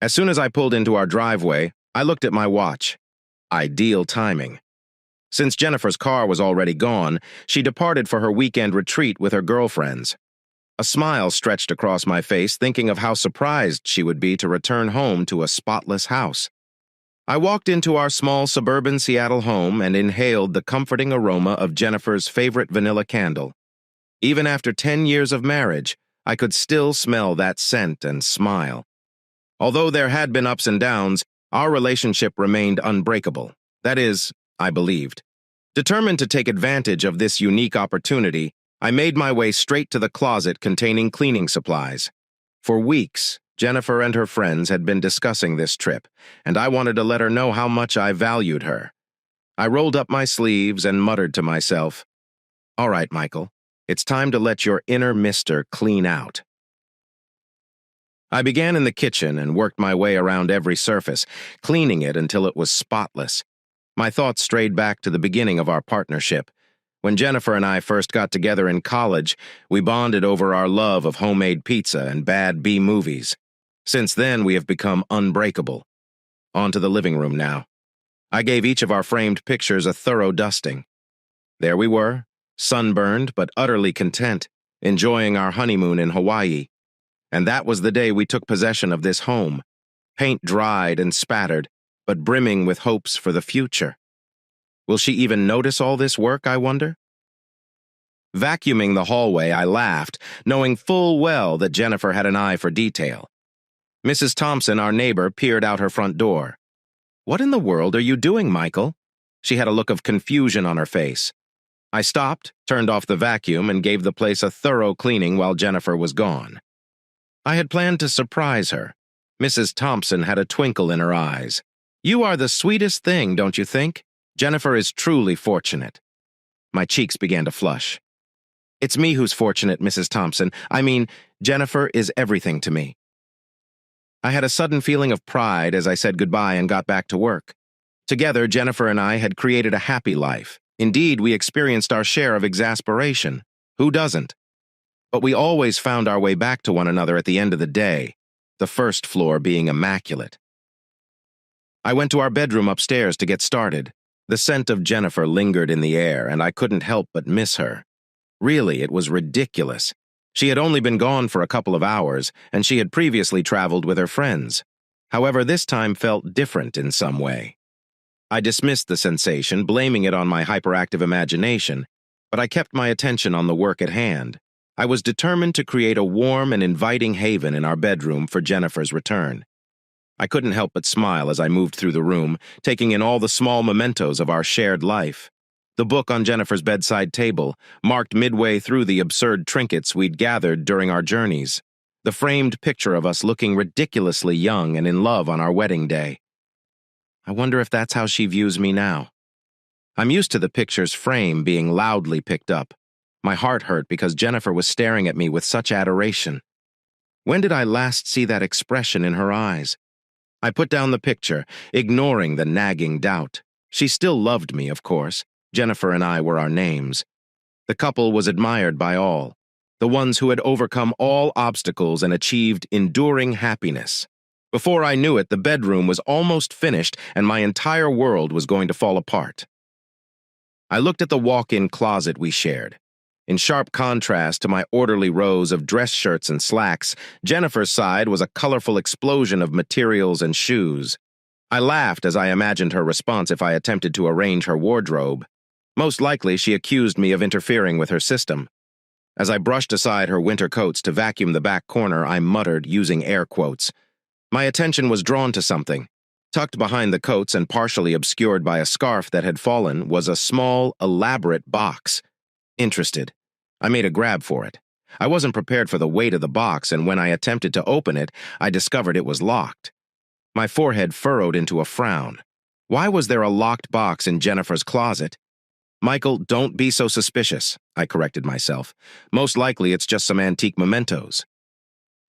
As soon as I pulled into our driveway, I looked at my watch. Ideal timing. Since Jennifer's car was already gone, she departed for her weekend retreat with her girlfriends. A smile stretched across my face, thinking of how surprised she would be to return home to a spotless house. I walked into our small suburban Seattle home and inhaled the comforting aroma of Jennifer's favorite vanilla candle. Even after 10 years of marriage, I could still smell that scent and smile. Although there had been ups and downs, our relationship remained unbreakable. That is, I believed. Determined to take advantage of this unique opportunity, I made my way straight to the closet containing cleaning supplies. For weeks, Jennifer and her friends had been discussing this trip, and I wanted to let her know how much I valued her. I rolled up my sleeves and muttered to myself, "All right, Michael, it's time to let your inner mister clean out." I began in the kitchen and worked my way around every surface, cleaning it until it was spotless. My thoughts strayed back to the beginning of our partnership. When Jennifer and I first got together in college, we bonded over our love of homemade pizza and bad B movies. Since then, we have become unbreakable. On to the living room now. I gave each of our framed pictures a thorough dusting. There we were, sunburned but utterly content, enjoying our honeymoon in Hawaii. And that was the day we took possession of this home, paint dried and spattered, but brimming with hopes for the future. Will she even notice all this work, I wonder? Vacuuming the hallway, I laughed, knowing full well that Jennifer had an eye for detail. Mrs. Thompson, our neighbor, peered out her front door. "What in the world are you doing, Michael?" She had a look of confusion on her face. I stopped, turned off the vacuum, and gave the place a thorough cleaning while Jennifer was gone. I had planned to surprise her. Mrs. Thompson had a twinkle in her eyes. "You are the sweetest thing, don't you think? Jennifer is truly fortunate." My cheeks began to flush. "It's me who's fortunate, Mrs. Thompson. I mean, Jennifer is everything to me." I had a sudden feeling of pride as I said goodbye and got back to work. Together, Jennifer and I had created a happy life. Indeed, we experienced our share of exasperation. Who doesn't? But we always found our way back to one another at the end of the day, the first floor being immaculate. I went to our bedroom upstairs to get started. The scent of Jennifer lingered in the air, and I couldn't help but miss her. Really, it was ridiculous. She had only been gone for a couple of hours, and she had previously traveled with her friends. However, this time felt different in some way. I dismissed the sensation, blaming it on my hyperactive imagination, but I kept my attention on the work at hand. I was determined to create a warm and inviting haven in our bedroom for Jennifer's return. I couldn't help but smile as I moved through the room, taking in all the small mementos of our shared life. The book on Jennifer's bedside table, marked midway through the absurd trinkets we'd gathered during our journeys. The framed picture of us looking ridiculously young and in love on our wedding day. I wonder if that's how she views me now. I'm used to the picture's frame being loudly picked up. My heart hurt because Jennifer was staring at me with such adoration. When did I last see that expression in her eyes? I put down the picture, ignoring the nagging doubt. She still loved me, of course. Jennifer and I were our names. The couple was admired by all, the ones who had overcome all obstacles and achieved enduring happiness. Before I knew it, the bedroom was almost finished and my entire world was going to fall apart. I looked at the walk-in closet we shared. In sharp contrast to my orderly rows of dress shirts and slacks, Jennifer's side was a colorful explosion of materials and shoes. I laughed as I imagined her response if I attempted to arrange her wardrobe. Most likely, she accused me of interfering with her system. As I brushed aside her winter coats to vacuum the back corner, I muttered, using air quotes. My attention was drawn to something. Tucked behind the coats and partially obscured by a scarf that had fallen was a small, elaborate box. Interested, I made a grab for it. I wasn't prepared for the weight of the box, and when I attempted to open it, I discovered it was locked. My forehead furrowed into a frown. Why was there a locked box in Jennifer's closet? Michael, don't be so suspicious, I corrected myself. Most likely it's just some antique mementos.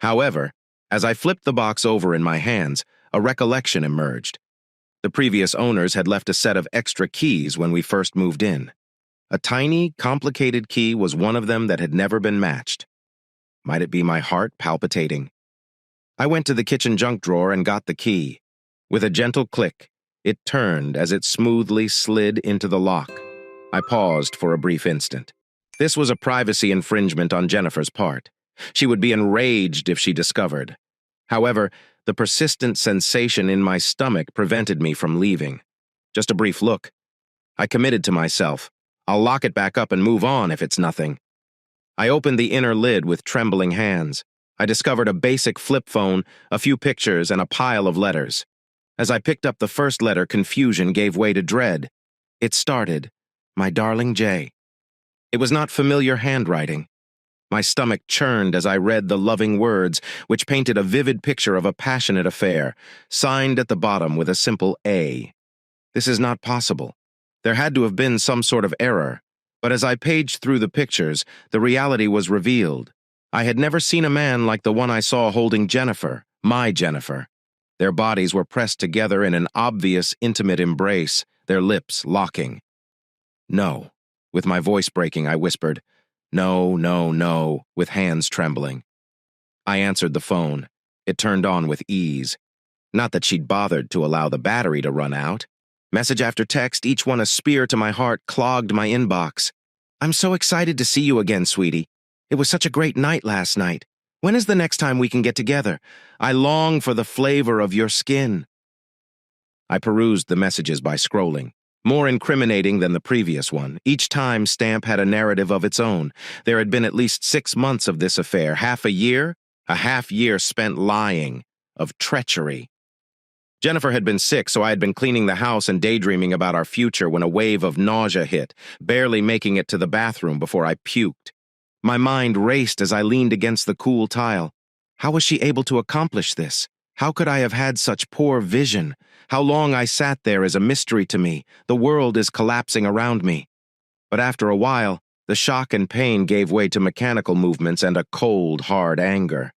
However, as I flipped the box over in my hands, a recollection emerged. The previous owners had left a set of extra keys when we first moved in. A tiny, complicated key was one of them that had never been matched. Might it be my heart palpitating? I went to the kitchen junk drawer and got the key. With a gentle click, it turned as it smoothly slid into the lock. I paused for a brief instant. This was a privacy infringement on Jennifer's part. She would be enraged if she discovered. However, the persistent sensation in my stomach prevented me from leaving. Just a brief look. I committed to myself. I'll lock it back up and move on if it's nothing. I opened the inner lid with trembling hands. I discovered a basic flip phone, a few pictures, and a pile of letters. As I picked up the first letter, confusion gave way to dread. It started, "My darling Jay." It was not familiar handwriting. My stomach churned as I read the loving words, which painted a vivid picture of a passionate affair, signed at the bottom with a simple A. This is not possible. There had to have been some sort of error. But as I paged through the pictures, the reality was revealed. I had never seen a man like the one I saw holding Jennifer, my Jennifer. Their bodies were pressed together in an obvious, intimate embrace, their lips locking. "No." With my voice breaking, I whispered, "No, no, no," with hands trembling. I answered the phone. It turned on with ease. Not that she'd bothered to allow the battery to run out. Message after text, each one a spear to my heart, clogged my inbox. "I'm so excited to see you again, sweetie. It was such a great night last night. When is the next time we can get together? I long for the flavor of your skin." I perused the messages by scrolling. More incriminating than the previous one. Each time stamp had a narrative of its own. There had been at least 6 months of this affair, half a year? A half year spent lying, of treachery. Jennifer had been sick, so I had been cleaning the house and daydreaming about our future when a wave of nausea hit, barely making it to the bathroom before I puked. My mind raced as I leaned against the cool tile. How was she able to accomplish this? How could I have had such poor vision? How long I sat there is a mystery to me. The world is collapsing around me. But after a while, the shock and pain gave way to mechanical movements and a cold, hard anger.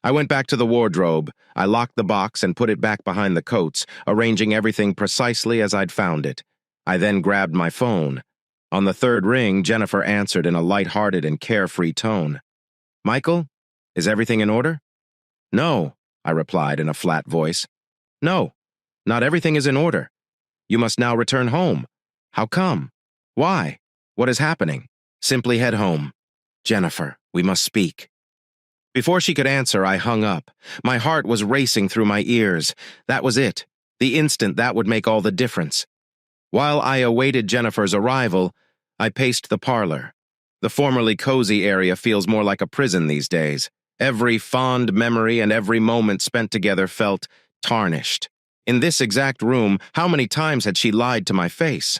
I went back to the wardrobe. I locked the box and put it back behind the coats, arranging everything precisely as I'd found it. I then grabbed my phone. On the third ring, Jennifer answered in a light-hearted and carefree tone. "Michael, is everything in order?" "No," I replied in a flat voice. "No, not everything is in order. You must now return home. How come? Why? What is happening? Simply head home. Jennifer, we must speak." Before she could answer, I hung up. My heart was racing through my ears. That was it. The instant that would make all the difference. While I awaited Jennifer's arrival, I paced the parlor. The formerly cozy area feels more like a prison these days. Every fond memory and every moment spent together felt tarnished. In this exact room, how many times had she lied to my face?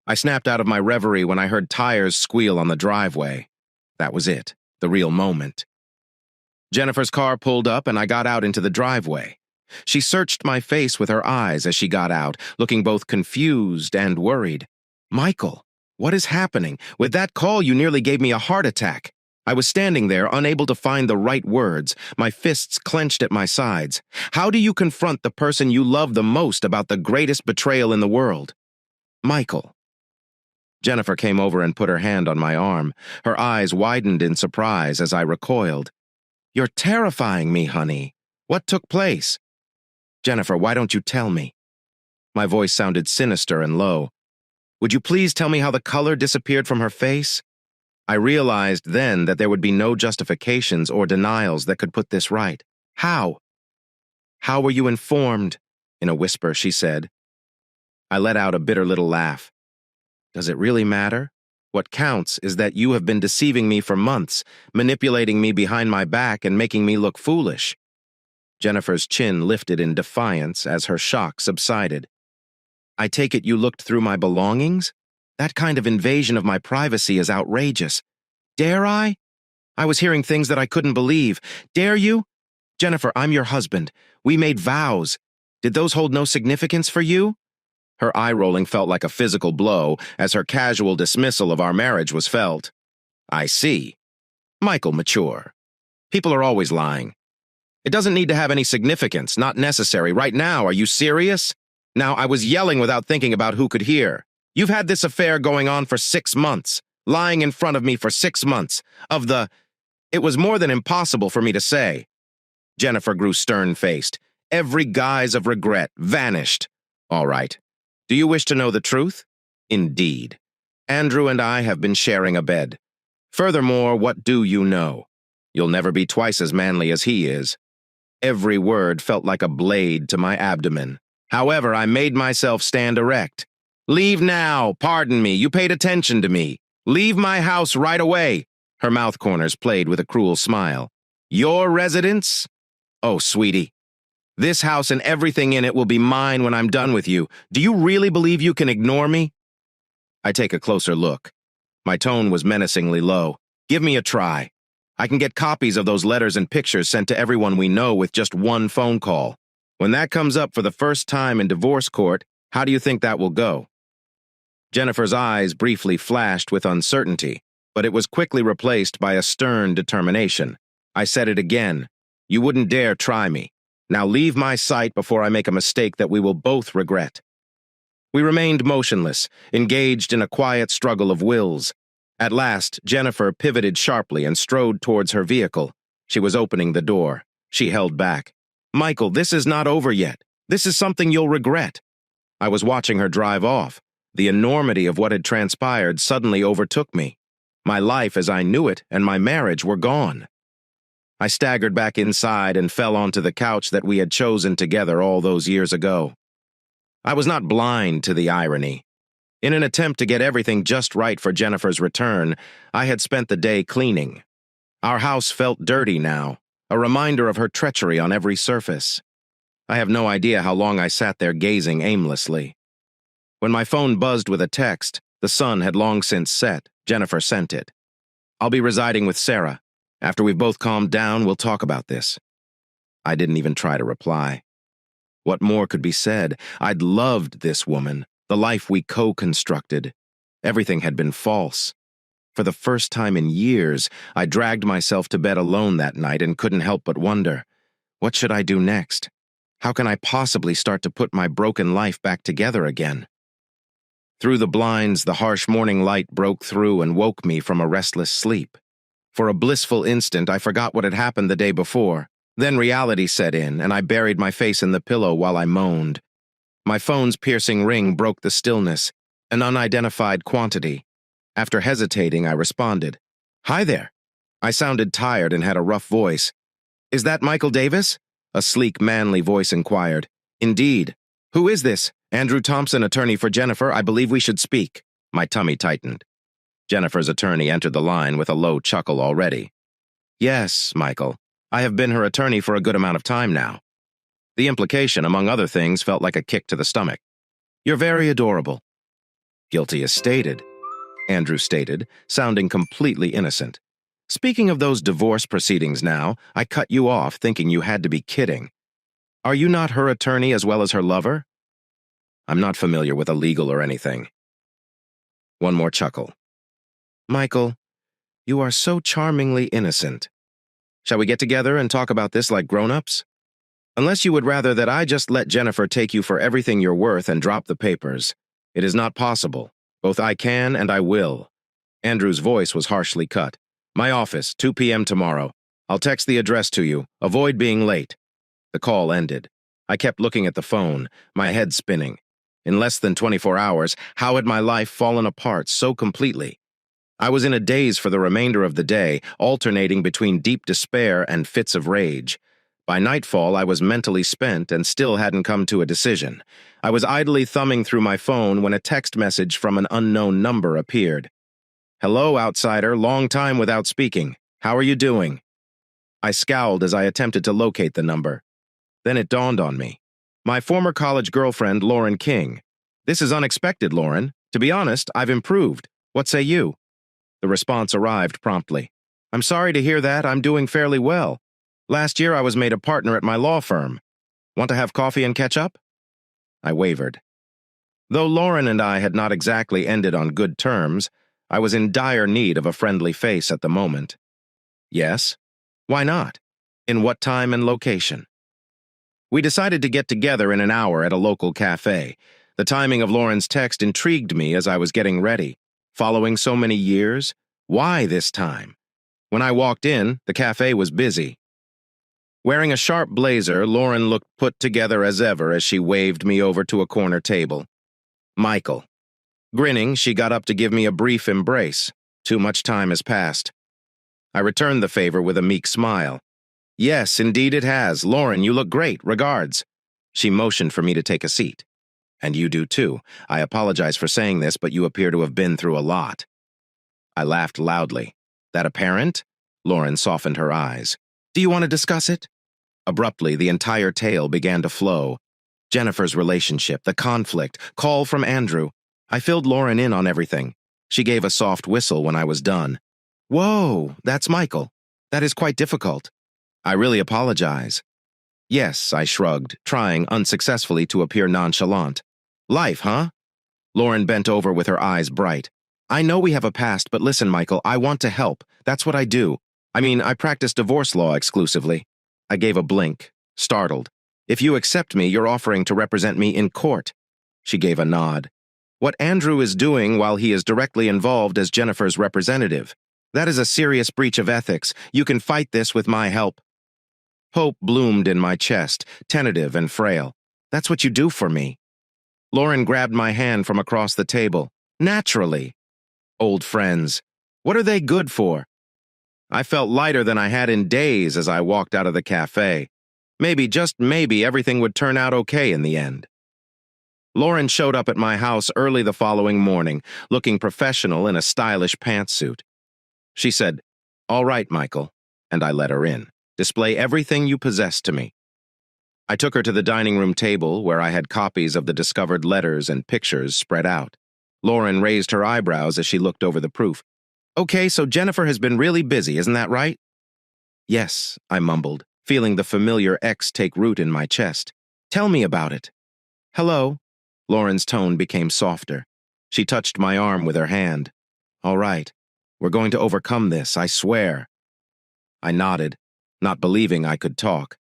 I snapped out of my reverie when I heard tires squeal on the driveway. That was it, the real moment. Jennifer's car pulled up and I got out into the driveway. She searched my face with her eyes as she got out, looking both confused and worried. "Michael, what is happening? With that call, you nearly gave me a heart attack." I was standing there, unable to find the right words, my fists clenched at my sides. How do you confront the person you love the most about the greatest betrayal in the world? "Michael." Jennifer came over and put her hand on my arm. Her eyes widened in surprise as I recoiled. "You're terrifying me, honey. What took place?" "Jennifer, why don't you tell me?" My voice sounded sinister and low. "Would you please tell me how the color disappeared from her face?" I realized then that there would be no justifications or denials that could put this right. "How?" "How were you informed?" In a whisper, she said. I let out a bitter little laugh. "Does it really matter? What counts is that you have been deceiving me for months, manipulating me behind my back and making me look foolish." Jennifer's chin lifted in defiance as her shock subsided. "I take it you looked through my belongings? That kind of invasion of my privacy is outrageous. Dare I? I was hearing things that I couldn't believe. Dare you? Jennifer, I'm your husband. We made vows. Did those hold no significance for you?" Her eye-rolling felt like a physical blow as her casual dismissal of our marriage was felt. "I see. Michael, mature. People are always lying. It doesn't need to have any significance, not necessary. Right now, are you serious?" Now, I was yelling without thinking about who could hear. "You've had this affair going on for 6 months, lying in front of me for 6 months. It was more than impossible for me to say." Jennifer grew stern-faced. Every guise of regret vanished. All right. Do you wish to know the truth? Indeed. Andrew and I have been sharing a bed. Furthermore, what do you know? You'll never be twice as manly as he is. Every word felt like a blade to my abdomen. However, I made myself stand erect. Leave now. Pardon me. You paid attention to me. Leave my house right away. Her mouth corners played with a cruel smile. Your residence? Oh, sweetie. This house and everything in it will be mine when I'm done with you. Do you really believe you can ignore me? I take a closer look. My tone was menacingly low. Give me a try. I can get copies of those letters and pictures sent to everyone we know with just one phone call. When that comes up for the first time in divorce court, how do you think that will go? Jennifer's eyes briefly flashed with uncertainty, but it was quickly replaced by a stern determination. I said it again. You wouldn't dare try me. Now leave my sight before I make a mistake that we will both regret. We remained motionless, engaged in a quiet struggle of wills. At last, Jennifer pivoted sharply and strode towards her vehicle. She was opening the door. She held back. Michael, this is not over yet. This is something you'll regret. I was watching her drive off. The enormity of what had transpired suddenly overtook me. My life as I knew it and my marriage were gone. I staggered back inside and fell onto the couch that we had chosen together all those years ago. I was not blind to the irony. In an attempt to get everything just right for Jennifer's return, I had spent the day cleaning. Our house felt dirty now, a reminder of her treachery on every surface. I have no idea how long I sat there gazing aimlessly. When my phone buzzed with a text, the sun had long since set. Jennifer sent it. I'll be residing with Sarah. After we've both calmed down, we'll talk about this. I didn't even try to reply. What more could be said? I'd loved this woman, the life we co-constructed. Everything had been false. For the first time in years, I dragged myself to bed alone that night and couldn't help but wonder, what should I do next? How can I possibly start to put my broken life back together again? Through the blinds, the harsh morning light broke through and woke me from a restless sleep. For a blissful instant, I forgot what had happened the day before. Then reality set in, and I buried my face in the pillow while I moaned. My phone's piercing ring broke the stillness, an unidentified quantity. After hesitating, I responded. Hi there. I sounded tired and had a rough voice. Is that Michael Davis? A sleek, manly voice inquired. Indeed. Who is this? Andrew Thompson, attorney for Jennifer. I believe we should speak. My tummy tightened. Jennifer's attorney entered the line with a low chuckle already. Yes, Michael. I have been her attorney for a good amount of time now. The implication, among other things, felt like a kick to the stomach. You're very adorable. Guilty as stated, Andrew stated, sounding completely innocent. Speaking of those divorce proceedings now, I cut you off thinking you had to be kidding. Are you not her attorney as well as her lover? I'm not familiar with a legal or anything. One more chuckle. Michael, you are so charmingly innocent. Shall we get together and talk about this like grown-ups? Unless you would rather that I just let Jennifer take you for everything you're worth and drop the papers. It is not possible. Both I can and I will. Andrew's voice was harshly cut. My office, 2 p.m. tomorrow. I'll text the address to you. Avoid being late. The call ended. I kept looking at the phone, my head spinning. In less than 24 hours, how had my life fallen apart so completely? I was in a daze for the remainder of the day, alternating between deep despair and fits of rage. By nightfall, I was mentally spent and still hadn't come to a decision. I was idly thumbing through my phone when a text message from an unknown number appeared. Hello, outsider, long time without speaking. How are you doing? I scowled as I attempted to locate the number. Then it dawned on me. My former college girlfriend, Lauren King. This is unexpected, Lauren. To be honest, I've improved. What say you? The response arrived promptly. I'm sorry to hear that. I'm doing fairly well. Last year I was made a partner at my law firm. Want to have coffee and catch up? I wavered. Though Lauren and I had not exactly ended on good terms, I was in dire need of a friendly face at the moment. Yes? Why not? In what time and location? We decided to get together in an hour at a local cafe. The timing of Lauren's text intrigued me as I was getting ready. Following so many years? Why this time? When I walked in, the cafe was busy. Wearing a sharp blazer, Lauren looked put together as ever as she waved me over to a corner table. Michael. Grinning, she got up to give me a brief embrace. Too much time has passed. I returned the favor with a meek smile. Yes, indeed it has. Lauren, you look great. Regards. She motioned for me to take a seat. And you do too. I apologize for saying this, but you appear to have been through a lot. I laughed loudly. That apparent? Lauren softened her eyes. Do you want to discuss it? Abruptly, the entire tale began to flow. Jennifer's relationship, the conflict, call from Andrew. I filled Lauren in on everything. She gave a soft whistle when I was done. Whoa, that's Michael. That is quite difficult. I really apologize. Yes, I shrugged, trying unsuccessfully to appear nonchalant. Life, huh? Lauren bent over with her eyes bright. I know we have a past, but listen, Michael, I want to help. That's what I do. I practice divorce law exclusively. I gave a blink, startled. If you accept me, you're offering to represent me in court. She gave a nod. What Andrew is doing while he is directly involved as Jennifer's representative. That is a serious breach of ethics. You can fight this with my help. Hope bloomed in my chest, tentative and frail. That's what you do for me. Lauren grabbed my hand from across the table. Naturally. Old friends. What are they good for? I felt lighter than I had in days as I walked out of the cafe. Maybe, just maybe, everything would turn out okay in the end. Lauren showed up at my house early the following morning, looking professional in a stylish pantsuit. She said, "All right, Michael," and I let her in. "Display everything you possess to me." I took her to the dining room table where I had copies of the discovered letters and pictures spread out. Lauren raised her eyebrows as she looked over the proof. Okay, so Jennifer has been really busy, isn't that right? Yes, I mumbled, feeling the familiar X take root in my chest. Tell me about it. Hello. Lauren's tone became softer. She touched my arm with her hand. All right, we're going to overcome this, I swear. I nodded, not believing I could talk.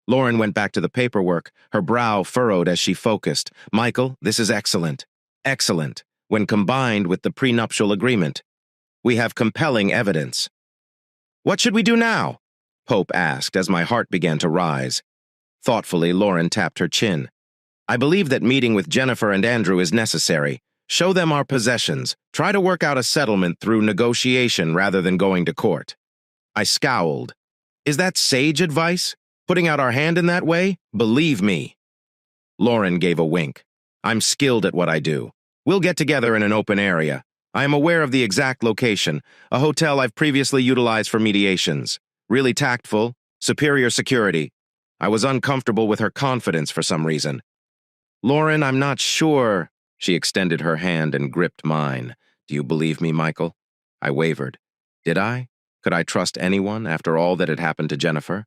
Lauren went back to the paperwork, her brow furrowed as she focused. Michael, this is excellent. Excellent, when combined with the prenuptial agreement. We have compelling evidence. What should we do now? Pope asked as my heart began to rise. Thoughtfully, Lauren tapped her chin. I believe that meeting with Jennifer and Andrew is necessary. Show them our possessions. Try to work out a settlement through negotiation rather than going to court. I scowled. Is that sage advice? Putting out our hand in that way? Believe me. Lauren gave a wink. I'm skilled at what I do. We'll get together in an open area. I am aware of the exact location, a hotel I've previously utilized for mediations. Really tactful, superior security. I was uncomfortable with her confidence for some reason. Lauren, I'm not sure. She extended her hand and gripped mine. Do you believe me, Michael? I wavered. Did I? Could I trust anyone after all that had happened to Jennifer?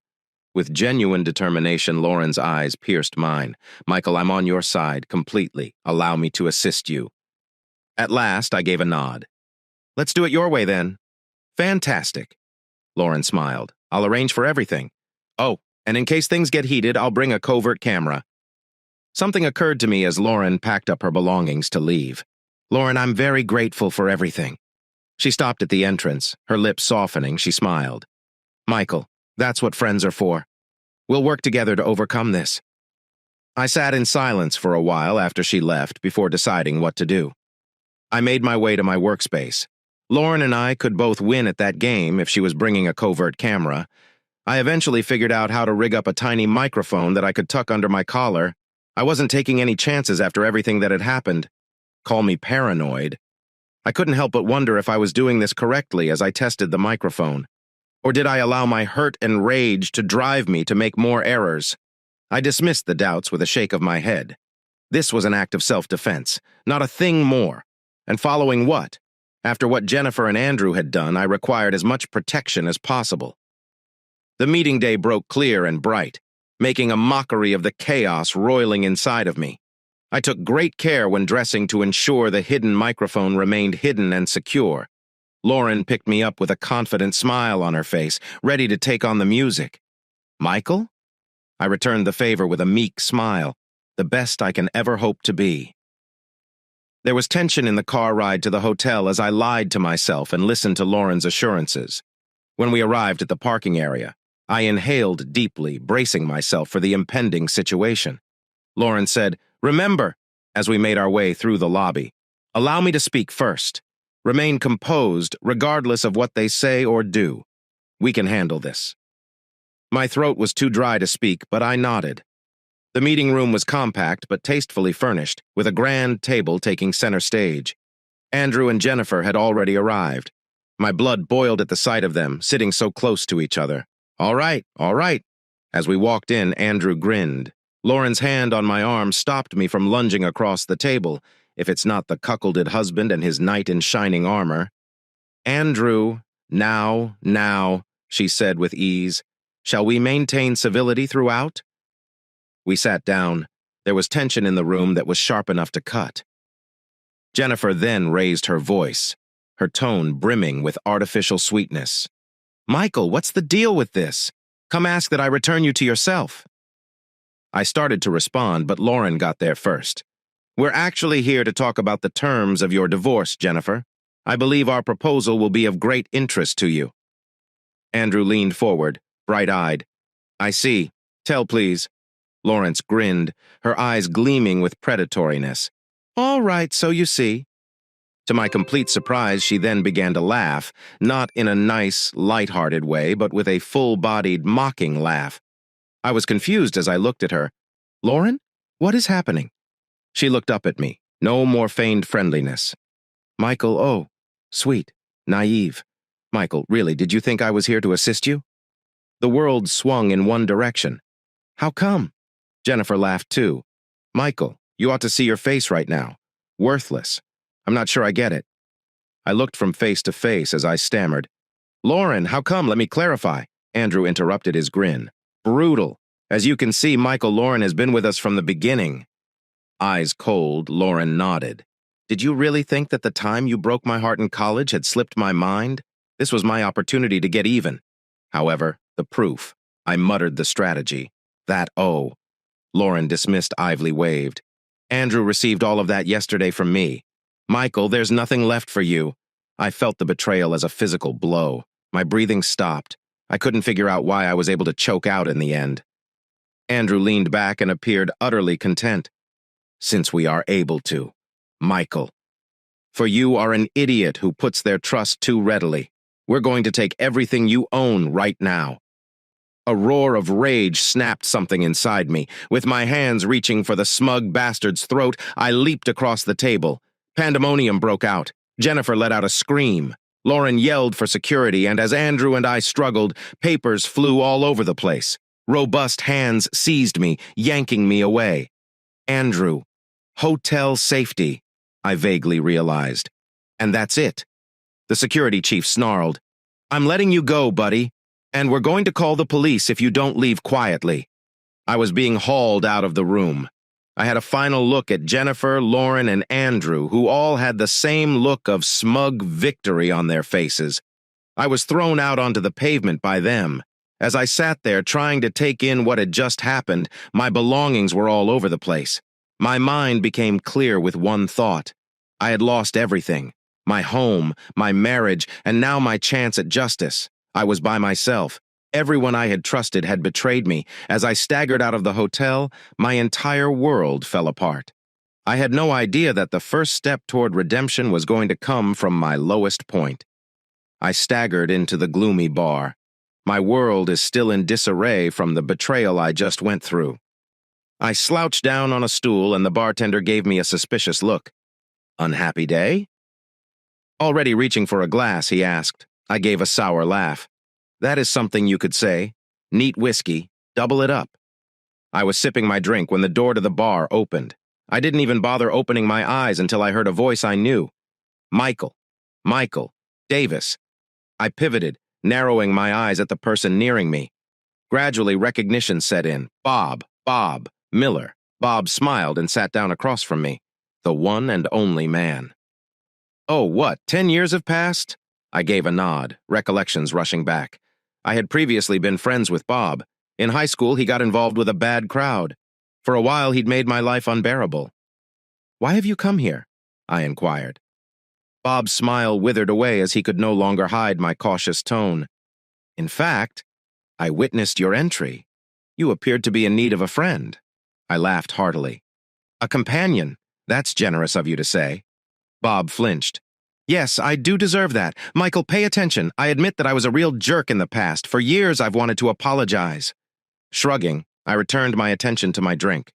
With genuine determination, Lauren's eyes pierced mine. Michael, I'm on your side, completely. Allow me to assist you. At last, I gave a nod. Let's do it your way, then. Fantastic. Lauren smiled. I'll arrange for everything. Oh, and in case things get heated, I'll bring a covert camera. Something occurred to me as Lauren packed up her belongings to leave. Lauren, I'm very grateful for everything. She stopped at the entrance. Her lips softening, she smiled. Michael, that's what friends are for. We'll work together to overcome this. I sat in silence for a while after she left before deciding what to do. I made my way to my workspace. Lauren and I could both win at that game if she was bringing a covert camera. I eventually figured out how to rig up a tiny microphone that I could tuck under my collar. I wasn't taking any chances after everything that had happened. Call me paranoid. I couldn't help but wonder if I was doing this correctly as I tested the microphone. Or did I allow my hurt and rage to drive me to make more errors? I dismissed the doubts with a shake of my head. This was an act of self-defense, not a thing more. And following what? After what Jennifer and Andrew had done, I required as much protection as possible. The meeting day broke clear and bright, making a mockery of the chaos roiling inside of me. I took great care when dressing to ensure the hidden microphone remained hidden and secure. Lauren picked me up with a confident smile on her face, ready to take on the music. Michael? I returned the favor with a meek smile, the best I can ever hope to be. There was tension in the car ride to the hotel as I lied to myself and listened to Lauren's assurances. When we arrived at the parking area, I inhaled deeply, bracing myself for the impending situation. Lauren said, "Remember," as we made our way through the lobby, "allow me to speak first. Remain composed, regardless of what they say or do. We can handle this." My throat was too dry to speak, but I nodded. The meeting room was compact but tastefully furnished, with a grand table taking center stage. Andrew and Jennifer had already arrived. My blood boiled at the sight of them, sitting so close to each other. All right, all right." As we walked in, Andrew grinned. Lauren's hand on my arm stopped me from lunging across the table, if it's not the cuckolded husband and his knight in shining armor. "Andrew, now," she said with ease. "Shall we maintain civility throughout?" We sat down. There was tension in the room that was sharp enough to cut. Jennifer then raised her voice, her tone brimming with artificial sweetness. "Michael, what's the deal with this? Come ask that I return you to yourself." I started to respond, but Lauren got there first. "We're actually here to talk about the terms of your divorce, Jennifer. I believe our proposal will be of great interest to you." Andrew leaned forward, bright-eyed. "I see. Tell, please." Lawrence grinned, her eyes gleaming with predatoriness. "All right, so you see." To my complete surprise, she then began to laugh, not in a nice, light-hearted way, but with a full-bodied, mocking laugh. I was confused as I looked at her. "Lauren, what is happening?" She looked up at me, no more feigned friendliness. "Michael, oh, sweet, naive. Michael, really, did you think I was here to assist you?" The world swung in one direction. "How come?" Jennifer laughed too. "Michael, you ought to see your face right now. Worthless. I'm not sure I get it." I looked from face to face as I stammered. "Lauren, how come? Let me clarify." Andrew interrupted his grin. "Brutal. As you can see, Michael, Lauren has been with us from the beginning." Eyes cold, Lauren nodded. "Did you really think that the time you broke my heart in college had slipped my mind? This was my opportunity to get even. However, the proof. I muttered the strategy. That oh." Lauren dismissed Ively waved. "Andrew received all of that yesterday from me. Michael, there's nothing left for you." I felt the betrayal as a physical blow. My breathing stopped. I couldn't figure out why I was able to choke out in the end. Andrew leaned back and appeared utterly content. "Since we are able to. Michael. For you are an idiot who puts their trust too readily. We're going to take everything you own right now." A roar of rage snapped something inside me. With my hands reaching for the smug bastard's throat, I leaped across the table. Pandemonium broke out. Jennifer let out a scream. Lauren yelled for security, and as Andrew and I struggled, papers flew all over the place. Robust hands seized me, yanking me away. Andrew. Hotel safety, I vaguely realized. And that's it. The security chief snarled. "I'm letting you go, buddy. And we're going to call the police if you don't leave quietly." I was being hauled out of the room. I had a final look at Jennifer, Lauren, and Andrew, who all had the same look of smug victory on their faces. I was thrown out onto the pavement by them. As I sat there trying to take in what had just happened, my belongings were all over the place. My mind became clear with one thought. I had lost everything. My home, my marriage, and now my chance at justice. I was by myself. Everyone I had trusted had betrayed me. As I staggered out of the hotel, my entire world fell apart. I had no idea that the first step toward redemption was going to come from my lowest point. I staggered into the gloomy bar. My world is still in disarray from the betrayal I just went through. I slouched down on a stool and the bartender gave me a suspicious look. "Unhappy day?" Already reaching for a glass, he asked. I gave a sour laugh. "That is something you could say. Neat whiskey. Double it up." I was sipping my drink when the door to the bar opened. I didn't even bother opening my eyes until I heard a voice I knew. "Michael. Michael. Davis." I pivoted, narrowing my eyes at the person nearing me. Gradually, recognition set in. Bob. Miller. Bob smiled and sat down across from me. The one and only man. "Oh, what, 10 years have passed?" I gave a nod, recollections rushing back. I had previously been friends with Bob. In high school, he got involved with a bad crowd. For a while, he'd made my life unbearable. "Why have you come here?" I inquired. Bob's smile withered away as he could no longer hide my cautious tone. "In fact, I witnessed your entry. You appeared to be in need of a friend. I laughed heartily. A companion? That's generous of you to say. Bob flinched. Yes, I do deserve that. Michael, pay attention. I admit that I was a real jerk in the past. For years, I've wanted to apologize. Shrugging, I returned my attention to my drink.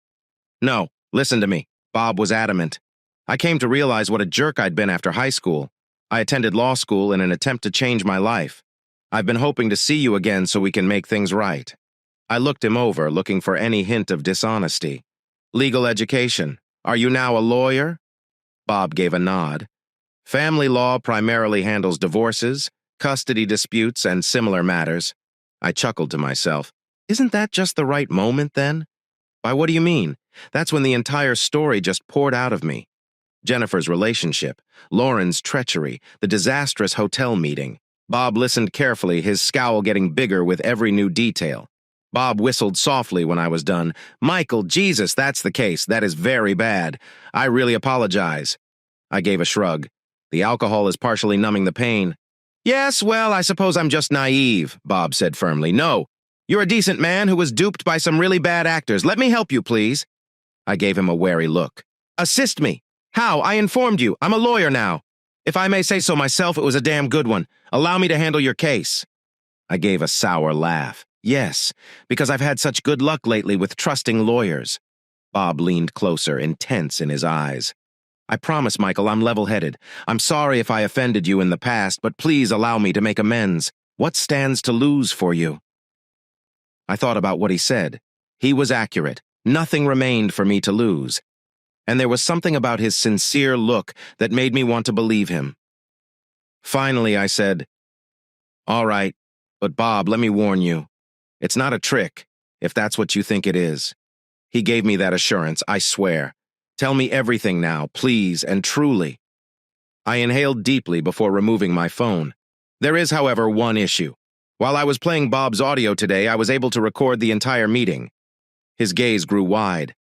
No, listen to me. Bob was adamant. I came to realize what a jerk I'd been after high school. I attended law school in an attempt to change my life. I've been hoping to see you again so we can make things right. I looked him over, looking for any hint of dishonesty. Legal education. Are you now a lawyer? Bob gave a nod. Family law primarily handles divorces, custody disputes, and similar matters. I chuckled to myself. Isn't that just the right moment, then? By what do you mean? That's when the entire story just poured out of me. Jennifer's relationship, Lauren's treachery, the disastrous hotel meeting. Bob listened carefully, his scowl getting bigger with every new detail. Bob whistled softly when I was done. Michael, Jesus, that's the case. That is very bad. I really apologize. I gave a shrug. The alcohol is partially numbing the pain. Yes, well, I suppose I'm just naive, Bob said firmly. No, you're a decent man who was duped by some really bad actors. Let me help you, please. I gave him a wary look. Assist me. How? I informed you. I'm a lawyer now. If I may say so myself, it was a damn good one. Allow me to handle your case. I gave a sour laugh. Yes, because I've had such good luck lately with trusting lawyers. Bob leaned closer, intense in his eyes. I promise, Michael, I'm level-headed. I'm sorry if I offended you in the past, but please allow me to make amends. What stands to lose for you? I thought about what he said. He was accurate. Nothing remained for me to lose. And there was something about his sincere look that made me want to believe him. Finally, I said, All right, but Bob, let me warn you. It's not a trick, if that's what you think it is. He gave me that assurance, I swear. Tell me everything now, please and truly. I inhaled deeply before removing my phone. There is, however, one issue. While I was playing Bob's audio today, I was able to record the entire meeting. His gaze grew wide.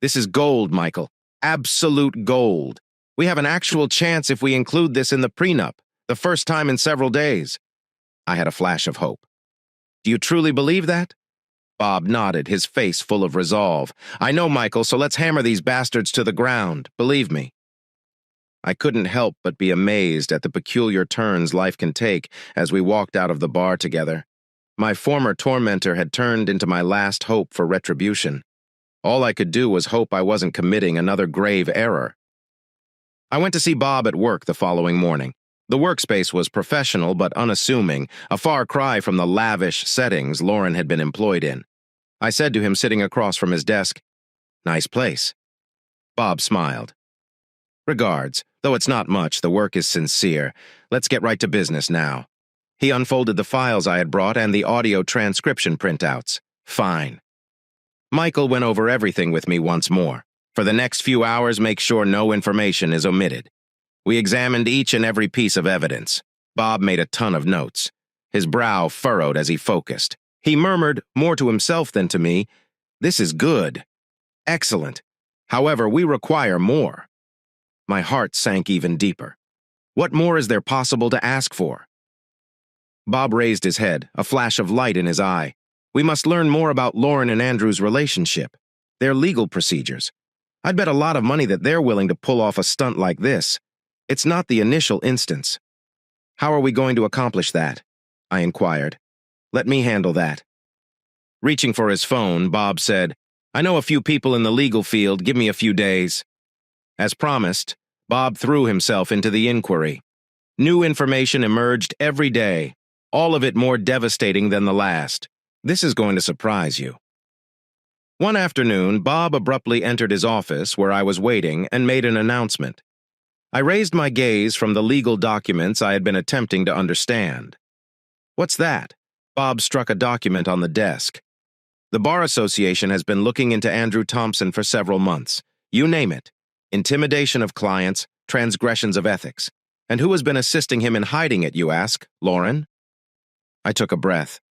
This is gold, Michael. Absolute gold. We have an actual chance if we include this in the prenup, the first time in several days. I had a flash of hope. Do you truly believe that? Bob nodded, his face full of resolve. I know, Michael, so let's hammer these bastards to the ground. Believe me. I couldn't help but be amazed at the peculiar turns life can take as we walked out of the bar together. My former tormentor had turned into my last hope for retribution. All I could do was hope I wasn't committing another grave error. I went to see Bob at work the following morning. The workspace was professional but unassuming, a far cry from the lavish settings Lauren had been employed in. I said to him sitting across from his desk, Nice place. Bob smiled. Regards. Though it's not much, the work is sincere. Let's get right to business now. He unfolded the files I had brought and the audio transcription printouts. Fine. Michael went over everything with me once more. For the next few hours, make sure no information is omitted. We examined each and every piece of evidence. Bob made a ton of notes. His brow furrowed as he focused. He murmured, more to himself than to me, This is good. Excellent. However, we require more. My heart sank even deeper. What more is there possible to ask for? Bob raised his head, a flash of light in his eye. We must learn more about Lauren and Andrew's relationship, their legal procedures. I'd bet a lot of money that they're willing to pull off a stunt like this. It's not the initial instance. How are we going to accomplish that? I inquired. Let me handle that. Reaching for his phone, Bob said, I know a few people in the legal field. Give me a few days. As promised, Bob threw himself into the inquiry. New information emerged every day, all of it more devastating than the last. This is going to surprise you. One afternoon, Bob abruptly entered his office where I was waiting and made an announcement. I raised my gaze from the legal documents I had been attempting to understand. What's that? Bob struck a document on the desk. The Bar Association has been looking into Andrew Thompson for several months. You name it. Intimidation of clients, transgressions of ethics. And who has been assisting him in hiding it, you ask? Lauren? I took a breath.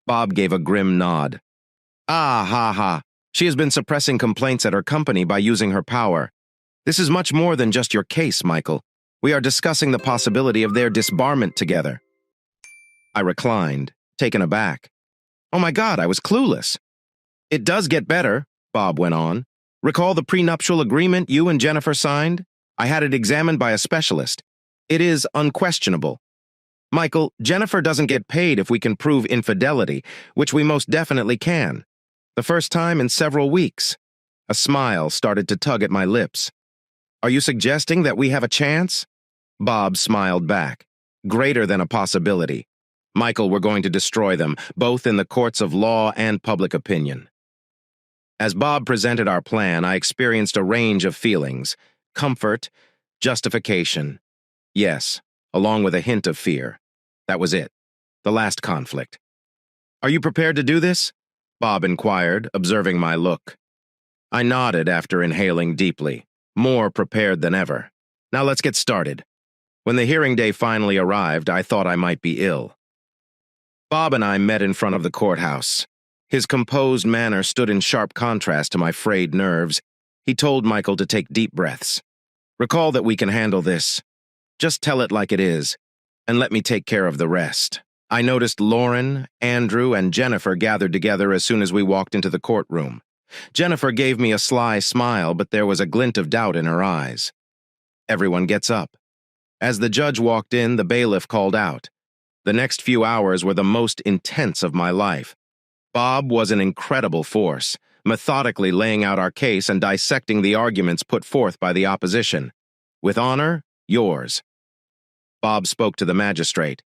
Bob gave a grim nod. Ah, ha, ha. She has been suppressing complaints at her company by using her power. This is much more than just your case, Michael. We are discussing the possibility of their disbarment together. I reclined, taken aback. Oh my God, I was clueless. It does get better, Bob went on. Recall the prenuptial agreement you and Jennifer signed? I had it examined by a specialist. It is unquestionable. Michael, Jennifer doesn't get paid if we can prove infidelity, which we most definitely can. The first time in several weeks. A smile started to tug at my lips. Are you suggesting that we have a chance? Bob smiled back. Greater than a possibility. Michael, we're going to destroy them, both in the courts of law and public opinion. As Bob presented our plan, I experienced a range of feelings. Comfort, justification. Yes, along with a hint of fear. That was it. The last conflict. Are you prepared to do this? Bob inquired, observing my look. I nodded after inhaling deeply, more prepared than ever. Now let's get started. When the hearing day finally arrived, I thought I might be ill. Bob and I met in front of the courthouse. His composed manner stood in sharp contrast to my frayed nerves. He told Michael to take deep breaths. Recall that we can handle this. Just tell it like it is, and let me take care of the rest. I noticed Lauren, Andrew, and Jennifer gathered together as soon as we walked into the courtroom. Jennifer gave me a sly smile, but there was a glint of doubt in her eyes. Everyone gets up. As the judge walked in, the bailiff called out. The next few hours were the most intense of my life. Bob was an incredible force, methodically laying out our case and dissecting the arguments put forth by the opposition. With honor, yours. Bob spoke to the magistrate.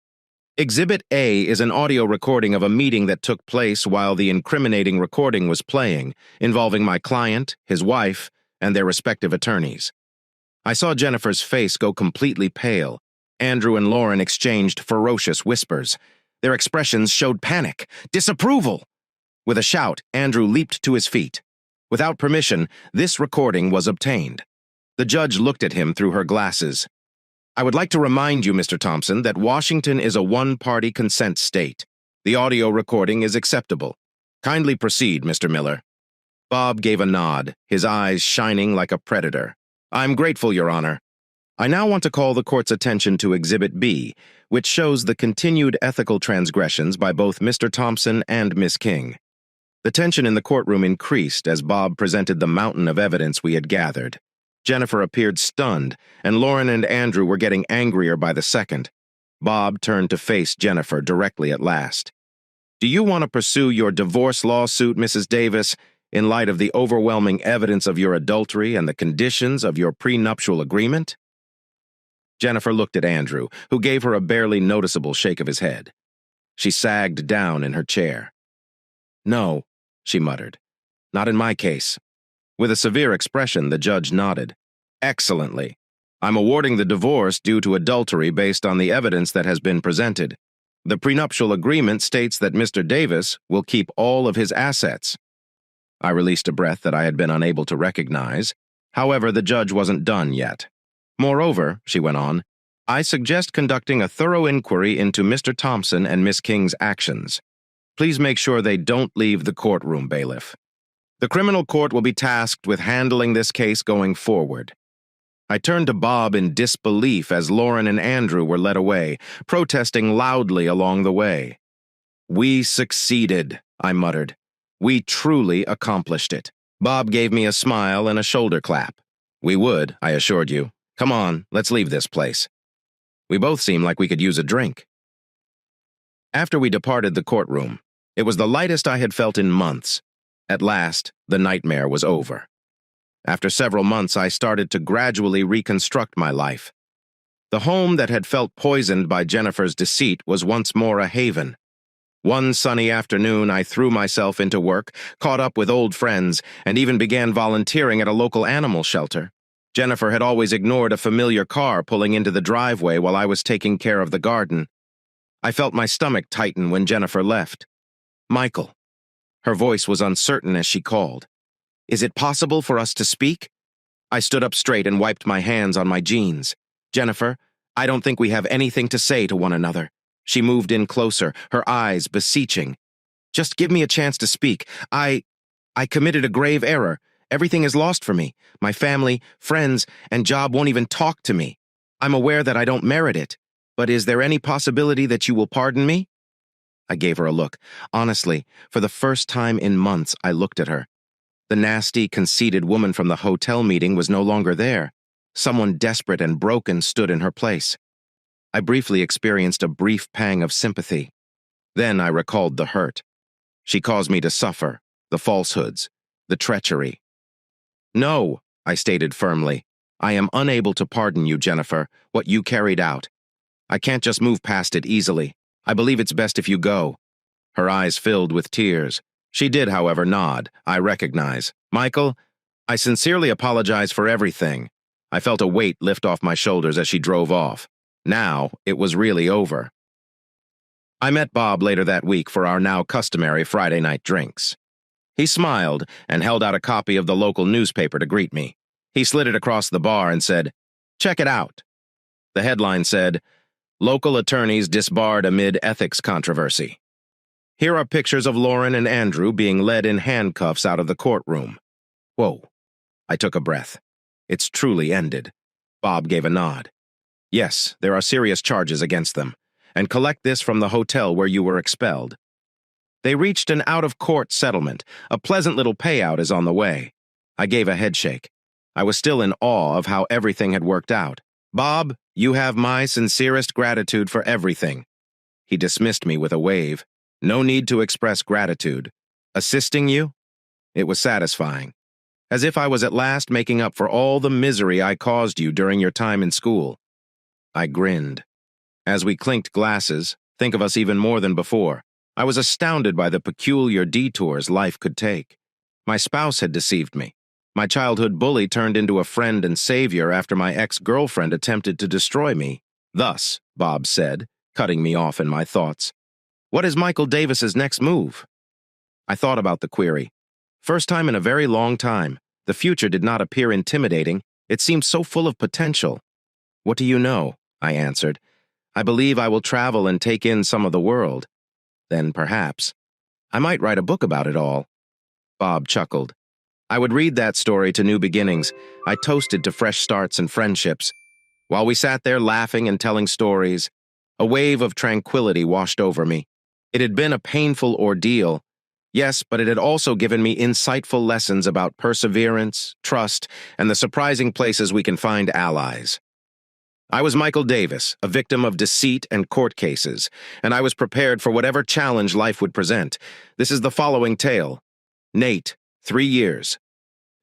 Exhibit A is an audio recording of a meeting that took place while the incriminating recording was playing, involving my client, his wife, and their respective attorneys. I saw Jennifer's face go completely pale. Andrew and Lauren exchanged ferocious whispers. Their expressions showed panic, disapproval. With a shout, Andrew leaped to his feet. Without permission, this recording was obtained. The judge looked at him through her glasses. I would like to remind you, Mr. Thompson, that Washington is a one-party consent state. The audio recording is acceptable. Kindly proceed, Mr. Miller. Bob gave a nod, his eyes shining like a predator. I'm grateful, Your Honor. I now want to call the court's attention to Exhibit B, which shows the continued ethical transgressions by both Mr. Thompson and Miss King. The tension in the courtroom increased as Bob presented the mountain of evidence we had gathered. Jennifer appeared stunned, and Lauren and Andrew were getting angrier by the second. Bob turned to face Jennifer directly at last. Do you want to pursue your divorce lawsuit, Mrs. Davis, in light of the overwhelming evidence of your adultery and the conditions of your prenuptial agreement? Jennifer looked at Andrew, who gave her a barely noticeable shake of his head. She sagged down in her chair. No, she muttered. Not in my case. With a severe expression, the judge nodded. Excellently. I'm awarding the divorce due to adultery based on the evidence that has been presented. The prenuptial agreement states that Mr. Davis will keep all of his assets. I released a breath that I had been unable to recognize. However, the judge wasn't done yet. Moreover, she went on, I suggest conducting a thorough inquiry into Mr. Thompson and Miss King's actions. Please make sure they don't leave the courtroom, bailiff. The criminal court will be tasked with handling this case going forward. I turned to Bob in disbelief as Lauren and Andrew were led away, protesting loudly along the way. We succeeded, I muttered. We truly accomplished it. Bob gave me a smile and a shoulder clap. We would, I assured you. Come on, let's leave this place. We both seemed like we could use a drink. After we departed the courtroom, it was the lightest I had felt in months. At last, the nightmare was over. After several months, I started to gradually reconstruct my life. The home that had felt poisoned by Jennifer's deceit was once more a haven. One sunny afternoon, I threw myself into work, caught up with old friends, and even began volunteering at a local animal shelter. Jennifer had always ignored a familiar car pulling into the driveway while I was taking care of the garden. I felt my stomach tighten when Jennifer left. Michael. Her voice was uncertain as she called. Is it possible for us to speak? I stood up straight and wiped my hands on my jeans. Jennifer, I don't think we have anything to say to one another. She moved in closer, her eyes beseeching. Just give me a chance to speak. I committed a grave error. Everything is lost for me. My family, friends, and job won't even talk to me. I'm aware that I don't merit it, but is there any possibility that you will pardon me? I gave her a look. Honestly, for the first time in months, I looked at her. The nasty, conceited woman from the hotel meeting was no longer there. Someone desperate and broken stood in her place. I briefly experienced a brief pang of sympathy. Then I recalled the hurt. She caused me to suffer, the falsehoods, the treachery. No, I stated firmly. I am unable to pardon you, Jennifer, what you carried out. I can't just move past it easily. I believe it's best if you go. Her eyes filled with tears. She did, however, nod. I recognize. Michael, I sincerely apologize for everything. I felt a weight lift off my shoulders as she drove off. Now, it was really over. I met Bob later that week for our now customary Friday night drinks. He smiled and held out a copy of the local newspaper to greet me. He slid it across the bar and said, "Check it out." The headline said, "Local attorneys disbarred amid ethics controversy." Here are pictures of Lauren and Andrew being led in handcuffs out of the courtroom. Whoa. I took a breath. It's truly ended. Bob gave a nod. Yes, there are serious charges against them, and collect this from the hotel where you were expelled. They reached an out-of-court settlement. A pleasant little payout is on the way. I gave a headshake. I was still in awe of how everything had worked out. Bob, you have my sincerest gratitude for everything. He dismissed me with a wave. No need to express gratitude. Assisting you? It was satisfying. As if I was at last making up for all the misery I caused you during your time in school. I grinned. As we clinked glasses, think of us even more than before, I was astounded by the peculiar detours life could take. My spouse had deceived me. My childhood bully turned into a friend and savior after my ex-girlfriend attempted to destroy me. Thus, Bob said, cutting me off in my thoughts. What is Michael Davis's next move? I thought about the query. First time in a very long time. The future did not appear intimidating. It seemed so full of potential. What do you know? I answered. I believe I will travel and take in some of the world. Then, perhaps, I might write a book about it all. Bob chuckled. I would read that story to new beginnings. I toasted to fresh starts and friendships. While we sat there laughing and telling stories, a wave of tranquility washed over me. It had been a painful ordeal. Yes, but it had also given me insightful lessons about perseverance, trust, and the surprising places we can find allies. I was Michael Davis, a victim of deceit and court cases, and I was prepared for whatever challenge life would present. This is the following tale. Nate, 3 years.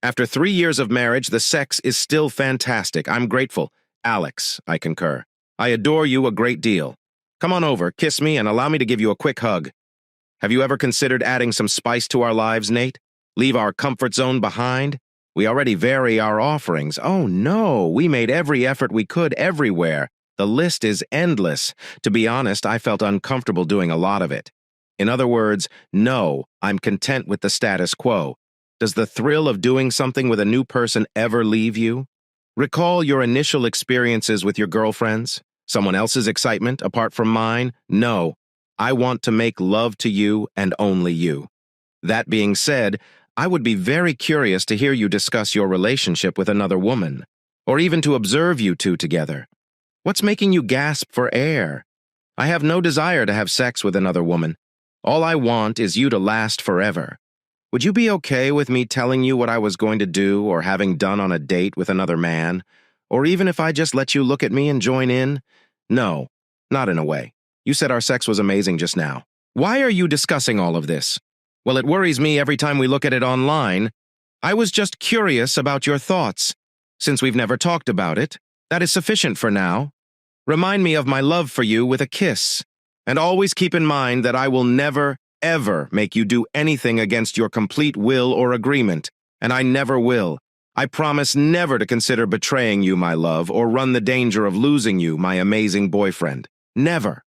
After 3 years of marriage, the sex is still fantastic. I'm grateful. Alex, I concur. I adore you a great deal. Come on over, kiss me, and allow me to give you a quick hug. Have you ever considered adding some spice to our lives, Nate? Leave our comfort zone behind? We already vary our offerings. Oh no, we made every effort we could everywhere. The list is endless. To be honest, I felt uncomfortable doing a lot of it. In other words, no, I'm content with the status quo. Does the thrill of doing something with a new person ever leave you? Recall your initial experiences with your girlfriends? Someone else's excitement apart from mine? No, I want to make love to you and only you. That being said, I would be very curious to hear you discuss your relationship with another woman, or even to observe you two together. What's making you gasp for air? I have no desire to have sex with another woman. All I want is you to last forever. Would you be okay with me telling you what I was going to do or having done on a date with another man? Or even if I just let you look at me and join in? No, not in a way. You said our sex was amazing just now. Why are you discussing all of this? Well, it worries me every time we look at it online. I was just curious about your thoughts. Since we've never talked about it, that is sufficient for now. Remind me of my love for you with a kiss. And always keep in mind that I will never, ever make you do anything against your complete will or agreement. And I never will. I promise never to consider betraying you, my love, or run the danger of losing you, my amazing boyfriend. Never.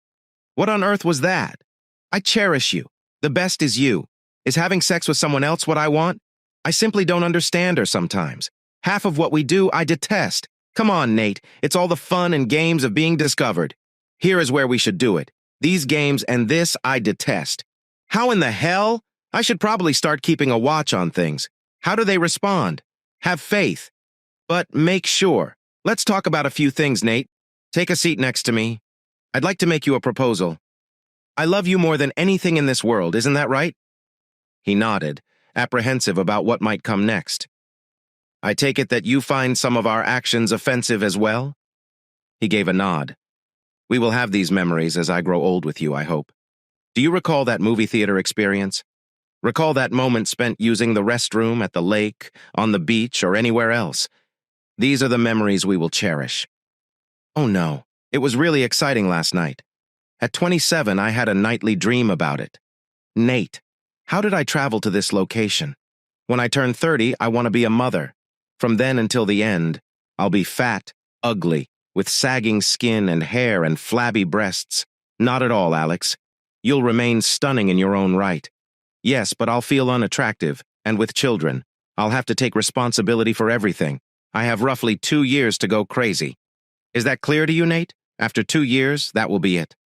What on earth was that? I cherish you. The best is you. Is having sex with someone else what I want? I simply don't understand her sometimes. Half of what we do, I detest. Come on, Nate. It's all the fun and games of being discovered. Here is where we should do it. These games and this I detest. How in the hell? I should probably start keeping a watch on things. How do they respond? Have faith. But make sure. Let's talk about a few things, Nate. Take a seat next to me. I'd like to make you a proposal. I love you more than anything in this world, isn't that right? He nodded, apprehensive about what might come next. I take it that you find some of our actions offensive as well? He gave a nod. We will have these memories as I grow old with you, I hope. Do you recall that movie theater experience? Recall that moment spent using the restroom at the lake, on the beach, or anywhere else? These are the memories we will cherish. Oh no, it was really exciting last night. At 27, I had a nightly dream about it. Nate, how did I travel to this location? When I turn 30, I want to be a mother. From then until the end, I'll be fat, ugly, with sagging skin and hair and flabby breasts. Not at all, Alex. You'll remain stunning in your own right. Yes, but I'll feel unattractive, and with children, I'll have to take responsibility for everything. I have roughly 2 years to go crazy. Is that clear to you, Nate? After 2 years, that will be it.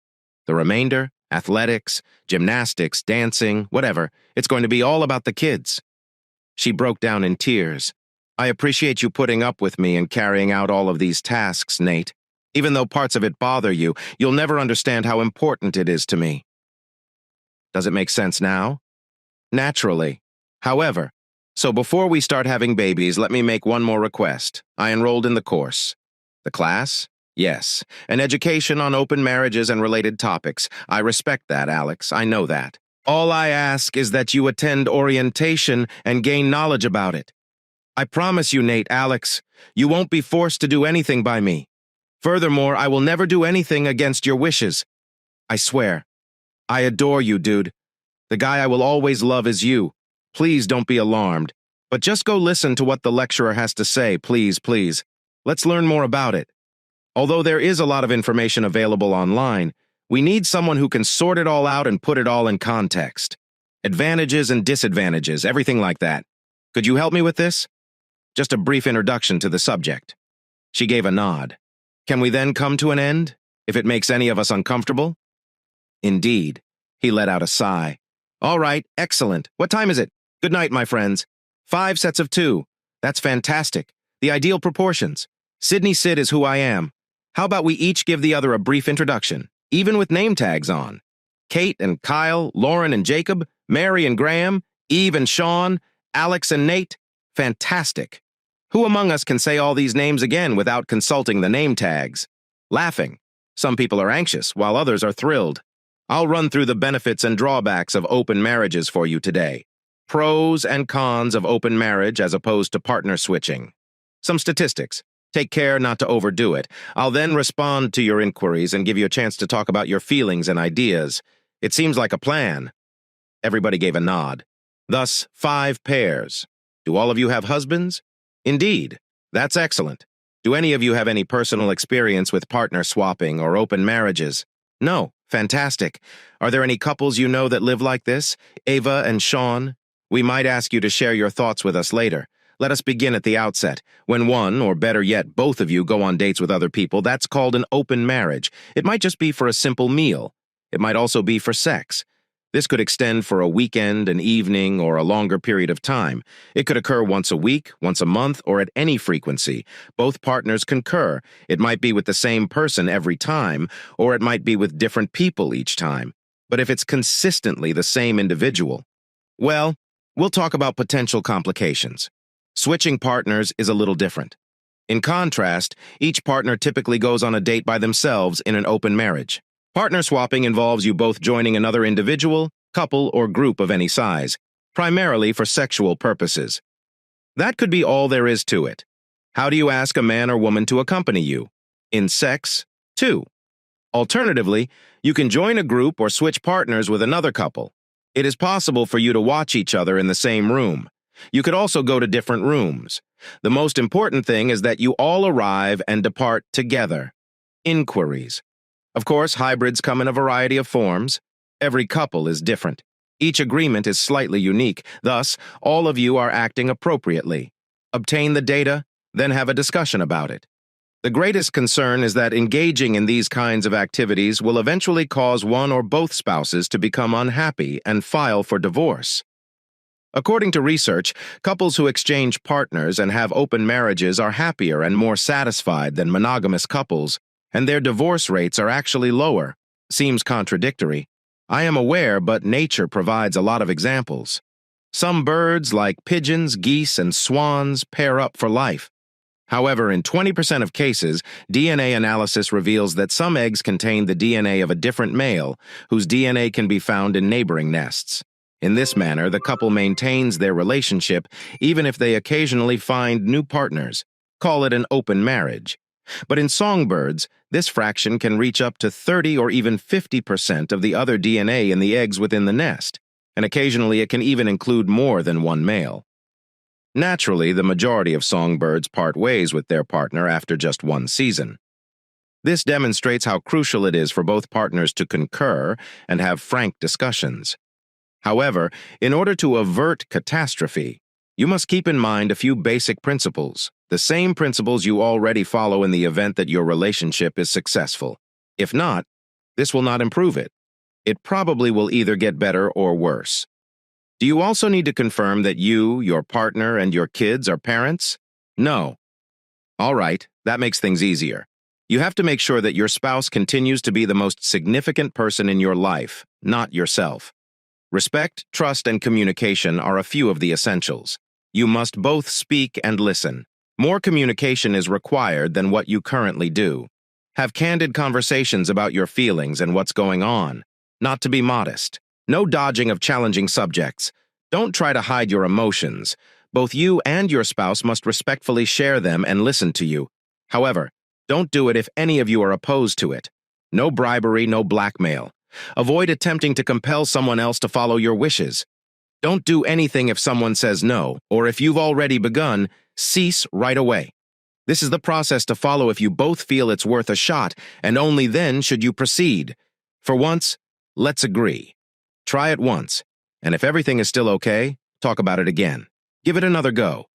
The remainder, athletics, gymnastics, dancing, whatever, it's going to be all about the kids. She broke down in tears. I appreciate you putting up with me and carrying out all of these tasks, Nate. Even though parts of it bother you, you'll never understand how important it is to me. Does it make sense now? Naturally. However, so before we start having babies, let me make one more request. I enrolled in the course. The class? Yes. An education on open marriages and related topics. I respect that, Alex. I know that. All I ask is that you attend orientation and gain knowledge about it. I promise you, Nate, Alex, you won't be forced to do anything by me. Furthermore, I will never do anything against your wishes. I swear. I adore you, dude. The guy I will always love is you. Please don't be alarmed. But just go listen to what the lecturer has to say, please, please. Let's learn more about it. Although there is a lot of information available online, we need someone who can sort it all out and put it all in context. Advantages and disadvantages, everything like that. Could you help me with this? Just a brief introduction to the subject. She gave a nod. Can we then come to an end, if it makes any of us uncomfortable? Indeed. He let out a sigh. All right, excellent. What time is it? Good night, my friends. 5 sets of 2. That's fantastic. The ideal proportions. Sydney Sid is who I am. How about we each give the other a brief introduction, even with name tags on? Kate and Kyle, Lauren and Jacob, Mary and Graham, Eve and Sean, Alex and Nate. Fantastic. Who among us can say all these names again without consulting the name tags? Laughing. Some people are anxious, while others are thrilled. I'll run through the benefits and drawbacks of open marriages for you today. Pros and cons of open marriage as opposed to partner switching. Some statistics. Take care not to overdo it. I'll then respond to your inquiries and give you a chance to talk about your feelings and ideas. It seems like a plan. Everybody gave a nod. Thus, 5 pairs. Do all of you have husbands? Indeed. That's excellent. Do any of you have any personal experience with partner swapping or open marriages? No. Fantastic. Are there any couples you know that live like this? Ava and Sean? We might ask you to share your thoughts with us later. Let us begin at the outset. When one, or better yet, both of you go on dates with other people, that's called an open marriage. It might just be for a simple meal. It might also be for sex. This could extend for a weekend, an evening, or a longer period of time. It could occur once a week, once a month, or at any frequency. Both partners concur. It might be with the same person every time, or it might be with different people each time. But if it's consistently the same individual, well, we'll talk about potential complications. Switching partners is a little different. In contrast, each partner typically goes on a date by themselves in an open marriage. Partner swapping involves you both joining another individual, couple, or group of any size, primarily for sexual purposes. That could be all there is to it. How do you ask a man or woman to accompany you? In sex, too. Alternatively, you can join a group or switch partners with another couple. It is possible for you to watch each other in the same room. You could also go to different rooms. The most important thing is that you all arrive and depart together. Inquiries. Of course, hybrids come in a variety of forms. Every couple is different. Each agreement is slightly unique. Thus, all of you are acting appropriately. Obtain the data, then have a discussion about it. The greatest concern is that engaging in these kinds of activities will eventually cause one or both spouses to become unhappy and file for divorce. According to research, couples who exchange partners and have open marriages are happier and more satisfied than monogamous couples, and their divorce rates are actually lower. Seems contradictory. I am aware, but nature provides a lot of examples. Some birds, like pigeons, geese, and swans, pair up for life. However, in 20% of cases, DNA analysis reveals that some eggs contain the DNA of a different male, whose DNA can be found in neighboring nests. In this manner, the couple maintains their relationship even if they occasionally find new partners. Call it an open marriage. But in songbirds, this fraction can reach up to 30 or even 50% of the other DNA in the eggs within the nest, and occasionally it can even include more than one male. Naturally, the majority of songbirds part ways with their partner after just one season. This demonstrates how crucial it is for both partners to concur and have frank discussions. However, in order to avert catastrophe, you must keep in mind a few basic principles, the same principles you already follow in the event that your relationship is successful. If not, this will not improve it. It probably will either get better or worse. Do you also need to confirm that you, your partner, and your kids are parents? No. All right, that makes things easier. You have to make sure that your spouse continues to be the most significant person in your life, not yourself. Respect, trust, and communication are a few of the essentials. You must both speak and listen. More communication is required than what you currently do. Have candid conversations about your feelings and what's going on. Not to be modest. No dodging of challenging subjects. Don't try to hide your emotions. Both you and your spouse must respectfully share them and listen to you. However, don't do it if any of you are opposed to it. No bribery, no blackmail. Avoid attempting to compel someone else to follow your wishes. Don't do anything if someone says no, or if you've already begun, cease right away. This is the process to follow if you both feel it's worth a shot, and only then should you proceed. For once, let's agree. Try it once, and if everything is still okay, talk about it again. Give it another go.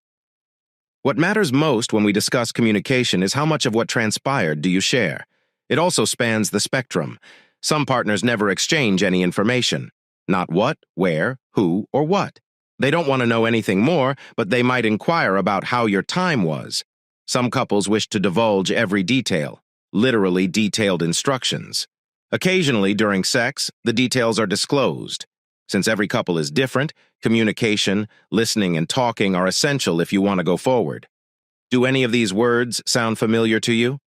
What matters most when we discuss communication is how much of what transpired do you share. It also spans the spectrum. Some partners never exchange any information. Not what, where, who, or what. They don't want to know anything more, but they might inquire about how your time was. Some couples wish to divulge every detail, literally detailed instructions. Occasionally, during sex, the details are disclosed. Since every couple is different, communication, listening, and talking are essential if you want to go forward. Do any of these words sound familiar to you?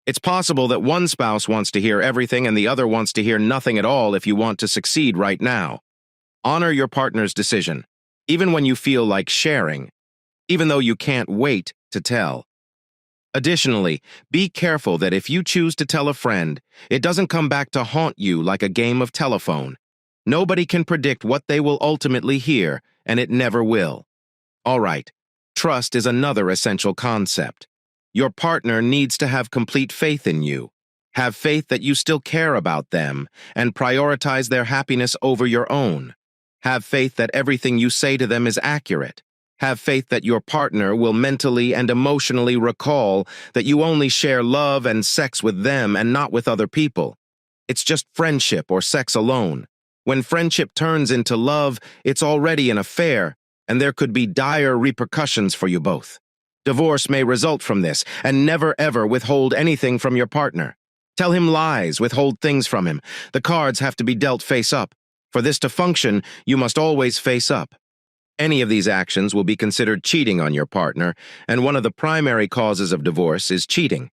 It's possible that one spouse wants to hear everything and the other wants to hear nothing at all if you want to succeed right now. Honor your partner's decision, even when you feel like sharing, even though you can't wait to tell. Additionally, be careful that if you choose to tell a friend, it doesn't come back to haunt you like a game of telephone. Nobody can predict what they will ultimately hear, and it never will. All right, trust is another essential concept. Your partner needs to have complete faith in you. Have faith that you still care about them and prioritize their happiness over your own. Have faith that everything you say to them is accurate. Have faith that your partner will mentally and emotionally recall that you only share love and sex with them and not with other people. It's just friendship or sex alone. When friendship turns into love, it's already an affair, and there could be dire repercussions for you both. Divorce may result from this, and never ever withhold anything from your partner. Tell him lies, withhold things from him. The cards have to be dealt face up. For this to function, you must always face up. Any of these actions will be considered cheating on your partner, and one of the primary causes of divorce is cheating.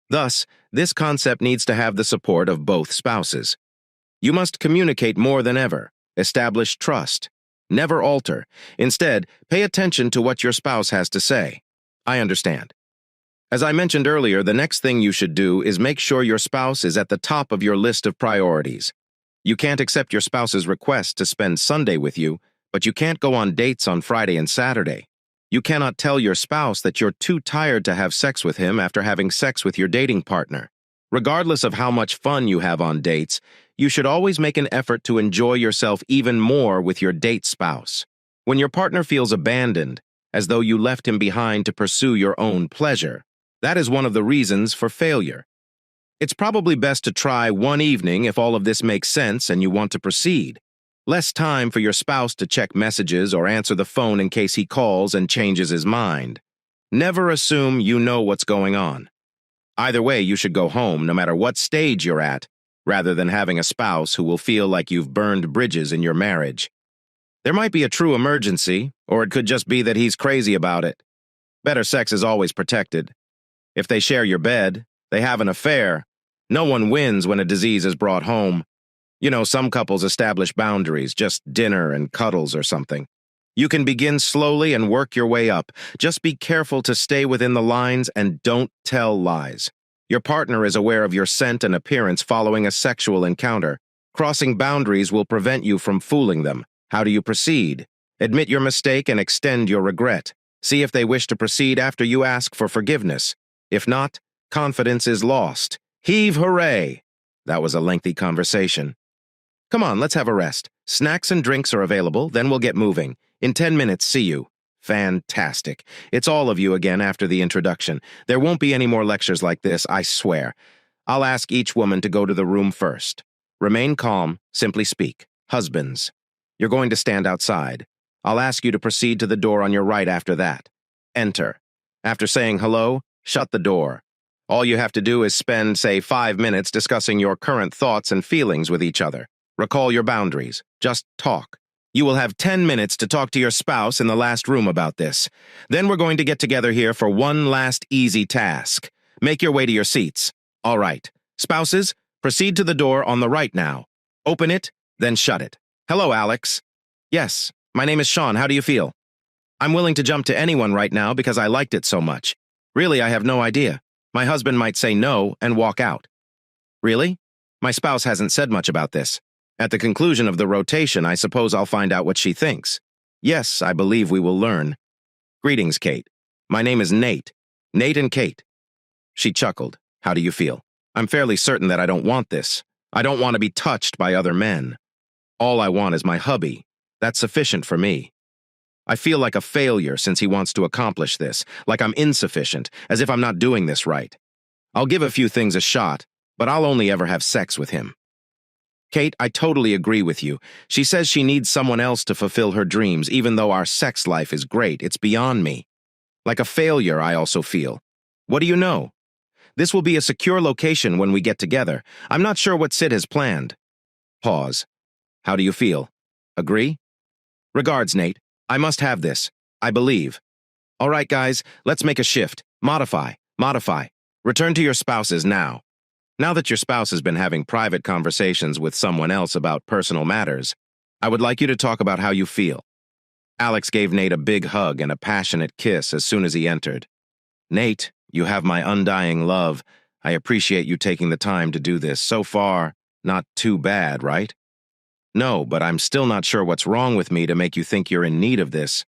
Thus, this concept needs to have the support of both spouses. You must communicate more than ever, establish trust. Never alter. Instead, pay attention to what your spouse has to say. I understand. As I mentioned earlier, the next thing you should do is make sure your spouse is at the top of your list of priorities. You can't accept your spouse's request to spend Sunday with you, but you can't go on dates on Friday and Saturday. You cannot tell your spouse that you're too tired to have sex with him after having sex with your dating partner. Regardless of how much fun you have on dates, you should always make an effort to enjoy yourself even more with your date spouse. When your partner feels abandoned, as though you left him behind to pursue your own pleasure, that is one of the reasons for failure. It's probably best to try one evening if all of this makes sense and you want to proceed. Less time for your spouse to check messages or answer the phone in case he calls and changes his mind. Never assume you know what's going on. Either way, you should go home, no matter what stage you're at. rather than having a spouse who will feel like you've burned bridges in your marriage. There might be a true emergency, or it could just be that he's crazy about it. Better sex is always protected. If they share your bed, they have an affair. No one wins when a disease is brought home. You know, some couples establish boundaries, just dinner and cuddles or something. You can begin slowly and work your way up. Just be careful to stay within the lines and don't tell lies. Your partner is aware of your scent and appearance following a sexual encounter. Crossing boundaries will prevent you from fooling them. How do you proceed? Admit your mistake and extend your regret. See if they wish to proceed after you ask for forgiveness. If not, confidence is lost. Heave hooray! That was a lengthy conversation. Come on, let's have a rest. Snacks and drinks are available, then we'll get moving. In 10 minutes, see you. Fantastic. It's all of you again after the introduction. There won't be any more lectures like this, I swear. I'll ask each woman to go to the room first. Remain calm, simply speak. Husbands, you're going to stand outside. I'll ask you to proceed to the door on your right after that. Enter. After saying hello, shut the door. All you have to do is spend, say, 5 minutes discussing your current thoughts and feelings with each other. Recall your boundaries. Just talk. You will have 10 minutes to talk to your spouse in the last room about this. Then we're going to get together here for one last easy task. Make your way to your seats. All right. Spouses, proceed to the door on the right now. Open it, then shut it. Hello, Alex. Yes, my name is Sean. How do you feel? I'm willing to jump to anyone right now because I liked it so much. Really, I have no idea. My husband might say no and walk out. Really? My spouse hasn't said much about this. At the conclusion of the rotation, I suppose I'll find out what she thinks. Yes, I believe we will learn. Greetings, Kate. My name is Nate. Nate and Kate. She chuckled. How do you feel? I'm fairly certain that I don't want this. I don't want to be touched by other men. All I want is my hubby. That's sufficient for me. I feel like a failure since he wants to accomplish this, like I'm insufficient, as if I'm not doing this right. I'll give a few things a shot, but I'll only ever have sex with him. Kate, I totally agree with you. She says she needs someone else to fulfill her dreams, even though our sex life is great. It's beyond me. Like a failure, I also feel. What do you know? This will be a secure location when we get together. I'm not sure what Sid has planned. Pause. How do you feel? Agree? Regards, Nate. I must have this. I believe. All right, guys, let's make a shift. Modify. Modify. Return to your spouses now. Now that your spouse has been having private conversations with someone else about personal matters, I would like you to talk about how you feel. Alex gave Nate a big hug and a passionate kiss as soon as he entered. Nate, you have my undying love. I appreciate you taking the time to do this. So far, not too bad, right? No, but I'm still not sure what's wrong with me to make you think you're in need of this.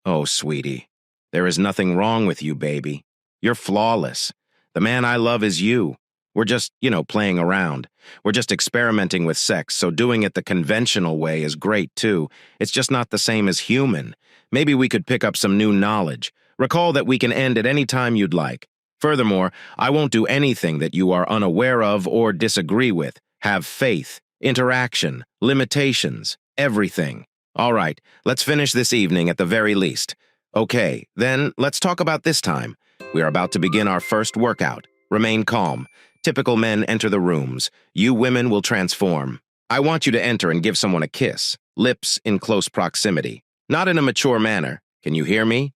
Oh, sweetie, there is nothing wrong with you, baby. You're flawless. The man I love is you. We're just, playing around. We're just experimenting with sex, so doing it the conventional way is great, too. It's just not the same as human. Maybe we could pick up some new knowledge. Recall that we can end at any time you'd like. Furthermore, I won't do anything that you are unaware of or disagree with. Have faith, interaction, limitations, everything. All right, let's finish this evening at the very least. Okay, then let's talk about this time. We are about to begin our first workout. Remain calm. Typical men enter the rooms. You women will transform. I want you to enter and give someone a kiss. Lips in close proximity. Not in a mature manner. Can you hear me?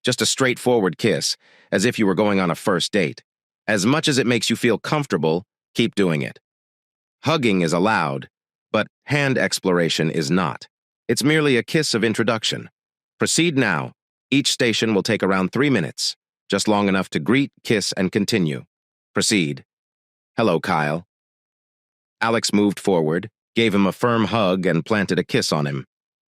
Just a straightforward kiss, as if you were going on a first date. As much as it makes you feel comfortable, keep doing it. Hugging is allowed, but hand exploration is not. It's merely a kiss of introduction. Proceed now. Each station will take around 3 minutes, just long enough to greet, kiss, and continue. Proceed. Hello, Kyle. Alex moved forward, gave him a firm hug, and planted a kiss on him.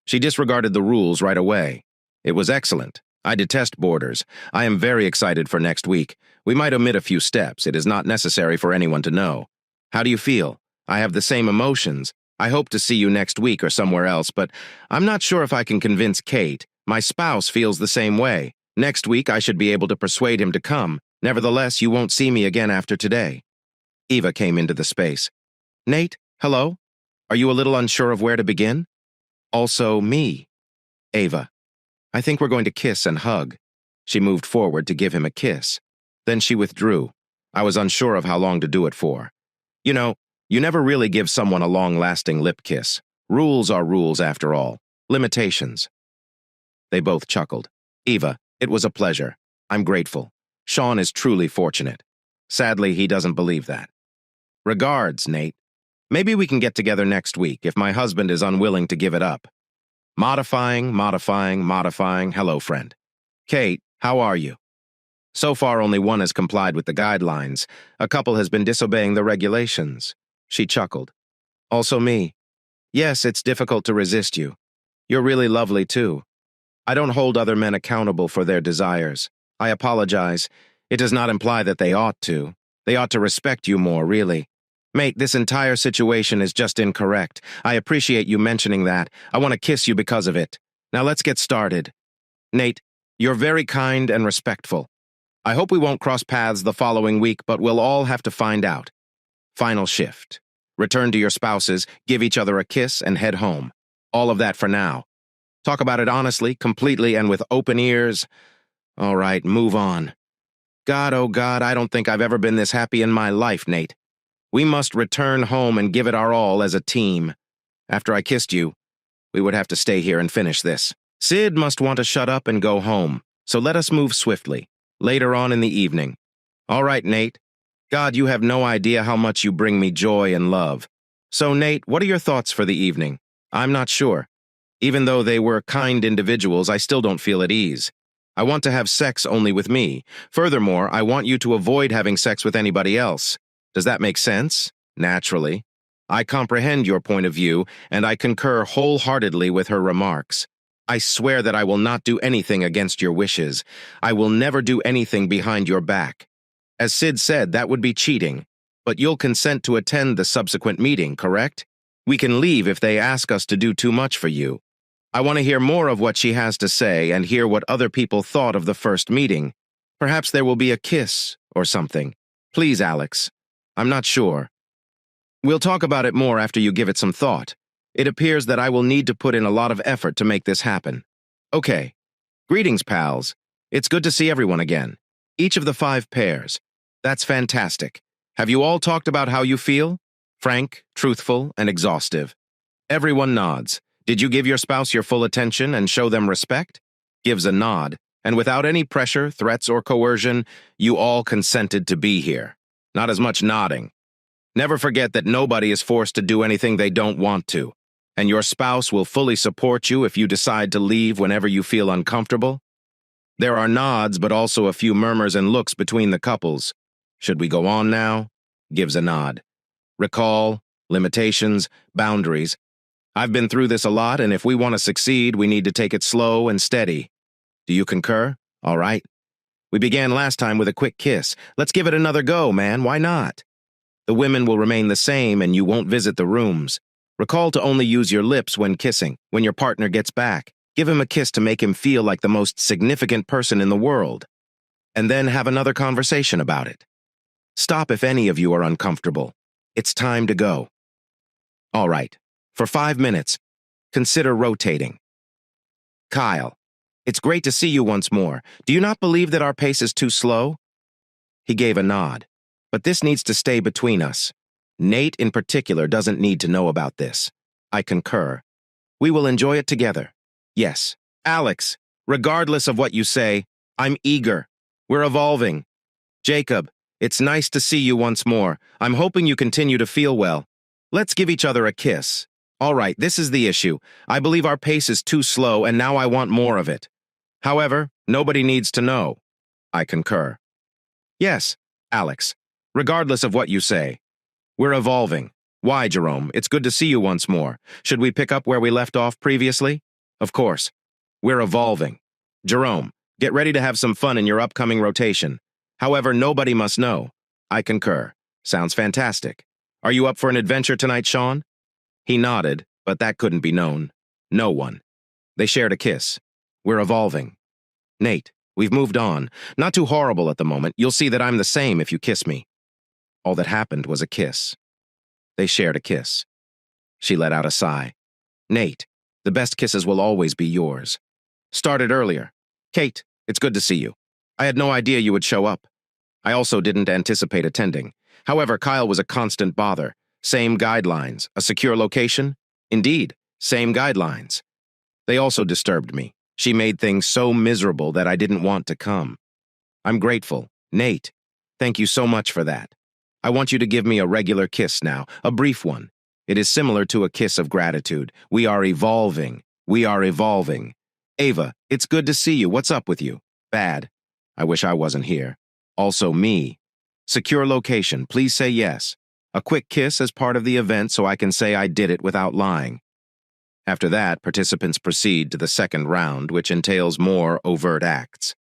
She disregarded the rules right away. It was excellent. I detest borders. I am very excited for next week. We might omit a few steps. It is not necessary for anyone to know. How do you feel? I have the same emotions. I hope to see you next week or somewhere else, but I'm not sure if I can convince Kate. My spouse feels the same way. Next week, I should be able to persuade him to come. Nevertheless, you won't see me again after today. Eva came into the space. Nate, hello? Are you a little unsure of where to begin? Also, me. Ava. I think we're going to kiss and hug. She moved forward to give him a kiss. Then she withdrew. I was unsure of how long to do it for. You never really give someone a long-lasting lip kiss. Rules are rules after all. Limitations. They both chuckled. Eva, it was a pleasure. I'm grateful. Sean is truly fortunate. Sadly, he doesn't believe that. Regards, Nate. Maybe we can get together next week if my husband is unwilling to give it up. Modifying. Hello, friend. Kate, how are you? So far, only one has complied with the guidelines. A couple has been disobeying the regulations. She chuckled. Also me. Yes, it's difficult to resist you. You're really lovely, too. I don't hold other men accountable for their desires. I apologize. It does not imply that they ought to. They ought to respect you more, really. Mate, this entire situation is just incorrect. I appreciate you mentioning that. I want to kiss you because of it. Now let's get started. Nate, you're very kind and respectful. I hope we won't cross paths the following week, but we'll all have to find out. Final shift. Return to your spouses, give each other a kiss, and head home. All of that for now. Talk about it honestly, completely, and with open ears. All right, move on. God, oh God, I don't think I've ever been this happy in my life, Nate. We must return home and give it our all as a team. After I kissed you, we would have to stay here and finish this. Sid must want to shut up and go home, so let us move swiftly. Later on in the evening. All right, Nate. God, you have no idea how much you bring me joy and love. So, Nate, what are your thoughts for the evening? I'm not sure. Even though they were kind individuals, I still don't feel at ease. I want to have sex only with me. Furthermore, I want you to avoid having sex with anybody else. Does that make sense? Naturally. I comprehend your point of view, and I concur wholeheartedly with her remarks. I swear that I will not do anything against your wishes. I will never do anything behind your back. As Sid said, that would be cheating. But you'll consent to attend the subsequent meeting, correct? We can leave if they ask us to do too much for you. I want to hear more of what she has to say and hear what other people thought of the first meeting. Perhaps there will be a kiss or something. Please, Alex. I'm not sure. We'll talk about it more after you give it some thought. It appears that I will need to put in a lot of effort to make this happen. Okay. Greetings, pals. It's good to see everyone again. Each of the 5 pairs. That's fantastic. Have you all talked about how you feel? Frank, truthful, and exhaustive. Everyone nods. Did you give your spouse your full attention and show them respect? Gives a nod. And without any pressure, threats, or coercion, you all consented to be here. Not as much nodding. Never forget that nobody is forced to do anything they don't want to. And your spouse will fully support you if you decide to leave whenever you feel uncomfortable. There are nods, but also a few murmurs and looks between the couples. Should we go on now? Gives a nod. Recall, limitations, boundaries. I've been through this a lot, and if we want to succeed, we need to take it slow and steady. Do you concur? All right. We began last time with a quick kiss. Let's give it another go, man. Why not? The women will remain the same, and you won't visit the rooms. Recall to only use your lips when kissing, when your partner gets back. Give him a kiss to make him feel like the most significant person in the world. And then have another conversation about it. Stop if any of you are uncomfortable. It's time to go. All right. For 5 minutes, consider rotating. Kyle, it's great to see you once more. Do you not believe that our pace is too slow? He gave a nod. But this needs to stay between us. Nate, in particular, doesn't need to know about this. I concur. We will enjoy it together. Yes. Alex, regardless of what you say, I'm eager. We're evolving. Jacob, it's nice to see you once more. I'm hoping you continue to feel well. Let's give each other a kiss. All right, this is the issue. I believe our pace is too slow, and now I want more of it. However, nobody needs to know. I concur. Yes, Alex, regardless of what you say. We're evolving. Why, Jerome? It's good to see you once more. Should we pick up where we left off previously? Of course. We're evolving. Jerome, get ready to have some fun in your upcoming rotation. However, nobody must know. I concur. Sounds fantastic. Are you up for an adventure tonight, Sean? He nodded, but that couldn't be known. No one. They shared a kiss. We're evolving. Nate, we've moved on. Not too horrible at the moment. You'll see that I'm the same if you kiss me. All that happened was a kiss. They shared a kiss. She let out a sigh. Nate, the best kisses will always be yours. Started earlier. Kate, it's good to see you. I had no idea you would show up. I also didn't anticipate attending. However, Kyle was a constant bother. Same guidelines. A secure location? Indeed, same guidelines. They also disturbed me. She made things so miserable that I didn't want to come. I'm grateful. Nate, thank you so much for that. I want you to give me a regular kiss now, a brief one. It is similar to a kiss of gratitude. We are evolving. We are evolving. Ava, it's good to see you. What's up with you? Bad. I wish I wasn't here. Also me. Secure location. Please say yes. A quick kiss as part of the event so I can say I did it without lying. After that, participants proceed to the second round, which entails more overt acts.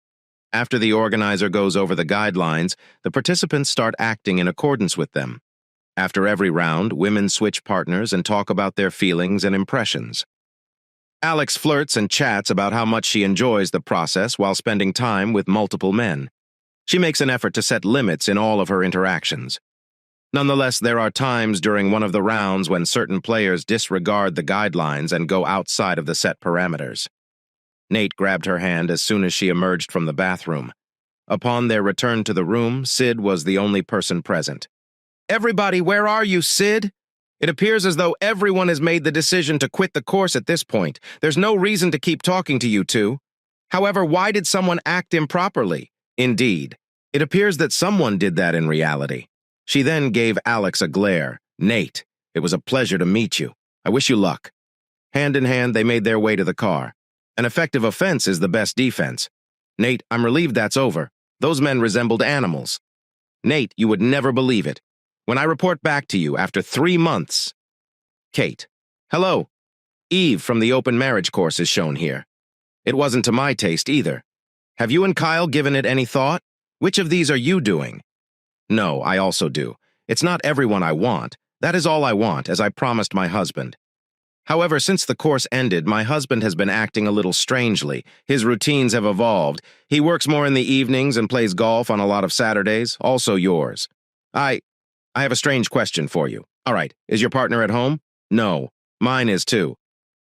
After the organizer goes over the guidelines, the participants start acting in accordance with them. After every round, women switch partners and talk about their feelings and impressions. Alex flirts and chats about how much she enjoys the process while spending time with multiple men. She makes an effort to set limits in all of her interactions. Nonetheless, there are times during one of the rounds when certain players disregard the guidelines and go outside of the set parameters. Nate grabbed her hand as soon as she emerged from the bathroom. Upon their return to the room, Sid was the only person present. "Everybody, where are you, Sid? It appears as though everyone has made the decision to quit the course at this point. There's no reason to keep talking to you two. However, why did someone act improperly? Indeed, it appears that someone did that in reality." She then gave Alex a glare. "Nate, it was a pleasure to meet you. I wish you luck." Hand in hand, they made their way to the car. An effective offense is the best defense. "Nate, I'm relieved that's over. Those men resembled animals." "Nate, you would never believe it. When I report back to you after 3 months..." Kate. "Hello. Eve from the open marriage course is shown here. It wasn't to my taste either. Have you and Kyle given it any thought? Which of these are you doing?" "No, I also do. It's not everyone I want. That is all I want, as I promised my husband. However, since the course ended, my husband has been acting a little strangely. His routines have evolved. He works more in the evenings and plays golf on a lot of Saturdays, also yours. I have a strange question for you. All right, is your partner at home?" "No, mine is too.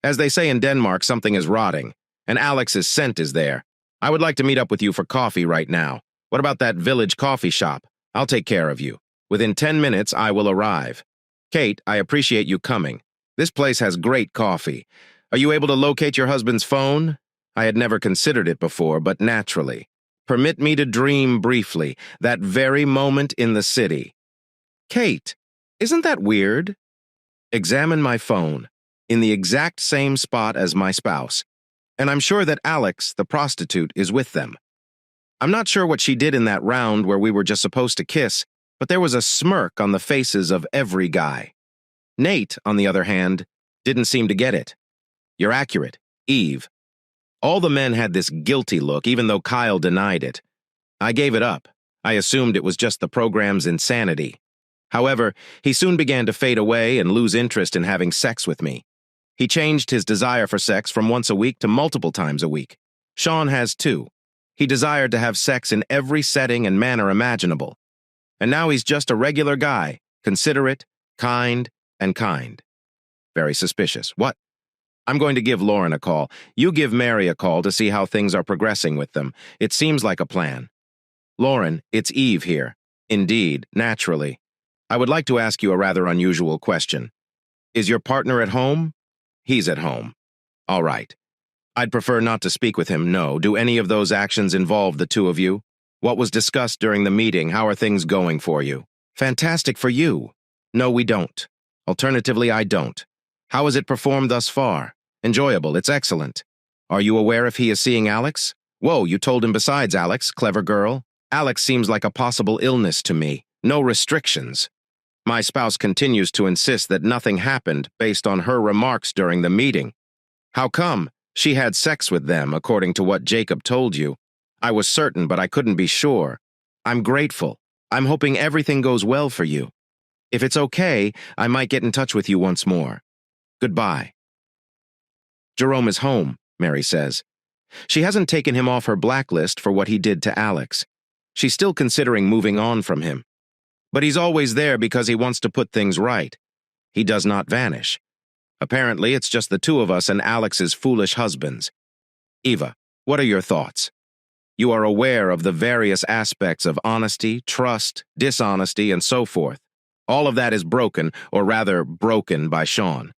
As they say in Denmark, something is rotting, and Alex's scent is there. I would like to meet up with you for coffee right now. What about that village coffee shop? I'll take care of you. Within 10 minutes, I will arrive. Kate, I appreciate you coming. This place has great coffee. Are you able to locate your husband's phone? I had never considered it before, but naturally. Permit me to dream briefly, that very moment in the city. Kate, isn't that weird? Examine my phone, in the exact same spot as my spouse, and I'm sure that Alex, the prostitute, is with them. I'm not sure what she did in that round where we were just supposed to kiss, but there was a smirk on the faces of every guy. Nate, on the other hand, didn't seem to get it. You're accurate, Eve. All the men had this guilty look, even though Kyle denied it. I gave it up. I assumed it was just the program's insanity. However, he soon began to fade away and lose interest in having sex with me. He changed his desire for sex from once a week to multiple times a week. Sean has too. He desired to have sex in every setting and manner imaginable. And now he's just a regular guy, considerate, kind, and kind. Very suspicious. What? I'm going to give Lauren a call. You give Mary a call to see how things are progressing with them. It seems like a plan. Lauren, it's Eve here. Indeed, naturally. I would like to ask you a rather unusual question. Is your partner at home? He's at home. All right. I'd prefer not to speak with him, no. Do any of those actions involve the two of you? What was discussed during the meeting? How are things going for you? Fantastic for you. No, we don't. Alternatively, I don't. How has it performed thus far? Enjoyable, it's excellent. Are you aware if he is seeing Alex? Whoa, you told him besides Alex, clever girl. Alex seems like a possible illness to me. No restrictions. My spouse continues to insist that nothing happened based on her remarks during the meeting. How come? She had sex with them, according to what Jacob told you. I was certain, but I couldn't be sure. I'm grateful. I'm hoping everything goes well for you. If it's okay, I might get in touch with you once more. Goodbye. Jerome is home, Mary says. She hasn't taken him off her blacklist for what he did to Alex. She's still considering moving on from him. But he's always there because he wants to put things right. He does not vanish. Apparently, it's just the two of us and Alex's foolish husbands. Eva, what are your thoughts? You are aware of the various aspects of honesty, trust, dishonesty, and so forth. All of that is broken, or rather, broken by Sean.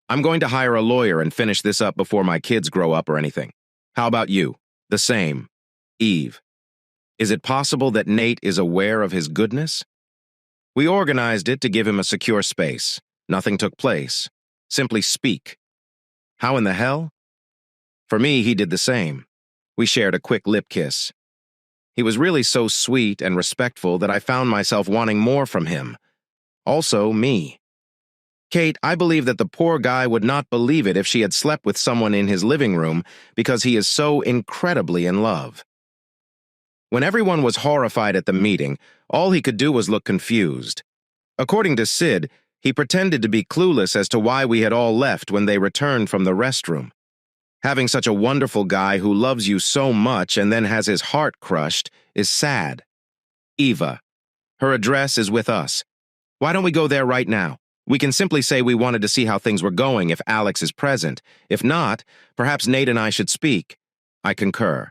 I'm going to hire a lawyer and finish this up before my kids grow up or anything. How about you? The same. Eve. Is it possible that Nate is aware of his goodness? We organized it to give him a secure space. Nothing took place. Simply speak. How in the hell? For me, he did the same. We shared a quick lip kiss. He was really so sweet and respectful that I found myself wanting more from him. Also, me. Kate, I believe that the poor guy would not believe it if she had slept with someone in his living room because he is so incredibly in love. When everyone was horrified at the meeting, all he could do was look confused. According to Sid, he pretended to be clueless as to why we had all left when they returned from the restroom. Having such a wonderful guy who loves you so much and then has his heart crushed is sad. Eva. Her address is with us. Why don't we go there right now? We can simply say we wanted to see how things were going if Alex is present. If not, perhaps Nate and I should speak. I concur.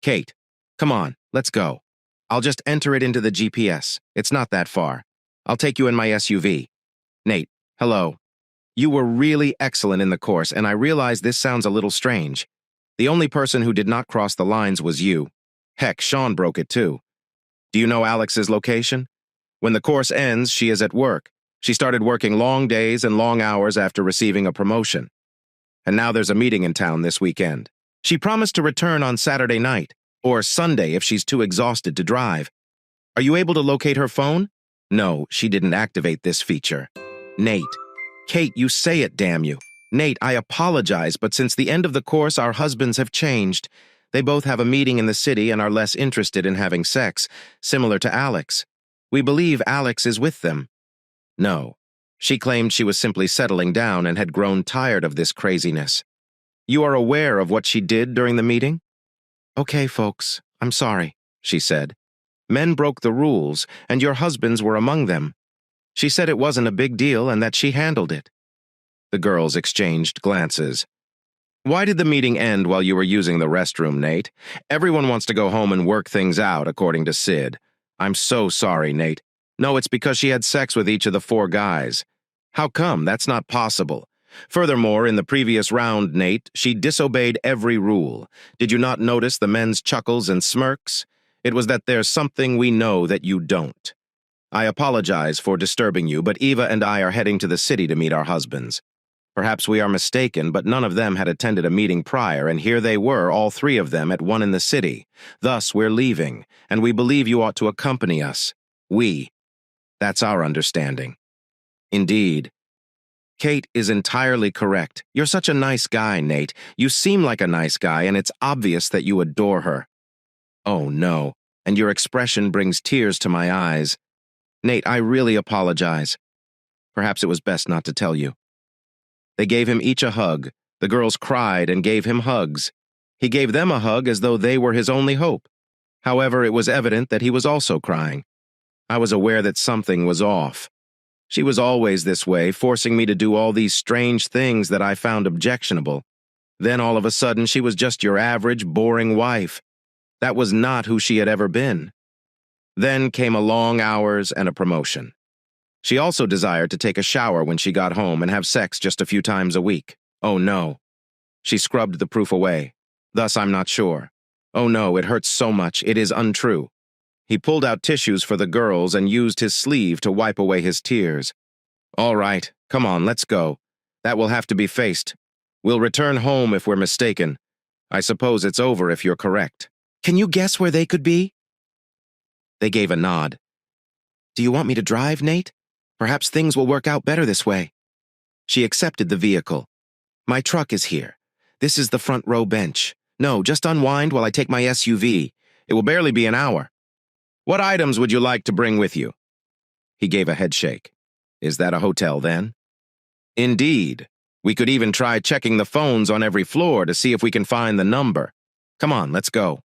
Kate, come on, let's go. I'll just enter it into the GPS. It's not that far. I'll take you in my SUV. Nate, hello. You were really excellent in the course, and I realize this sounds a little strange. The only person who did not cross the lines was you. Heck, Sean broke it too. Do you know Alex's location? When the course ends, she is at work. She started working long days and long hours after receiving a promotion. And now there's a meeting in town this weekend. She promised to return on Saturday night, or Sunday if she's too exhausted to drive. Are you able to locate her phone? No, she didn't activate this feature. Nate. Kate, you say it, damn you. Nate, I apologize, but since the end of the course, our husbands have changed. They both have a meeting in the city and are less interested in having sex, similar to Alex. We believe Alex is with them. No. She claimed she was simply settling down and had grown tired of this craziness. You are aware of what she did during the meeting? Okay, folks, I'm sorry, she said. Men broke the rules, and your husbands were among them. She said it wasn't a big deal and that she handled it. The girls exchanged glances. Why did the meeting end while you were using the restroom, Nate? Everyone wants to go home and work things out, according to Sid. I'm so sorry, Nate. No, it's because she had sex with each of the 4 guys. How come? That's not possible. Furthermore, in the previous round, Nate, she disobeyed every rule. Did you not notice the men's chuckles and smirks? It was that there's something we know that you don't. I apologize for disturbing you, but Eva and I are heading to the city to meet our husbands. Perhaps we are mistaken, but none of them had attended a meeting prior, and here they were, all 3 of them, at one in the city. Thus, we're leaving, and we believe you ought to accompany us. We. That's our understanding. Indeed. Kate is entirely correct. You're such a nice guy, Nate. You seem like a nice guy, and it's obvious that you adore her. Oh, no, and your expression brings tears to my eyes. Nate, I really apologize. Perhaps it was best not to tell you. They gave him each a hug. The girls cried and gave him hugs. He gave them a hug as though they were his only hope. However, it was evident that he was also crying. I was aware that something was off. She was always this way, forcing me to do all these strange things that I found objectionable. Then all of a sudden, she was just your average, boring wife. That was not who she had ever been. Then came a long hours and a promotion. She also desired to take a shower when she got home and have sex just a few times a week. Oh no. She scrubbed the proof away. Thus, I'm not sure. Oh no, it hurts so much. It is untrue. He pulled out tissues for the girls and used his sleeve to wipe away his tears. All right, come on, let's go. That will have to be faced. We'll return home if we're mistaken. I suppose it's over if you're correct. Can you guess where they could be? They gave a nod. Do you want me to drive, Nate? Perhaps things will work out better this way. She accepted the vehicle. My truck is here. This is the front row bench. No, just unwind while I take my SUV. It will barely be an hour. What items would you like to bring with you? He gave a headshake. Is that a hotel then? Indeed. We could even try checking the phones on every floor to see if we can find the number. Come on, let's go.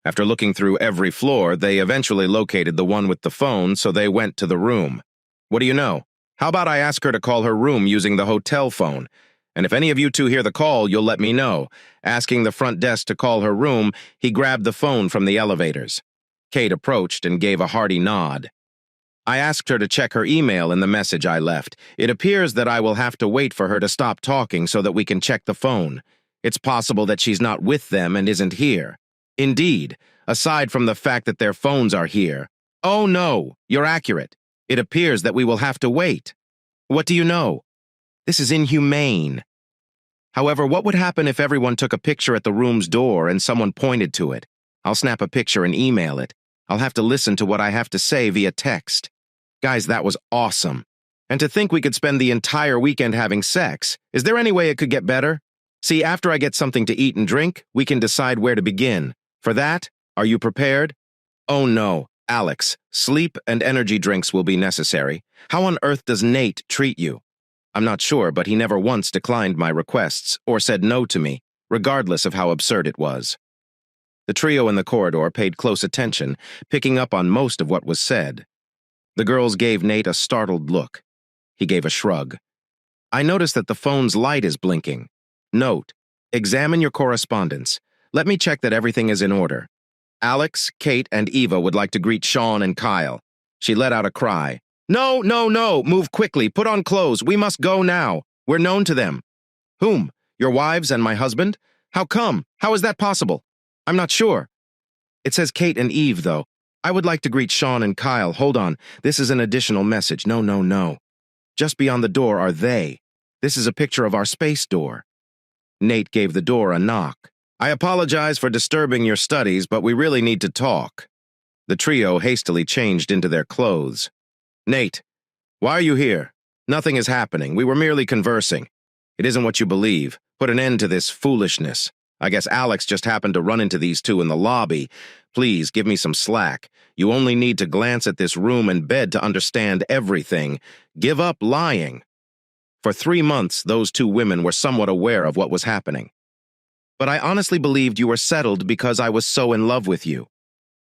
After looking through every floor, they eventually located the one with the phone, so they went to the room. What do you know? How about I ask her to call her room using the hotel phone? And if any of you 2 hear the call, you'll let me know. Asking the front desk to call her room, he grabbed the phone from the elevators. Kate approached and gave a hearty nod. I asked her to check her email in the message I left. It appears that I will have to wait for her to stop talking so that we can check the phone. It's possible that she's not with them and isn't here. Indeed, aside from the fact that their phones are here. Oh no, you're accurate. It appears that we will have to wait. What do you know? This is inhumane. However, what would happen if everyone took a picture at the room's door and someone pointed to it? I'll snap a picture and email it. I'll have to listen to what I have to say via text. Guys, that was awesome. And to think we could spend the entire weekend having sex. Is there any way it could get better? See, after I get something to eat and drink, we can decide where to begin. For that, are you prepared? Oh no, Alex, sleep and energy drinks will be necessary. How on earth does Nate treat you? I'm not sure, but he never once declined my requests or said no to me, regardless of how absurd it was. The trio in the corridor paid close attention, picking up on most of what was said. The girls gave Nate a startled look. He gave a shrug. I noticed that the phone's light is blinking. Note, examine your correspondence. Let me check that everything is in order. Alex, Kate, and Eva would like to greet Sean and Kyle. She let out a cry. No, no, no, move quickly, put on clothes, we must go now. We're known to them. Whom? Your wives and my husband? How come? How is that possible? I'm not sure. It says Kate and Eve, though. I would like to greet Sean and Kyle. Hold on, this is an additional message. No, no, no. Just beyond the door are they. This is a picture of our space door. Nate gave the door a knock. I apologize for disturbing your studies, but we really need to talk. The trio hastily changed into their clothes. Nate, why are you here? Nothing is happening. We were merely conversing. It isn't what you believe. Put an end to this foolishness. I guess Alex just happened to run into these two in the lobby. Please, give me some slack. You only need to glance at this room and bed to understand everything. Give up lying. For 3 months, those two women were somewhat aware of what was happening. But I honestly believed you were settled because I was so in love with you.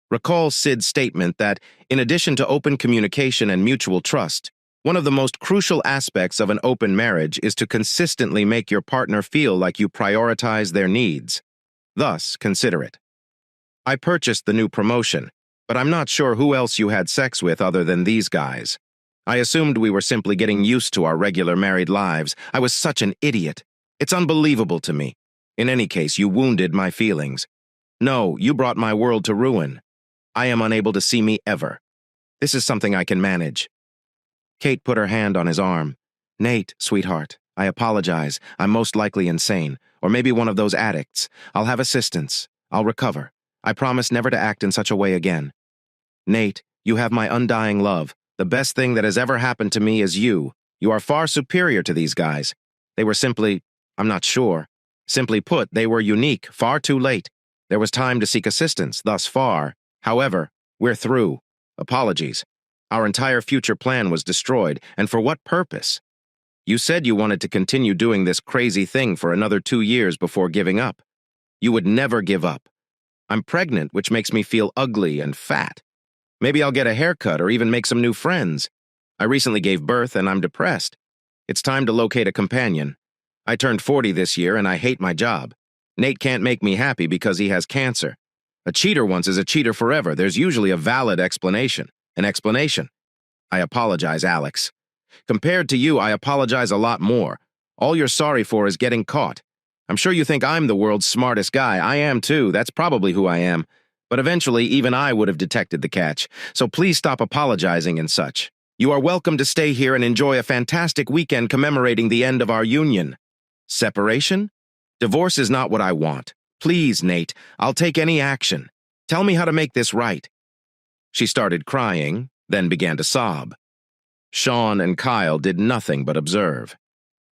Recall Sid's statement that, in addition to open communication and mutual trust, one of the most crucial aspects of an open marriage is to consistently make your partner feel like you prioritize their needs. Thus, consider it. I purchased the new promotion, but I'm not sure who else you had sex with other than these guys. I assumed we were simply getting used to our regular married lives. I was such an idiot. It's unbelievable to me. In any case, you wounded my feelings. No, you brought my world to ruin. I am unable to see me ever. This is something I can manage. Kate put her hand on his arm. Nate, sweetheart, I apologize. I'm most likely insane, or maybe one of those addicts. I'll have assistance. I'll recover. I promise never to act in such a way again. Nate, you have my undying love. The best thing that has ever happened to me is you. You are far superior to these guys. They were simply, I'm not sure. Simply put, they were unique, far too late. There was time to seek assistance, thus far. However, we're through. Apologies. Our entire future plan was destroyed, and for what purpose? You said you wanted to continue doing this crazy thing for another 2 years before giving up. You would never give up. I'm pregnant, which makes me feel ugly and fat. Maybe I'll get a haircut or even make some new friends. I recently gave birth and I'm depressed. It's time to locate a companion. I turned 40 this year and I hate my job. Nate can't make me happy because he has cancer. A cheater once is a cheater forever. There's usually a valid explanation. An explanation. I apologize, Alex. Compared to you, I apologize a lot more. All you're sorry for is getting caught. I'm sure you think I'm the world's smartest guy. I am too. That's probably who I am. But eventually, even I would have detected the catch. So please stop apologizing and such. You are welcome to stay here and enjoy a fantastic weekend commemorating the end of our union. Separation? Divorce is not what I want. Please, Nate, I'll take any action. Tell me how to make this right. She started crying, then began to sob. Sean and Kyle did nothing but observe.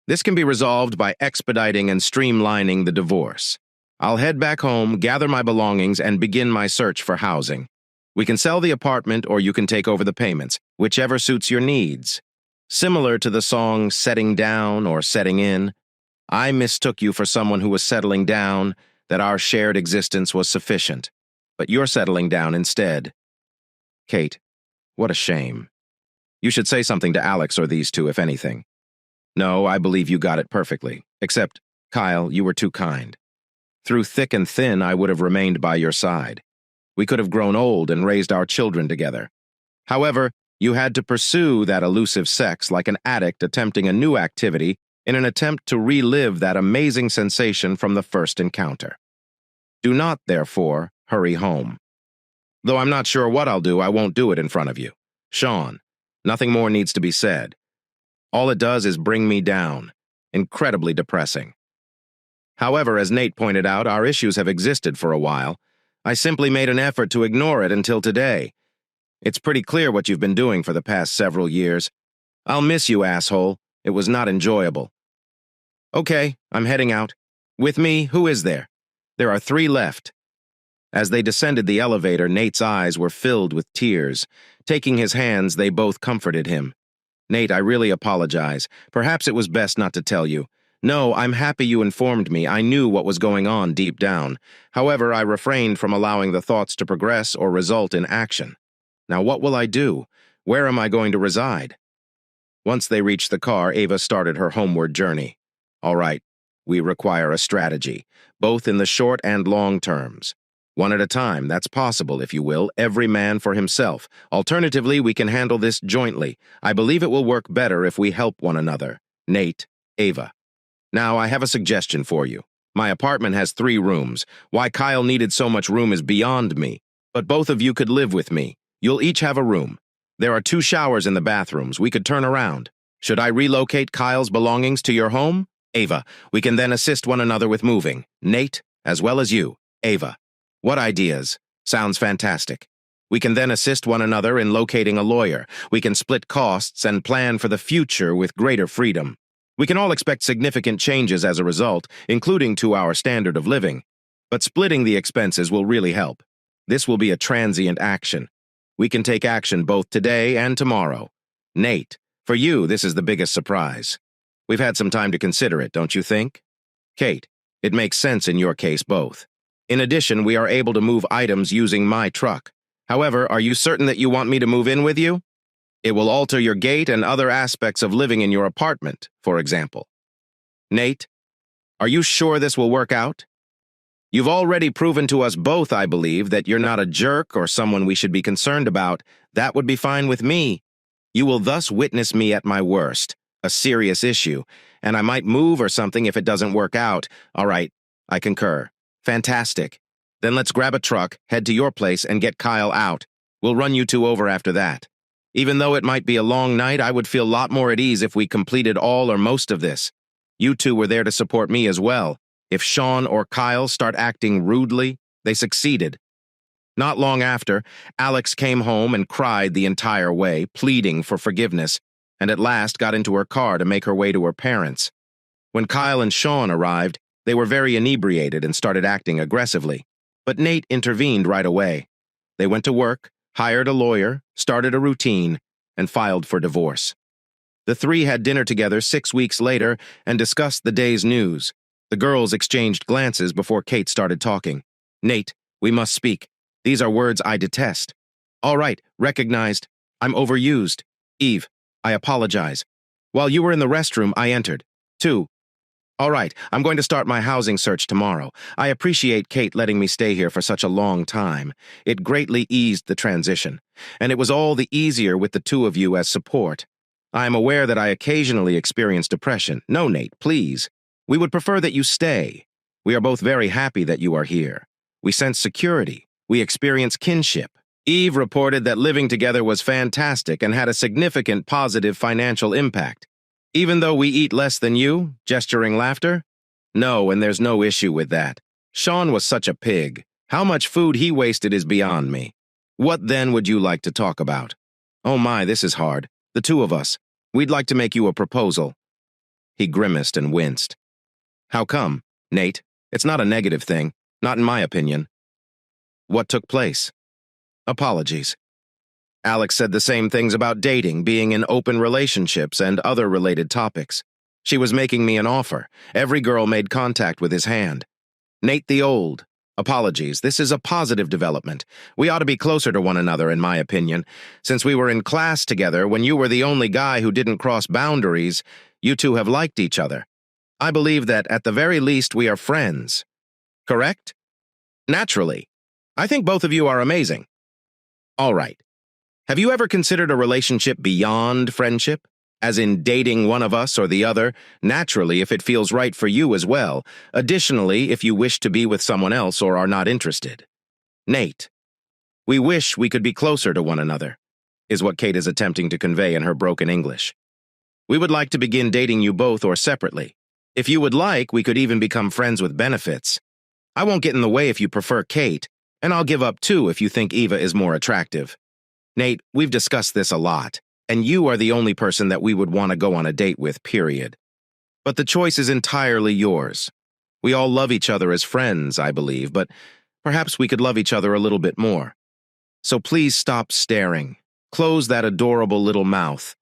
This can be resolved by expediting and streamlining the divorce. I'll head back home, gather my belongings, and begin my search for housing. We can sell the apartment or you can take over the payments, whichever suits your needs. Similar to the song Setting Down or Setting In, I mistook you for someone who was settling down, that our shared existence was sufficient. But you're settling down instead. Kate, what a shame. You should say something to Alex or these two, if anything. No, I believe you got it perfectly. Except, Kyle, you were too kind. Through thick and thin, I would have remained by your side. We could have grown old and raised our children together. However, You had to pursue that elusive sex like an addict attempting a new activity in an attempt to relive that amazing sensation from the first encounter. Do not, therefore, hurry home. Though I'm not sure what I'll do, I won't do it in front of you. Sean, nothing more needs to be said. All it does is bring me down. Incredibly depressing. However, as Nate pointed out, our issues have existed for a while. I simply made an effort to ignore it until today. It's pretty clear what you've been doing for the past several years. I'll miss you, asshole. It was not enjoyable. Okay, I'm heading out. With me, who is there? There are 3 left. As they descended the elevator, Nate's eyes were filled with tears. Taking his hands, they both comforted him. Nate, I really apologize. Perhaps it was best not to tell you. No, I'm happy you informed me. I knew what was going on deep down. However, I refrained from allowing the thoughts to progress or result in action. Now what will I do? Where am I going to reside? Once they reached the car, Ava started her homeward journey. All right, we require a strategy, both in the short and long terms. One at a time, that's possible, if you will, every man for himself. Alternatively, we can handle this jointly. I believe it will work better if we help one another. Nate, Ava. Now, I have a suggestion for you. My apartment has 3 rooms. Why Kyle needed so much room is beyond me. But both of you could live with me. You'll each have a room. There are 2 showers in the bathrooms. We could turn around. Should I relocate Kyle's belongings to your home? Ava, we can then assist one another with moving. Nate, as well as you. Ava. What ideas? Sounds fantastic. We can then assist one another in locating a lawyer. We can split costs and plan for the future with greater freedom. We can all expect significant changes as a result, including to our standard of living. But splitting the expenses will really help. This will be a transient action. We can take action both today and tomorrow. Nate, for you, this is the biggest surprise. We've had some time to consider it, don't you think? Kate, it makes sense in your case both. In addition, we are able to move items using my truck. However, are you certain that you want me to move in with you? It will alter your gate and other aspects of living in your apartment, for example. Nate, are you sure this will work out? You've already proven to us both, I believe, that you're not a jerk or someone we should be concerned about. That would be fine with me. You will thus witness me at my worst, a serious issue, and I might move or something if it doesn't work out. All right, I concur. Fantastic. Then let's grab a truck, head to your place, and get Kyle out. We'll run you 2 over after that. Even though it might be a long night, I would feel a lot more at ease if we completed all or most of this. You 2 were there to support me as well. If Sean or Kyle start acting rudely, they succeeded. Not long after, Alex came home and cried the entire way, pleading for forgiveness, and at last got into her car to make her way to her parents. When Kyle and Sean arrived, they were very inebriated and started acting aggressively. But Nate intervened right away. They went to work, hired a lawyer, started a routine, and filed for divorce. The 3 had dinner together 6 weeks later and discussed the day's news. The girls exchanged glances before Kate started talking. Nate, we must speak. These are words I detest. All right, recognized. I'm overused. Eve, I apologize. While you were in the restroom, I entered. 2. All right, I'm going to start my housing search tomorrow. I appreciate Kate letting me stay here for such a long time. It greatly eased the transition, and it was all the easier with the 2 of you as support. I am aware that I occasionally experience depression. No, Nate, please. We would prefer that you stay. We are both very happy that you are here. We sense security. We experience kinship. Eve reported that living together was fantastic and had a significant positive financial impact. Even though we eat less than you, gesturing laughter? No, and there's no issue with that. Sean was such a pig. How much food he wasted is beyond me. What then would you like to talk about? Oh my, this is hard. The 2 of us. We'd like to make you a proposal. He grimaced and winced. How come, Nate? It's not a negative thing, not in my opinion. What took place? Apologies. Alex said the same things about dating, being in open relationships, and other related topics. She was making me an offer. Every girl made contact with his hand. Nate the Old. Apologies, this is a positive development. We ought to be closer to one another, in my opinion. Since we were in class together, when you were the only guy who didn't cross boundaries, you 2 have liked each other. I believe that, at the very least, we are friends. Correct? Naturally. I think both of you are amazing. All right. Have you ever considered a relationship beyond friendship? As in dating one of us or the other, naturally if it feels right for you as well. Additionally, if you wish to be with someone else or are not interested. Nate, we wish we could be closer to one another, is what Kate is attempting to convey in her broken English. We would like to begin dating you both or separately. If you would like, we could even become friends with benefits. I won't get in the way if you prefer Kate, and I'll give up too if you think Eva is more attractive. Nate, we've discussed this a lot, and you are the only person that we would want to go on a date with, period. But the choice is entirely yours. We all love each other as friends, I believe, but perhaps we could love each other a little bit more. So please stop staring, close that adorable little mouth,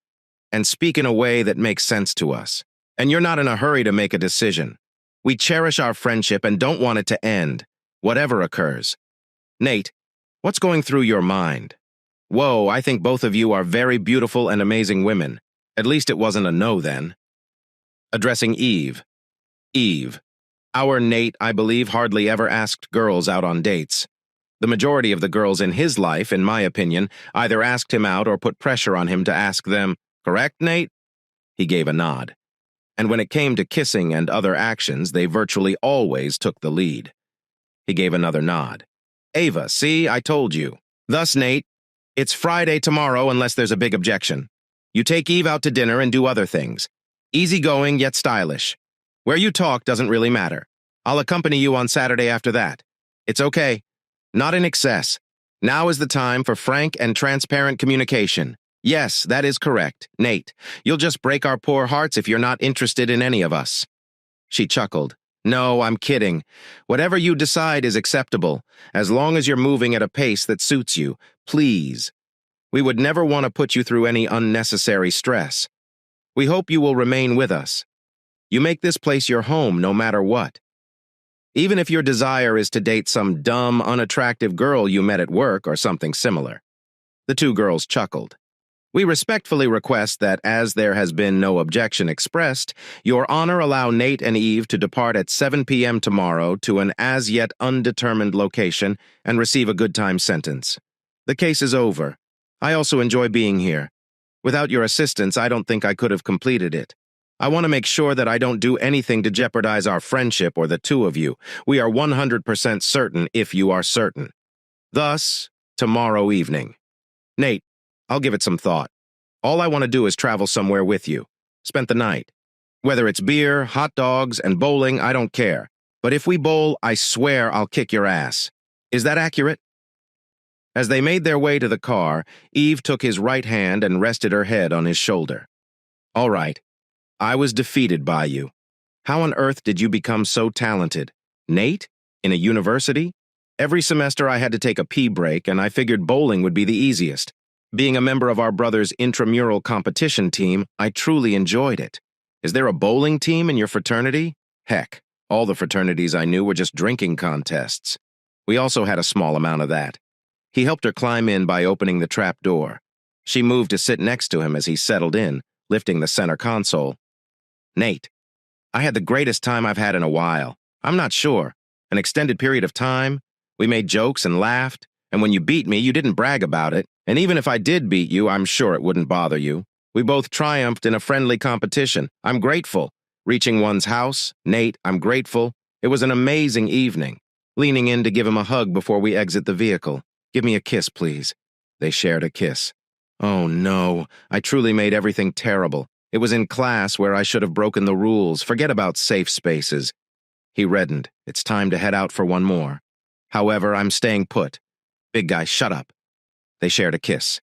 and speak in a way that makes sense to us. And you're not in a hurry to make a decision. We cherish our friendship and don't want it to end, whatever occurs. Nate, what's going through your mind? Whoa, I think both of you are very beautiful and amazing women. At least it wasn't a no then. Addressing Eve. Eve. Our Nate, I believe, hardly ever asked girls out on dates. The majority of the girls in his life, in my opinion, either asked him out or put pressure on him to ask them, correct, Nate? He gave a nod. And when it came to kissing and other actions, they virtually always took the lead. He gave another nod. Ava, see, I told you. Thus, Nate, it's Friday tomorrow unless there's a big objection. You take Eve out to dinner and do other things. Easygoing yet stylish. Where you talk doesn't really matter. I'll accompany you on Saturday after that. It's okay. Not in excess. Now is the time for frank and transparent communication. Yes, that is correct. Nate, you'll just break our poor hearts if you're not interested in any of us. She chuckled. No, I'm kidding. Whatever you decide is acceptable, as long as you're moving at a pace that suits you. Please. We would never want to put you through any unnecessary stress. We hope you will remain with us. You make this place your home no matter what. Even if your desire is to date some dumb, unattractive girl you met at work or something similar. The two girls chuckled. We respectfully request that, as there has been no objection expressed, Your Honor allow Nate and Eve to depart at 7 p.m. tomorrow to an as-yet undetermined location and receive a good time sentence. The case is over. I also enjoy being here. Without your assistance, I don't think I could have completed it. I want to make sure that I don't do anything to jeopardize our friendship or the two of you. We are 100% certain if you are certain. Thus, tomorrow evening. Nate, I'll give it some thought. All I want to do is travel somewhere with you. Spend the night. Whether it's beer, hot dogs, and bowling, I don't care. But if we bowl, I swear I'll kick your ass. Is that accurate? As they made their way to the car, Eve took his right hand and rested her head on his shoulder. All right. I was defeated by you. How on earth did you become so talented? Nate? In a university? Every semester I had to take a pee break, and I figured bowling would be the easiest. Being a member of our brother's intramural competition team, I truly enjoyed it. Is there a bowling team in your fraternity? Heck, all the fraternities I knew were just drinking contests. We also had a small amount of that. He helped her climb in by opening the trap door. She moved to sit next to him as he settled in, lifting the center console. Nate, I had the greatest time I've had in a while. I'm not sure. An extended period of time. We made jokes and laughed, and when you beat me, you didn't brag about it. And even if I did beat you, I'm sure it wouldn't bother you. We both triumphed in a friendly competition. I'm grateful. Reaching one's house, Nate, I'm grateful. It was an amazing evening. Leaning in to give him a hug before we exit the vehicle. Give me a kiss, please. They shared a kiss. Oh no, I truly made everything terrible. It was in class where I should have broken the rules. Forget about safe spaces. He reddened. It's time to head out for one more. However, I'm staying put. Big guy, shut up. They shared a kiss.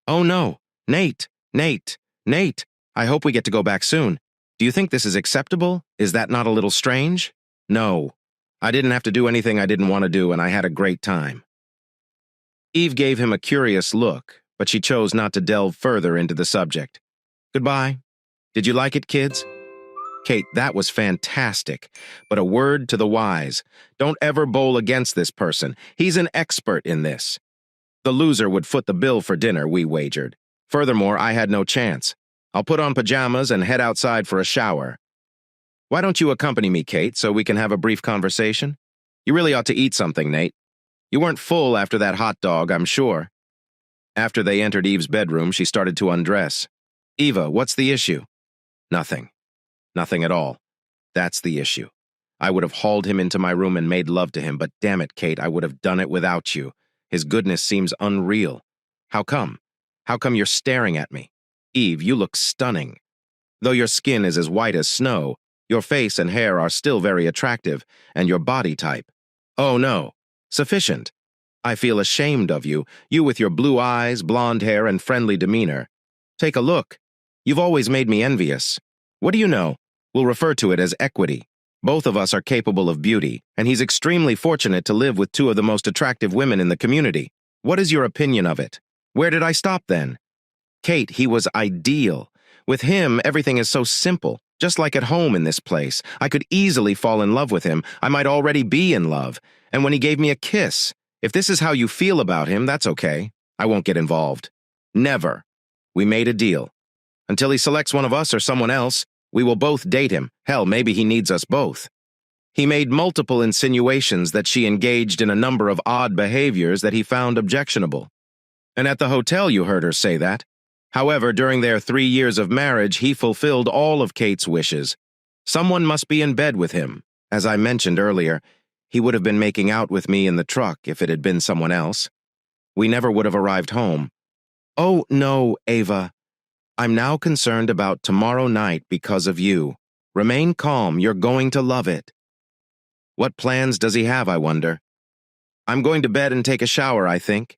Oh no, Nate, Nate, Nate. I hope we get to go back soon. Do you think this is acceptable? Is that not a little strange? No. I didn't have to do anything I didn't want to do, and I had a great time. Eve gave him a curious look, but she chose not to delve further into the subject. Goodbye. Did you like it, kids? Kate, that was fantastic. But a word to the wise. Don't ever bowl against this person. He's an expert in this. The loser would foot the bill for dinner, we wagered. Furthermore, I had no chance. I'll put on pajamas and head outside for a shower. Why don't you accompany me, Kate, so we can have a brief conversation? You really ought to eat something, Nate. You weren't full after that hot dog, I'm sure. After they entered Eve's bedroom, she started to undress. "Eva, what's the issue?" "Nothing. Nothing at all. That's the issue. I would have hauled him into my room and made love to him, but damn it, Kate, I would have done it without you. His goodness seems unreal. How come? How come you're staring at me? Eve, you look stunning. Though your skin is as white as snow, your face and hair are still very attractive, and your body type. Oh no, sufficient. I feel ashamed of you, you with your blue eyes, blonde hair, and friendly demeanor. Take a look. You've always made me envious. What do you know? We'll refer to it as equity. Both of us are capable of beauty, and he's extremely fortunate to live with two of the most attractive women in the community. What is your opinion of it? Where did I stop then? Kate, he was ideal. With him, everything is so simple, just like at home in this place. I could easily fall in love with him. I might already be in love. And when he gave me a kiss, if this is how you feel about him, that's okay. I won't get involved. Never. We made a deal. Until he selects one of us or someone else, we will both date him. Hell, maybe he needs us both. He made multiple insinuations that she engaged in a number of odd behaviors that he found objectionable. And at the hotel you heard her say that. However, during their 3 years of marriage, he fulfilled all of Kate's wishes. Someone must be in bed with him. As I mentioned earlier, he would have been making out with me in the truck if it had been someone else. We never would have arrived home. Oh, no, Ava. I'm now concerned about tomorrow night because of you. Remain calm, you're going to love it. What plans does he have, I wonder? I'm going to bed and take a shower, I think.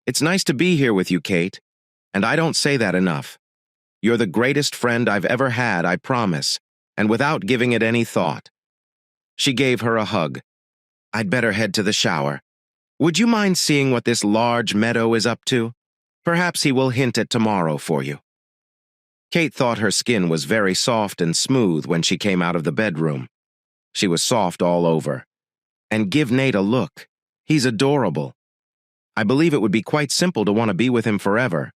It's nice to be here with you, Kate. And I don't say that enough. You're the greatest friend I've ever had, I promise, and without giving it any thought. She gave her a hug. I'd better head to the shower. Would you mind seeing what this large meadow is up to? Perhaps he will hint at tomorrow for you. Kate thought her skin was very soft and smooth when she came out of the bedroom. She was soft all over. And give Nate a look. He's adorable. I believe it would be quite simple to want to be with him forever.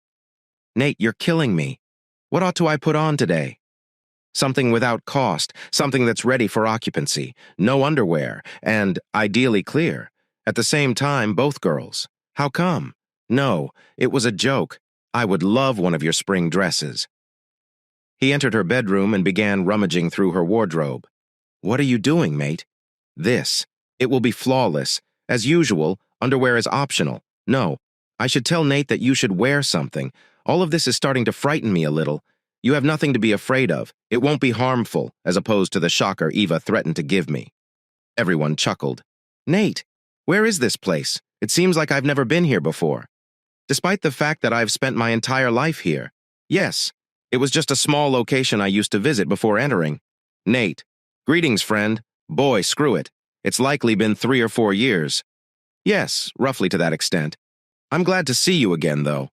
Nate, you're killing me. What ought to I put on today? Something without cost, something that's ready for occupancy, no underwear, and ideally clear. At the same time, both girls. How come? No, it was a joke. I would love one of your spring dresses. He entered her bedroom and began rummaging through her wardrobe. What are you doing, mate? This. It will be flawless. As usual, underwear is optional. No, I should tell Nate that you should wear something. All of this is starting to frighten me a little. You have nothing to be afraid of. It won't be harmful, as opposed to the shocker Eva threatened to give me. Everyone chuckled. Nate, where is this place? It seems like I've never been here before. Despite the fact that I've spent my entire life here. Yes, it was just a small location I used to visit before entering. Nate, greetings, friend. Boy, screw it. It's likely been 3 or 4 years. Yes, roughly to that extent. I'm glad to see you again, though.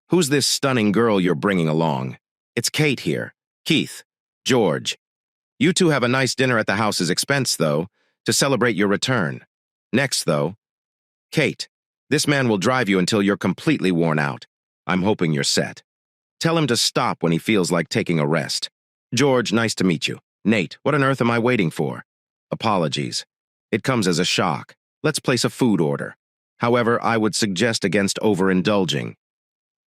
Who's this stunning girl you're bringing along? It's Kate here. Keith. George. You two have a nice dinner at the house's expense, though, to celebrate your return. Next, though. Kate, this man will drive you until you're completely worn out. I'm hoping you're set. Tell him to stop when he feels like taking a rest. George, nice to meet you. Nate, what on earth am I waiting for? Apologies. It comes as a shock. Let's place a food order. However, I would suggest against overindulging.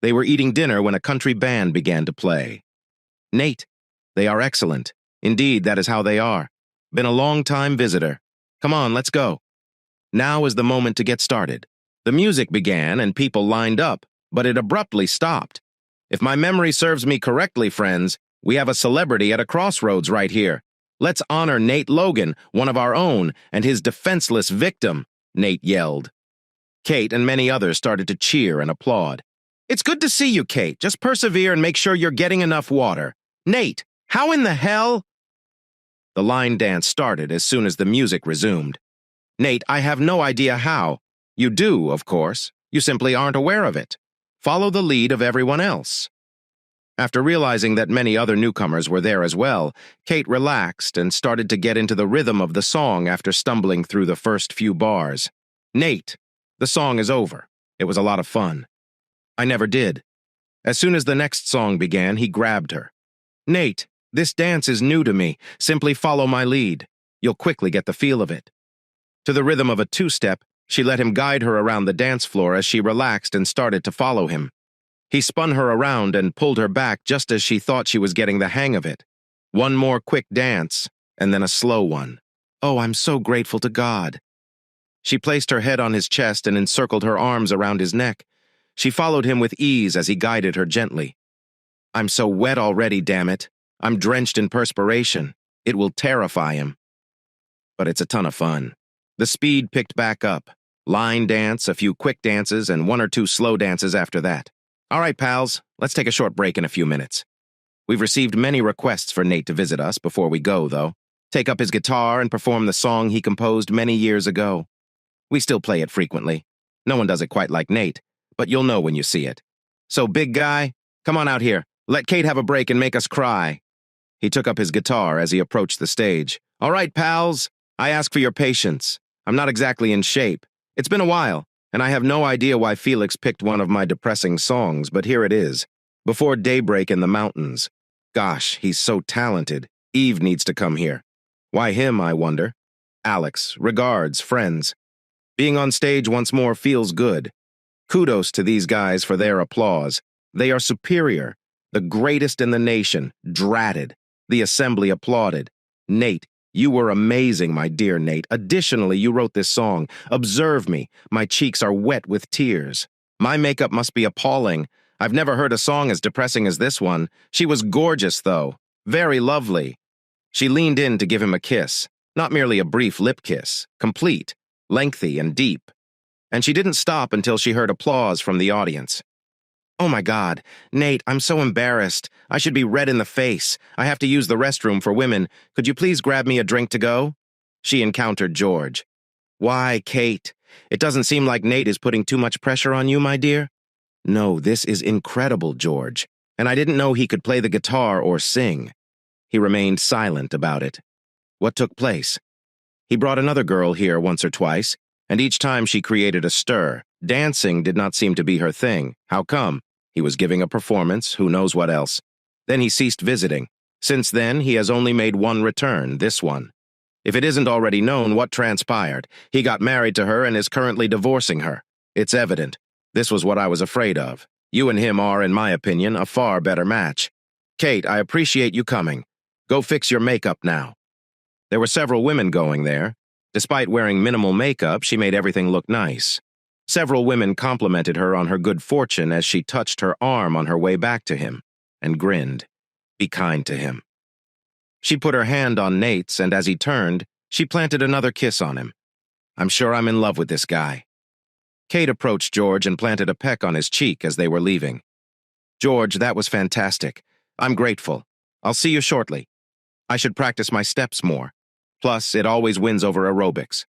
They were eating dinner when a country band began to play. Nate, they are excellent. Indeed, that is how they are. Been a long-time visitor. Come on, let's go. Now is the moment to get started. The music began and people lined up, but it abruptly stopped. If my memory serves me correctly, friends, we have a celebrity at a crossroads right here. Let's honor Nate Logan, one of our own, and his defenseless victim, Nate yelled. Kate and many others started to cheer and applaud. It's good to see you, Kate. Just persevere and make sure you're getting enough water. Nate, how in the hell? The line dance started as soon as the music resumed. Nate, I have no idea how. You do, of course. You simply aren't aware of it. Follow the lead of everyone else. After realizing that many other newcomers were there as well, Kate relaxed and started to get into the rhythm of the song after stumbling through the first few bars. Nate, the song is over. It was a lot of fun. I never did. As soon as the next song began, he grabbed her. Nate, this dance is new to me. Simply follow my lead. You'll quickly get the feel of it. To the rhythm of a two-step, she let him guide her around the dance floor as she relaxed and started to follow him. He spun her around and pulled her back just as she thought she was getting the hang of it. One more quick dance, and then a slow one. Oh, I'm so grateful to God. She placed her head on his chest and encircled her arms around his neck. She followed him with ease as he guided her gently. I'm so wet already, damn it. I'm drenched in perspiration. It will terrify him. But it's a ton of fun. The speed picked back up. Line dance, a few quick dances, and one or two slow dances after that. All right, pals, let's take a short break in a few minutes. We've received many requests for Nate to visit us before we go, though. Take up his guitar and perform the song he composed many years ago. We still play it frequently. No one does it quite like Nate, but you'll know when you see it. So, big guy, come on out here. Let Kate have a break and make us cry. He took up his guitar as he approached the stage. All right, pals, I ask for your patience. I'm not exactly in shape. It's been a while, and I have no idea why Felix picked one of my depressing songs, but here it is. Before Daybreak in the Mountains. Gosh, he's so talented. Eve needs to come here. Why him, I wonder? Alex, regards, friends. Being on stage once more feels good. Kudos to these guys for their applause. They are superior. The greatest in the nation, dratted. The assembly applauded. Nate, you were amazing, my dear Nate. Additionally, you wrote this song. Observe me. My cheeks are wet with tears. My makeup must be appalling. I've never heard a song as depressing as this one. She was gorgeous, though. Very lovely. She leaned in to give him a kiss. Not merely a brief lip kiss. Complete, lengthy, and deep. And she didn't stop until she heard applause from the audience. Oh my God, Nate, I'm so embarrassed. I should be red in the face. I have to use the restroom for women. Could you please grab me a drink to go? She encountered George. Why, Kate? It doesn't seem like Nate is putting too much pressure on you, my dear? No, this is incredible, George. And I didn't know he could play the guitar or sing. He remained silent about it. What took place? He brought another girl here once or twice, and each time she created a stir. Dancing did not seem to be her thing. How come? He was giving a performance, who knows what else. Then he ceased visiting. Since then, he has only made one return, this one. If it isn't already known what transpired, he got married to her and is currently divorcing her. It's evident. This was what I was afraid of. You and him are, in my opinion, a far better match. Kate, I appreciate you coming. Go fix your makeup now. There were several women going there. Despite wearing minimal makeup, she made everything look nice. Several women complimented her on her good fortune as she touched her arm on her way back to him, and grinned. Be kind to him. She put her hand on Nate's, and as he turned, she planted another kiss on him. I'm sure I'm in love with this guy. Kate approached George and planted a peck on his cheek as they were leaving. George, that was fantastic. I'm grateful. I'll see you shortly. I should practice my steps more. Plus, it always wins over aerobics.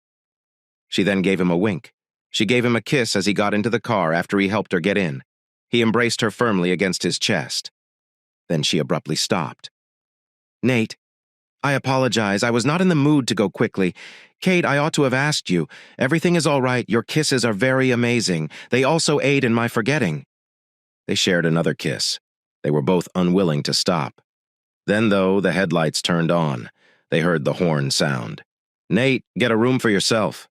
She then gave him a wink. She gave him a kiss as he got into the car after he helped her get in. He embraced her firmly against his chest. Then she abruptly stopped. Nate, I apologize. I was not in the mood to go quickly. Kate, I ought to have asked you. Everything is all right. Your kisses are very amazing. They also aid in my forgetting. They shared another kiss. They were both unwilling to stop. Then, though, the headlights turned on. They heard the horn sound. Nate, get a room for yourself.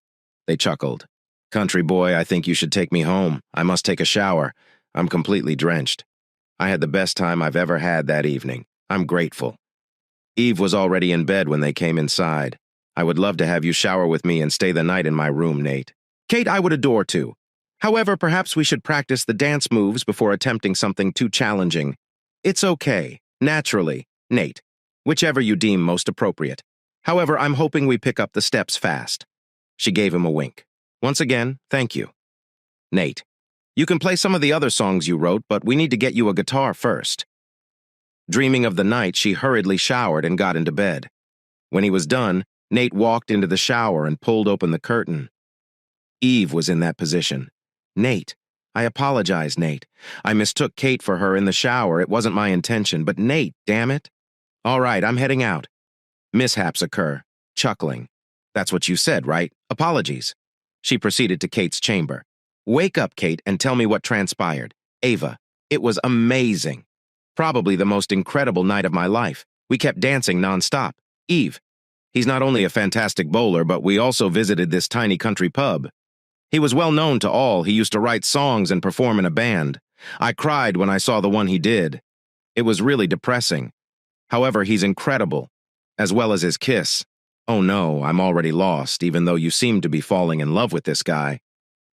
They chuckled. Country boy, I think you should take me home. I must take a shower. I'm completely drenched. I had the best time I've ever had that evening. I'm grateful. Eve was already in bed when they came inside. I would love to have you shower with me and stay the night in my room, Nate. Kate, I would adore to. However, perhaps we should practice the dance moves before attempting something too challenging. It's okay. Naturally. Nate. Whichever you deem most appropriate. However, I'm hoping we pick up the steps fast. She gave him a wink. Once again, thank you. Nate, you can play some of the other songs you wrote, but we need to get you a guitar first. Dreaming of the night, she hurriedly showered and got into bed. When he was done, Nate walked into the shower and pulled open the curtain. Eve was in that position. Nate, I apologize, Nate. I mistook Kate for her in the shower. It wasn't my intention, but Nate, damn it. All right, I'm heading out. Mishaps occur. Chuckling. That's what you said, right? Apologies. She proceeded to Kate's chamber. Wake up, Kate, and tell me what transpired. Ava, it was amazing. Probably the most incredible night of my life. We kept dancing nonstop. Eve, he's not only a fantastic bowler, but we also visited this tiny country pub. He was well known to all. He used to write songs and perform in a band. I cried when I saw the one he did. It was really depressing. However, he's incredible, as well as his kiss. Oh no, I'm already lost, even though you seem to be falling in love with this guy.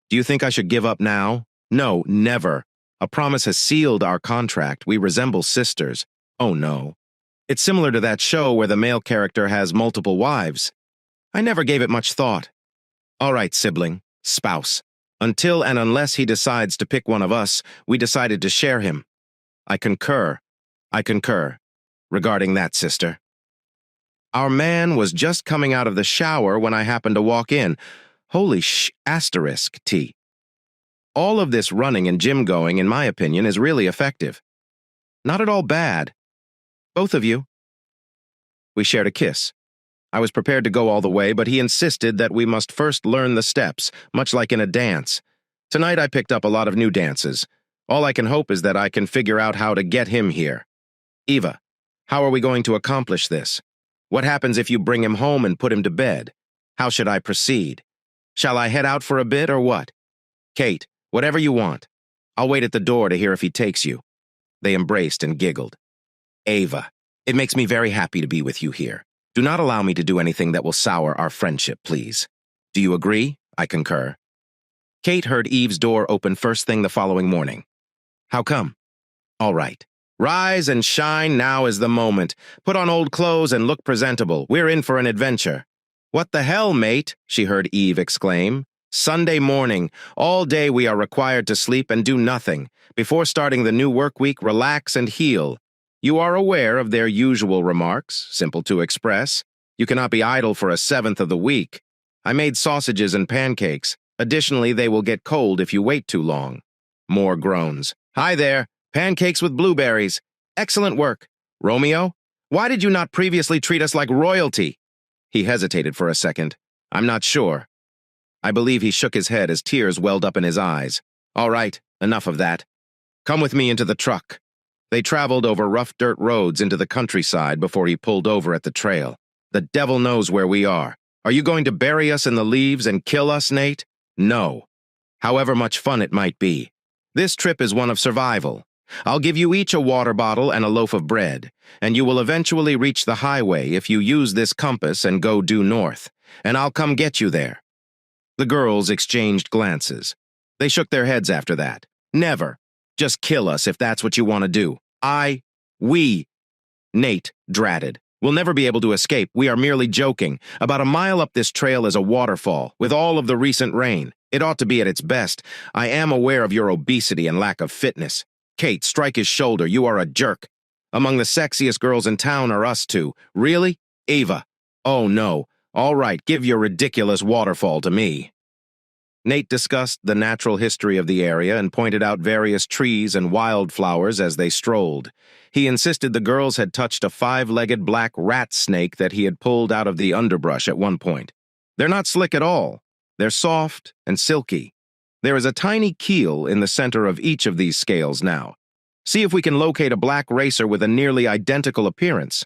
Do you think I should give up now? No, never. A promise has sealed our contract. We resemble sisters. Oh no. It's similar to that show where the male character has multiple wives. I never gave it much thought. All right, sibling, spouse. Until and unless he decides to pick one of us, we decided to share him. I concur. I concur. Regarding that, sister. Our man was just coming out of the shower when I happened to walk in. Holy asterisk T. All of this running and gym going, in my opinion, is really effective. Not at all bad. Both of you. We shared a kiss. I was prepared to go all the way, but he insisted that we must first learn the steps, much like in a dance. Tonight I picked up a lot of new dances. All I can hope is that I can figure out how to get him here. Eva, how are we going to accomplish this? What happens if you bring him home and put him to bed? How should I proceed? Shall I head out for a bit or what? Kate, whatever you want. I'll wait at the door to hear if he takes you. They embraced and giggled. Ava, it makes me very happy to be with you here. Do not allow me to do anything that will sour our friendship, please. Do you agree? I concur. Kate heard Eve's door open first thing the following morning. How come? All right. Rise and shine, now is the moment. Put on old clothes and look presentable. We're in for an adventure. What the hell, mate? She heard Eve exclaim. Sunday morning. All day we are required to sleep and do nothing. Before starting the new work week, relax and heal. You are aware of their usual remarks, simple to express. You cannot be idle for a seventh of the week. I made sausages and pancakes. Additionally, they will get cold if you wait too long. More groans. Hi there. Pancakes with blueberries. Excellent work. Romeo, why did you not previously treat us like royalty? He hesitated for a second. I'm not sure. I believe he shook his head as tears welled up in his eyes. All right, enough of that. Come with me into the truck. They traveled over rough dirt roads into the countryside before he pulled over at the trail. The devil knows where we are. Are you going to bury us in the leaves and kill us, Nate? No. However much fun it might be. This trip is one of survival. I'll give you each a water bottle and a loaf of bread, and you will eventually reach the highway if you use this compass and go due north, and I'll come get you there. The girls exchanged glances. They shook their heads after that. Never. Just kill us if that's what you want to do. We. Nate dratted. We'll never be able to escape. We are merely joking. About a mile up this trail is a waterfall, with all of the recent rain. It ought to be at its best. I am aware of your obesity and lack of fitness. Kate, strike his shoulder. You are a jerk. Among the sexiest girls in town are us two. Really? Ava. Oh, no. All right, give your ridiculous waterfall to me. Nate discussed the natural history of the area and pointed out various trees and wildflowers as they strolled. He insisted the girls had touched a 5-legged black rat snake that he had pulled out of the underbrush at one point. They're not slick at all. They're soft and silky. There is a tiny keel in the center of each of these scales now. See if we can locate a black racer with a nearly identical appearance.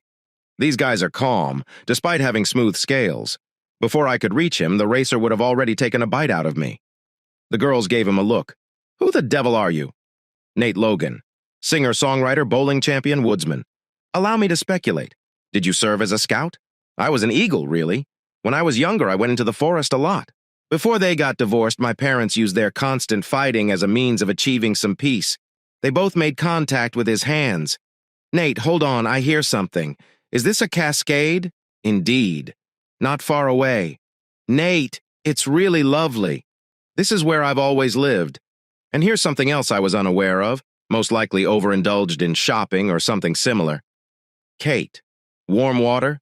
These guys are calm, despite having smooth scales. Before I could reach him, the racer would have already taken a bite out of me. The girls gave him a look. Who the devil are you? Nate Logan. Singer, songwriter, bowling champion, woodsman. Allow me to speculate. Did you serve as a scout? I was an eagle, really. When I was younger, I went into the forest a lot. Before they got divorced, my parents used their constant fighting as a means of achieving some peace. They both made contact with his hands. Nate, hold on, I hear something. Is this a cascade? Indeed. Not far away. Nate, it's really lovely. This is where I've always lived. And here's something else I was unaware of, most likely overindulged in shopping or something similar. Kate, warm water?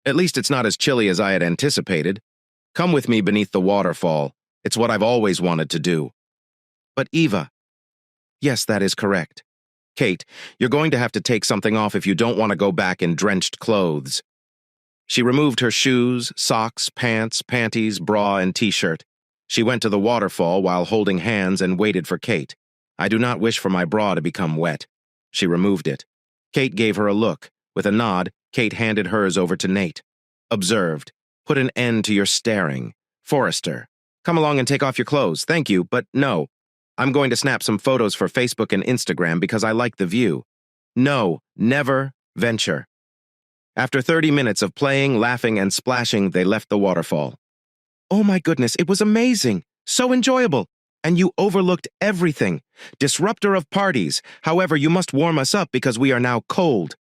At least it's not as chilly as I had anticipated. Come with me beneath the waterfall. It's what I've always wanted to do. But Eva. Yes, that is correct. Kate, you're going to have to take something off if you don't want to go back in drenched clothes. She removed her shoes, socks, pants, panties, bra, and t-shirt. She went to the waterfall while holding hands and waited for Kate. I do not wish for my bra to become wet. She removed it. Kate gave her a look. With a nod, Kate handed hers over to Nate. Observed. Put an end to your staring. Forrester. Come along and take off your clothes. Thank you, but no. I'm going to snap some photos for Facebook and Instagram because I like the view. No, never venture. After 30 minutes of playing, laughing, and splashing, they left the waterfall. Oh my goodness, it was amazing. So enjoyable. And you overlooked everything. Disruptor of parties. However, you must warm us up because we are now cold.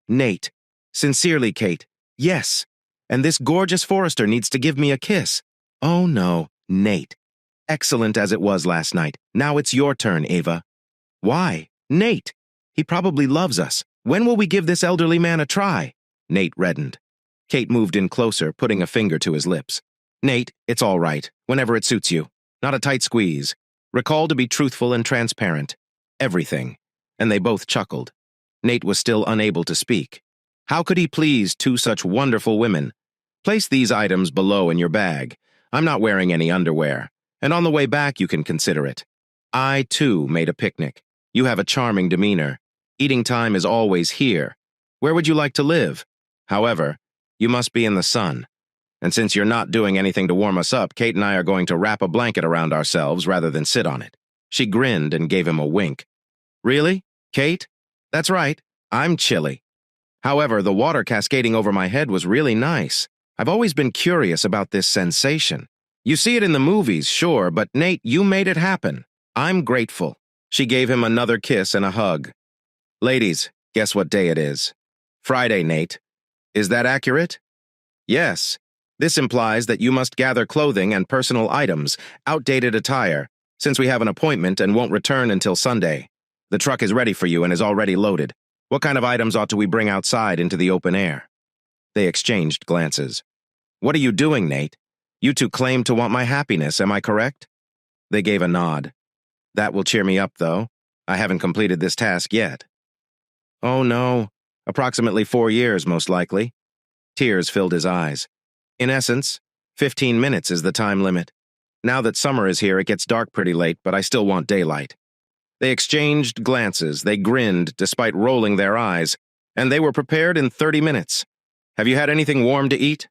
Nate. Sincerely, Kate. Yes. And this gorgeous Forrester needs to give me a kiss. Oh no, Nate. Excellent as it was last night. Now it's your turn, Ava. Why? Nate. He probably loves us. When will we give this elderly man a try? Nate reddened. Kate moved in closer, putting a finger to his lips. Nate, it's all right, whenever it suits you. Not a tight squeeze. Recall to be truthful and transparent. Everything. And they both chuckled. Nate was still unable to speak. How could he please two such wonderful women? Place these items below in your bag. I'm not wearing any underwear. And on the way back, you can consider it. I, too, made a picnic. You have a charming demeanor. Eating time is always here. Where would you like to live? However, you must be in the sun. And since you're not doing anything to warm us up, Kate and I are going to wrap a blanket around ourselves rather than sit on it. She grinned and gave him a wink. Really? Kate? That's right. I'm chilly. However, the water cascading over my head was really nice. I've always been curious about this sensation. You see it in the movies, sure, but Nate, you made it happen. I'm grateful. She gave him another kiss and a hug. Ladies, guess what day it is? Friday, Nate. Is that accurate? Yes. This implies that you must gather clothing and personal items, outdated attire, since we have an appointment and won't return until Sunday. The truck is ready for you and is already loaded. What kind of items ought we bring outside into the open air? They exchanged glances. What are you doing, Nate? You two claim to want my happiness, am I correct? They gave a nod. That will cheer me up, though. I haven't completed this task yet. Oh, no. Approximately 4 years, most likely. Tears filled his eyes. In essence, 15 minutes is the time limit. Now that summer is here, it gets dark pretty late, but I still want daylight. They exchanged glances, they grinned despite rolling their eyes, and they were prepared in 30 minutes. Have you had anything warm to eat?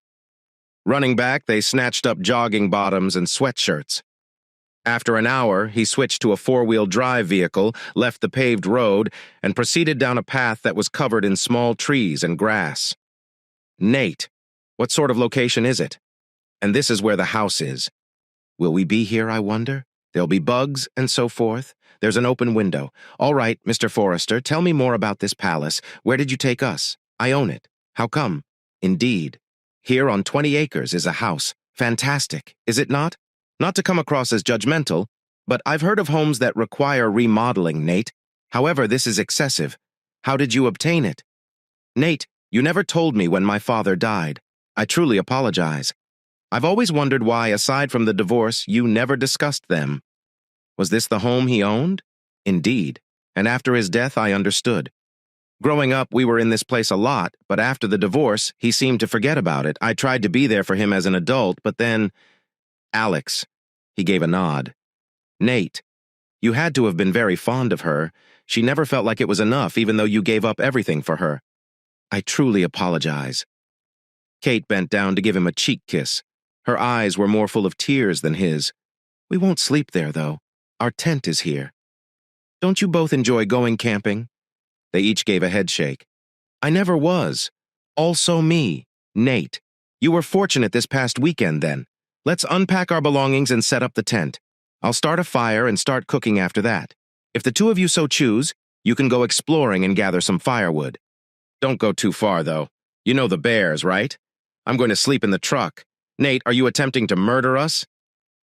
Running back, they snatched up jogging bottoms and sweatshirts. After an hour, he switched to a four-wheel drive vehicle, left the paved road, and proceeded down a path that was covered in small trees and grass. Nate, what sort of location is it? And this is where the house is. Will we be here, I wonder? There'll be bugs and so forth. There's an open window. All right, Mr. Forrester, tell me more about this palace. Where did you take us? I own it. How come? Indeed. Here on 20 acres is a house. Fantastic, is it not? Not to come across as judgmental, but I've heard of homes that require remodeling, Nate. However, this is excessive. How did you obtain it? Nate, you never told me when my father died. I truly apologize. I've always wondered why, aside from the divorce, you never discussed them. Was this the home he owned? Indeed. And after his death, I understood. Growing up, we were in this place a lot, but after the divorce, he seemed to forget about it. I tried to be there for him as an adult, but then... Alex. He gave a nod. Nate. You had to have been very fond of her. She never felt like it was enough, even though you gave up everything for her. I truly apologize. Kate bent down to give him a cheek kiss. Her eyes were more full of tears than his. We won't sleep there, though. Our tent is here. Don't you both enjoy going camping? They each gave a headshake. I never was. Also me, Nate. You were fortunate this past weekend, then. Let's unpack our belongings and set up the tent. I'll start a fire and start cooking after that. If the two of you so choose, you can go exploring and gather some firewood. Don't go too far, though. You know the bears, right? I'm going to sleep in the truck. Nate, are you attempting to murder us?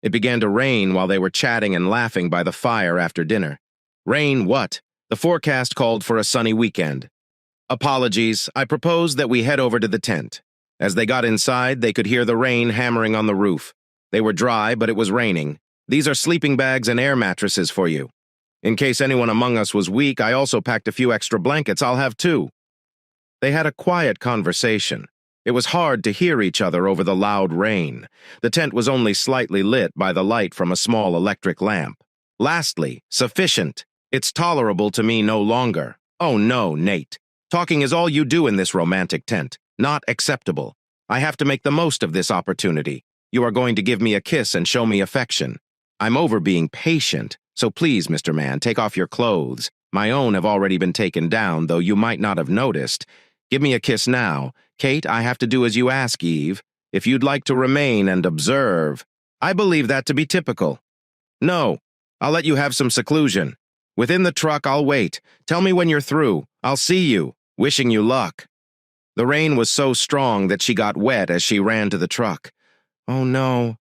It began to rain while they were chatting and laughing by the fire after dinner. Rain what? The forecast called for a sunny weekend. Apologies, I proposed that we head over to the tent. As they got inside, they could hear the rain hammering on the roof. They were dry, but it was raining. These are sleeping bags and air mattresses for you. In case anyone among us was weak, I also packed a few extra blankets. I'll have 2. They had a quiet conversation. It was hard to hear each other over the loud rain. The tent was only slightly lit by the light from a small electric lamp. Lastly, sufficient. It's tolerable to me no longer. Oh no, Nate. Talking is all you do in this romantic tent. Not acceptable. I have to make the most of this opportunity. You are going to give me a kiss and show me affection. I'm over being patient, So please, Mr. Man, take off your clothes. My own have already been taken down, though you might not have noticed. Give me a kiss now. Kate, I have to do as you ask, Eve. If you'd like to remain and observe. I believe that to be typical. No, I'll let you have some seclusion. Within the truck, I'll wait. Tell me when you're through. I'll see you. Wishing you luck. The rain was so strong that she got wet as she ran to the truck. Oh no.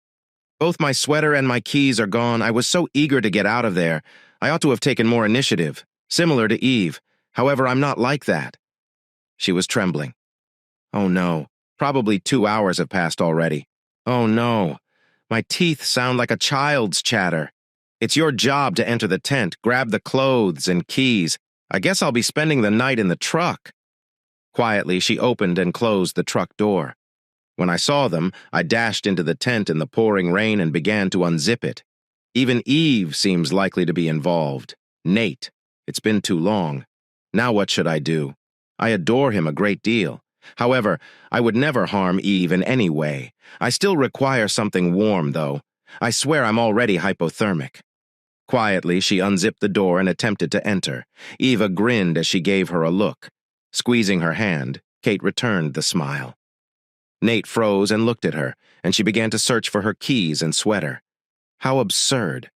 Both my sweater and my keys are gone. I was so eager to get out of there. I ought to have taken more initiative, similar to Eve. However, I'm not like that. She was trembling. Oh no. Probably 2 hours have passed already. Oh no. My teeth sound like a child's chatter. It's your job to enter the tent, grab the clothes and keys. I guess I'll be spending the night in the truck. Quietly, she opened and closed the truck door. When I saw them, I dashed into the tent in the pouring rain and began to unzip it. Even Eve seems likely to be involved. Nate. It's been too long. Now what should I do? I adore him a great deal. However, I would never harm Eve in any way. I still require something warm, though. I swear I'm already hypothermic. Quietly, she unzipped the door and attempted to enter. Eva grinned as she gave her a look. Squeezing her hand, Kate returned the smile. Nate froze and looked at her, and she began to search for her keys and sweater. How absurd.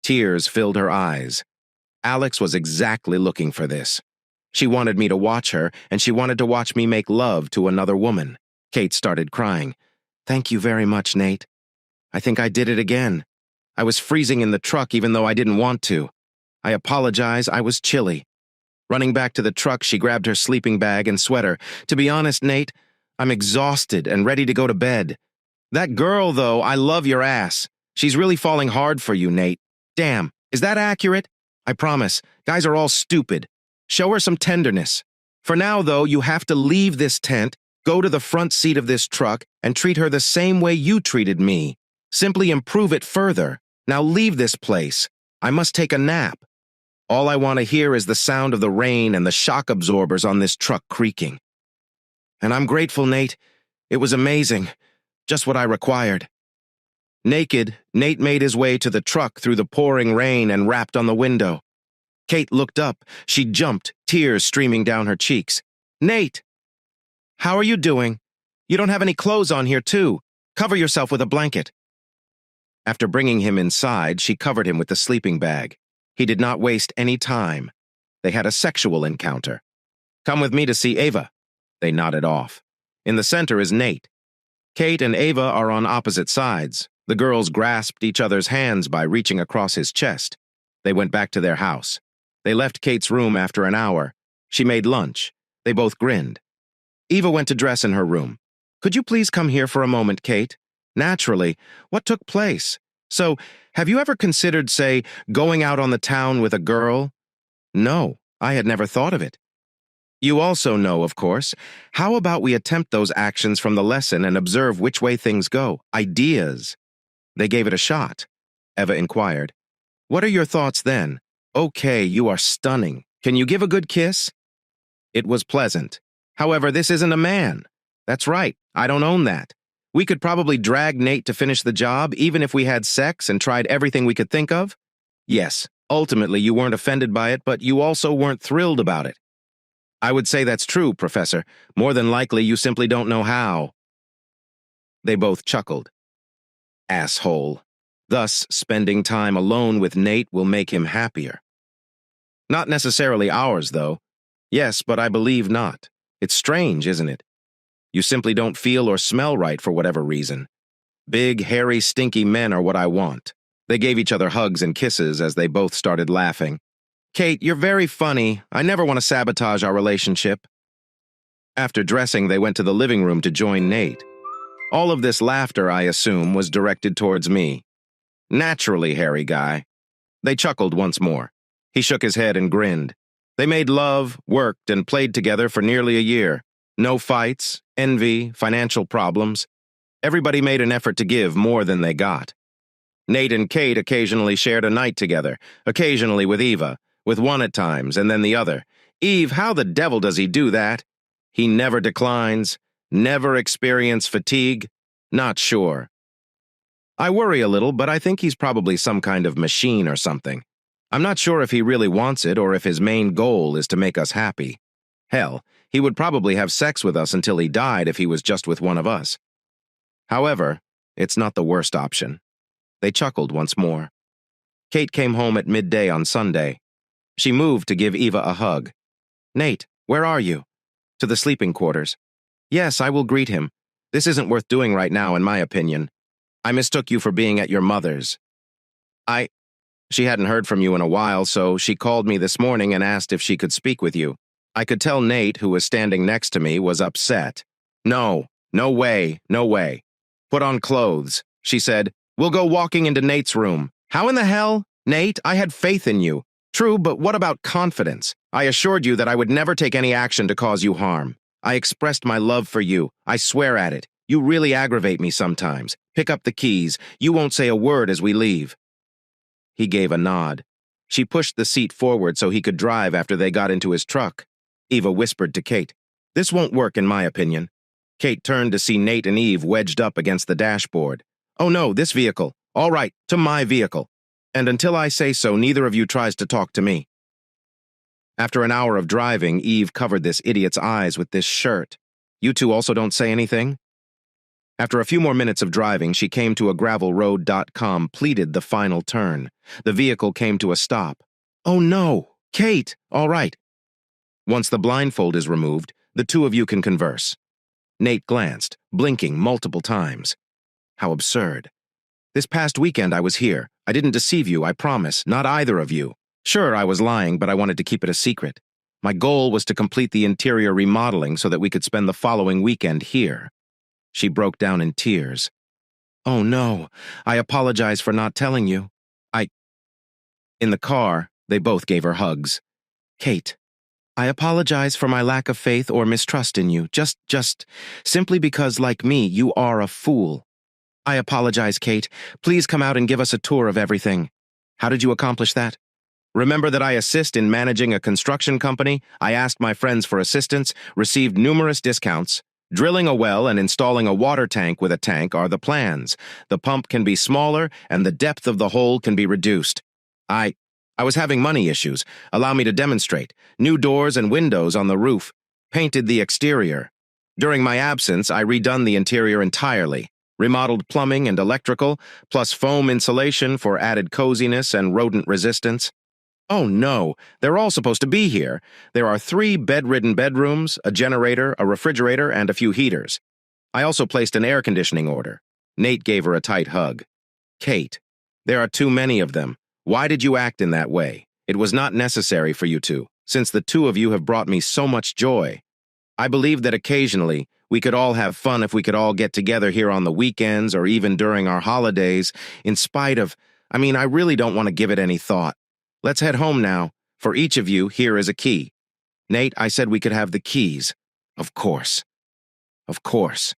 Tears filled her eyes. Alex was exactly looking for this. She wanted me to watch her, and she wanted to watch me make love to another woman. Kate started crying. Thank you very much, Nate. I think I did it again. I was freezing in the truck even though I didn't want to. I apologize, I was chilly. Running back to the truck, she grabbed her sleeping bag and sweater. To be honest, Nate, I'm exhausted and ready to go to bed. That girl, though, I love your ass. She's really falling hard for you, Nate. Damn, is that accurate? I promise, guys are all stupid. Show her some tenderness. For now, though, you have to leave this tent, go to the front seat of this truck, and treat her the same way you treated me. Simply improve it further. Now leave this place. I must take a nap. All I want to hear is the sound of the rain and the shock absorbers on this truck creaking. And I'm grateful, Nate. It was amazing. Just what I required. Naked, Nate made his way to the truck through the pouring rain and rapped on the window. Kate looked up. She jumped, tears streaming down her cheeks. Nate! How are you doing? You don't have any clothes on here, too. Cover yourself with a blanket. After bringing him inside, she covered him with the sleeping bag. He did not waste any time. They had a sexual encounter. Come with me to see Ava. They nodded off. In the center is Nate. Kate and Ava are on opposite sides. The girls grasped each other's hands by reaching across his chest. They went back to their house. They left Kate's room after an hour. She made lunch. They both grinned. Eva went to dress in her room. Could you please come here for a moment, Kate? Naturally. What took place? So, have you ever considered, say, going out on the town with a girl? No, I had never thought of it. You also know, of course. How about we attempt those actions from the lesson and observe which way things go? Ideas. They gave it a shot. Eva inquired. What are your thoughts then? Okay, you are stunning. Can you give a good kiss? It was pleasant. However, this isn't a man. That's right, I don't own that. We could probably drag Nate to finish the job even if we had sex and tried everything we could think of. Yes, ultimately you weren't offended by it, but you also weren't thrilled about it. I would say that's true, Professor. More than likely you simply don't know how. They both chuckled. Asshole. Thus, spending time alone with Nate will make him happier. Not necessarily ours, though. Yes, but I believe not. It's strange, isn't it? You simply don't feel or smell right for whatever reason. Big, hairy, stinky men are what I want. They gave each other hugs and kisses as they both started laughing. Kate, you're very funny. I never want to sabotage our relationship. After dressing, they went to the living room to join Nate. All of this laughter, I assume, was directed towards me. Naturally, hairy guy. They chuckled once more. He shook his head and grinned. They made love, worked, and played together for nearly a year. No fights, envy, financial problems. Everybody made an effort to give more than they got. Nate and Kate occasionally shared a night together, occasionally with Eva, with one at times and then the other. Eve, how the devil does he do that? He never declines, never experience fatigue. Not sure. I worry a little, but I think he's probably some kind of machine or something. I'm not sure if he really wants it or if his main goal is to make us happy. Hell, he would probably have sex with us until he died if he was just with one of us. However, it's not the worst option. They chuckled once more. Kate came home at midday on Sunday. She moved to give Eva a hug. "Nate, where are you?" "To the sleeping quarters." "Yes, I will greet him. This isn't worth doing right now, in my opinion. I mistook you for being at your mother's. She hadn't heard from you in a while, so she called me this morning and asked if she could speak with you. I could tell Nate, who was standing next to me, was upset. No way, no way. Put on clothes," she said. "We'll go walking into Nate's room." "How in the hell? Nate, I had faith in you." "True, but what about confidence? I assured you that I would never take any action to cause you harm. I expressed my love for you. I swear at it. You really aggravate me sometimes. Pick up the keys. You won't say a word as we leave." He gave a nod. She pushed the seat forward so he could drive after they got into his truck. Eva whispered to Kate, "This won't work in my opinion." Kate turned to see Nate and Eve wedged up against the dashboard. "Oh no, this vehicle. All right, to my vehicle. And until I say so, neither of you tries to talk to me." After an hour of driving, Eve covered this idiot's eyes with this shirt. "You two also don't say anything?" After a few more minutes of driving, she came to a gravelroad.com, pleaded the final turn. The vehicle came to a stop. "Oh no, Kate, all right. Once the blindfold is removed, the two of you can converse." Nate glanced, blinking multiple times. How absurd. "This past weekend I was here. I didn't deceive you, I promise, not either of you. Sure, I was lying, but I wanted to keep it a secret. My goal was to complete the interior remodeling so that we could spend the following weekend here." She broke down in tears. "Oh no, I apologize for not telling you. In the car, they both gave her hugs. "Kate, I apologize for my lack of faith or mistrust in you, just simply because, like me, you are a fool. I apologize, Kate. Please come out and give us a tour of everything." "How did you accomplish that?" "Remember that I assist in managing a construction company? I asked my friends for assistance, received numerous discounts. Drilling a well and installing a water tank with a tank are the plans. The pump can be smaller and the depth of the hole can be reduced. I was having money issues. Allow me to demonstrate. New doors and windows on the roof. Painted the exterior. During my absence, I redone the interior entirely. Remodeled plumbing and electrical, plus foam insulation for added coziness and rodent resistance. Oh no, they're all supposed to be here. There are 3 bedridden bedrooms, a generator, a refrigerator, and a few heaters. I also placed an air conditioning order." Nate gave her a tight hug. "Kate, there are too many of them. Why did you act in that way? It was not necessary for you to, since the two of you have brought me so much joy. I believe that occasionally we could all have fun if we could all get together here on the weekends or even during our holidays, in spite of, I really don't want to give it any thought. Let's head home now. For each of you, here is a key." "Nate, I said we could have the keys." Of course. Of course.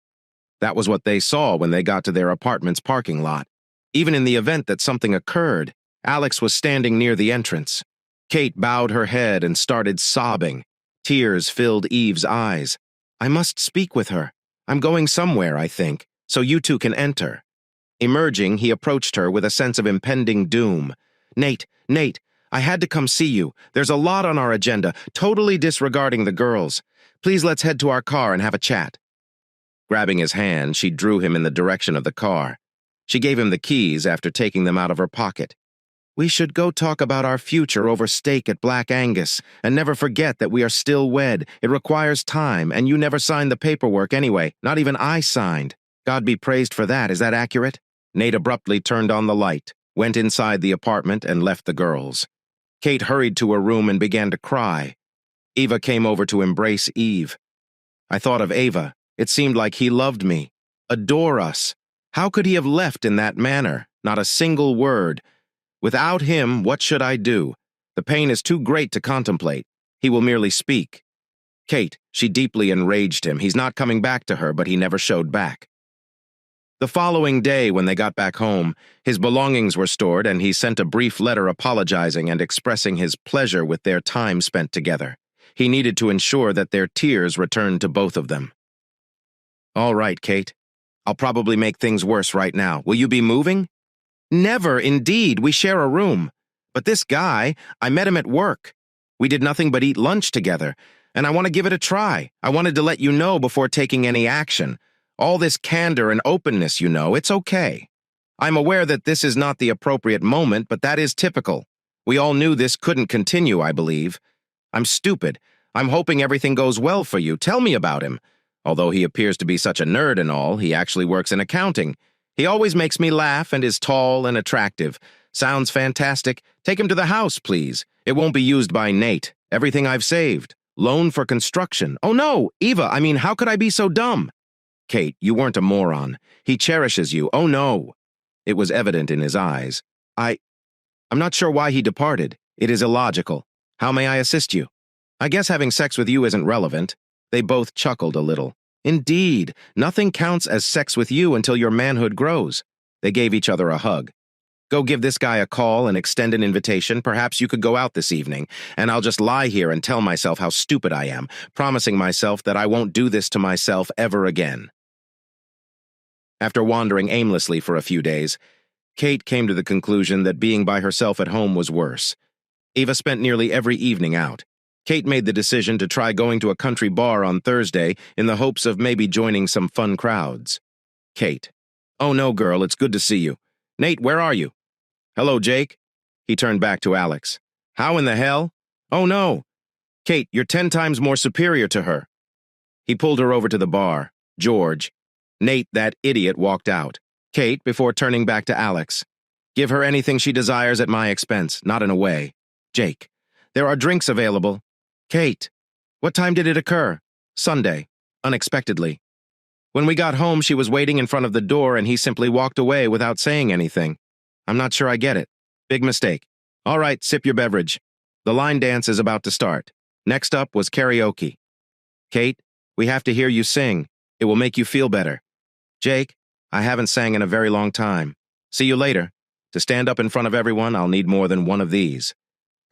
That was what they saw when they got to their apartment's parking lot. Even in the event that something occurred, Alex was standing near the entrance. Kate bowed her head and started sobbing. Tears filled Eve's eyes. "I must speak with her. I'm going somewhere, I think, so you two can enter." Emerging, he approached her with a sense of impending doom. Nate, I had to come see you. There's a lot on our agenda, totally disregarding the girls. Please let's head to our car and have a chat." Grabbing his hand, she drew him in the direction of the car. She gave him the keys after taking them out of her pocket. "We should go talk about our future over steak at Black Angus, and never forget that we are still wed. It requires time, and you never signed the paperwork anyway. Not even I signed. God be praised for that. Is that accurate?" Nate abruptly turned on the light, went inside the apartment, and left the girls. Kate hurried to her room and began to cry. Eva came over to embrace Eve. "I thought of Ava. It seemed like he loved me. Adore us. How could he have left in that manner? Not a single word. Without him, what should I do? The pain is too great to contemplate. He will merely speak." Kate, she deeply enraged him. He's not coming back to her, but he never showed back. The following day, when they got back home, his belongings were stored and he sent a brief letter apologizing and expressing his pleasure with their time spent together. He needed to ensure that their tears returned to both of them. "All right, Kate. I'll probably make things worse right now. Will you be moving?" "Never, indeed. We share a room." But this guy, I met him at work. We did nothing but eat lunch together, and I want to give it a try. I wanted to let you know before taking any action. All this candor and openness, you know, it's okay. I'm aware that this is not the appropriate moment, but that is typical. We all knew this couldn't continue, I believe. I'm stupid. I'm hoping everything goes well for you. Tell me about him. Although he appears to be such a nerd and all, he actually works in accounting. He always makes me laugh and is tall and attractive. Sounds fantastic. Take him to the house, please. It won't be used by Nate. Everything I've saved. Loan for construction. Oh no, Eva, I mean, how could I be so dumb? Kate, you weren't a moron. He cherishes you. Oh no. It was evident in his eyes. I'm not sure why he departed. It is illogical. How may I assist you? I guess having sex with you isn't relevant. They both chuckled a little. Indeed, nothing counts as sex with you until your manhood grows. They gave each other a hug. Go give this guy a call and extend an invitation. Perhaps you could go out this evening, and I'll just lie here and tell myself how stupid I am, promising myself that I won't do this to myself ever again. After wandering aimlessly for a few days, Kate came to the conclusion that being by herself at home was worse. Eva spent nearly every evening out. Kate made the decision to try going to a country bar on Thursday in the hopes of maybe joining some fun crowds. Kate. Oh no, girl, it's good to see you. Nate, where are you? Hello, Jake. He turned back to Alex. How in the hell? Oh no. Kate, you're 10 times more superior to her. He pulled her over to the bar. George. Nate, that idiot, walked out. Kate, before turning back to Alex. Give her anything she desires at my expense, not in a way. Jake. There are drinks available. Kate. What time did it occur? Sunday. Unexpectedly. When we got home, she was waiting in front of the door and he simply walked away without saying anything. I'm not sure I get it. Big mistake. All right, sip your beverage. The line dance is about to start. Next up was karaoke. Kate, we have to hear you sing. It will make you feel better. Jake, I haven't sang in a very long time. See you later. To stand up in front of everyone, I'll need more than one of these.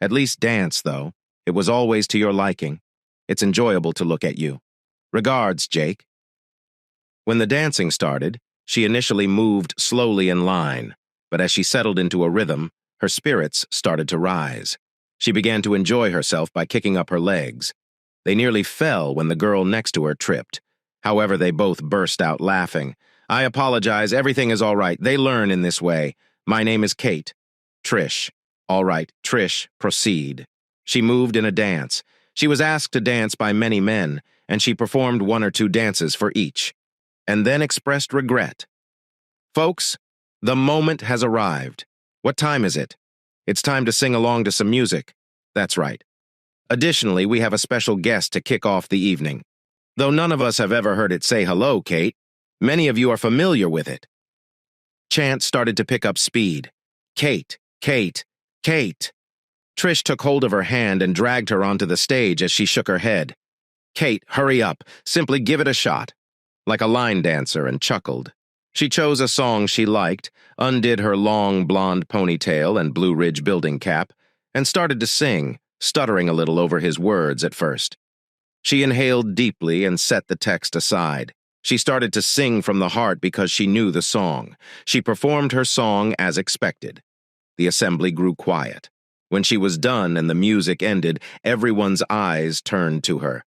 At least dance, though. It was always to your liking. It's enjoyable to look at you. Regards, Jake. When the dancing started, she initially moved slowly in line, but as she settled into a rhythm, her spirits started to rise. She began to enjoy herself by kicking up her legs. They nearly fell when the girl next to her tripped. However, they both burst out laughing. I apologize, everything is all right. They learn in this way. My name is Kate. Trish. All right, Trish, proceed. She moved in a dance. She was asked to dance by many men, and she performed 1 or 2 dances for each, and then expressed regret. Folks, the moment has arrived. What time is it? It's time to sing along to some music. That's right. Additionally, we have a special guest to kick off the evening. Though none of us have ever heard it say hello, Kate, many of you are familiar with it. Chant started to pick up speed. Kate, Kate, Kate. Trish took hold of her hand and dragged her onto the stage as she shook her head. Kate, hurry up. Simply give it a shot. Like a line dancer, and chuckled. She chose a song she liked, undid her long blonde ponytail and Blue Ridge building cap, and started to sing, stuttering a little over his words at first. She inhaled deeply and set the text aside. She started to sing from the heart because she knew the song. She performed her song as expected. The assembly grew quiet. When she was done and the music ended, everyone's eyes turned to her.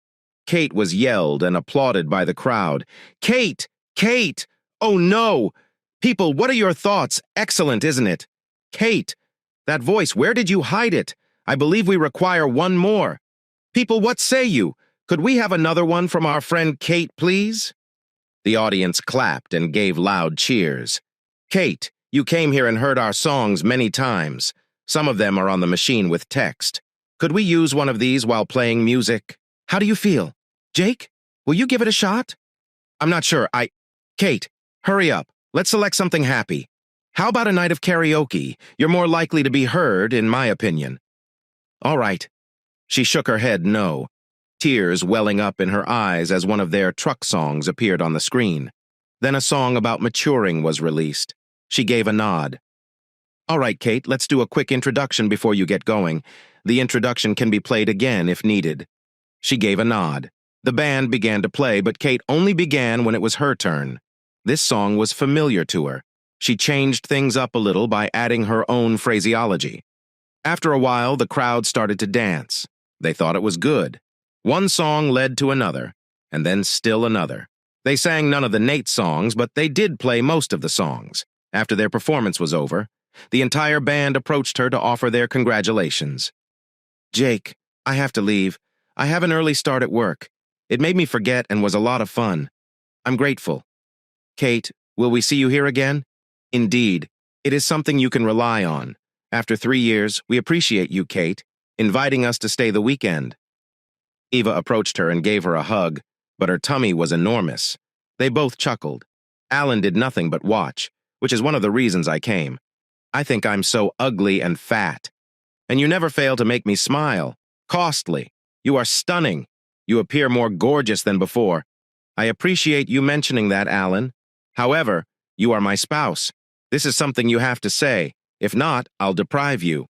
Kate was yelled and applauded by the crowd. Kate! Kate! Oh no! People, what are your thoughts? Excellent, isn't it? Kate! That voice, where did you hide it? I believe we require one more. People, what say you? Could we have another one from our friend Kate, please? The audience clapped and gave loud cheers. Kate, you came here and heard our songs many times. Some of them are on the machine with text. Could we use one of these while playing music? How do you feel? Jake, will you give it a shot? I'm not sure. Kate, hurry up. Let's select something happy. How about a night of karaoke? You're more likely to be heard, in my opinion. All right. She shook her head no, tears welling up in her eyes as one of their truck songs appeared on the screen. Then a song about maturing was released. She gave a nod. All right, Kate, let's do a quick introduction before you get going. The introduction can be played again if needed. She gave a nod. The band began to play, but Kate only began when it was her turn. This song was familiar to her. She changed things up a little by adding her own phraseology. After a while, the crowd started to dance. They thought it was good. One song led to another, and then still another. They sang none of the Nate songs, but they did play most of the songs. After their performance was over, the entire band approached her to offer their congratulations. "Jake, I have to leave. I have an early start at work. It made me forget and was a lot of fun. I'm grateful. Kate, will we see you here again? Indeed, it is something you can rely on. After 3 years, we appreciate you, Kate, inviting us to stay the weekend." Eva approached her and gave her a hug, but her tummy was enormous. They both chuckled. Alan did nothing but watch, which is one of the reasons I came. I think I'm so ugly and fat. And you never fail to make me smile. Costly. You are stunning. You appear more gorgeous than before. I appreciate you mentioning that, Alan. However, you are my spouse. This is something you have to say. If not, I'll deprive you.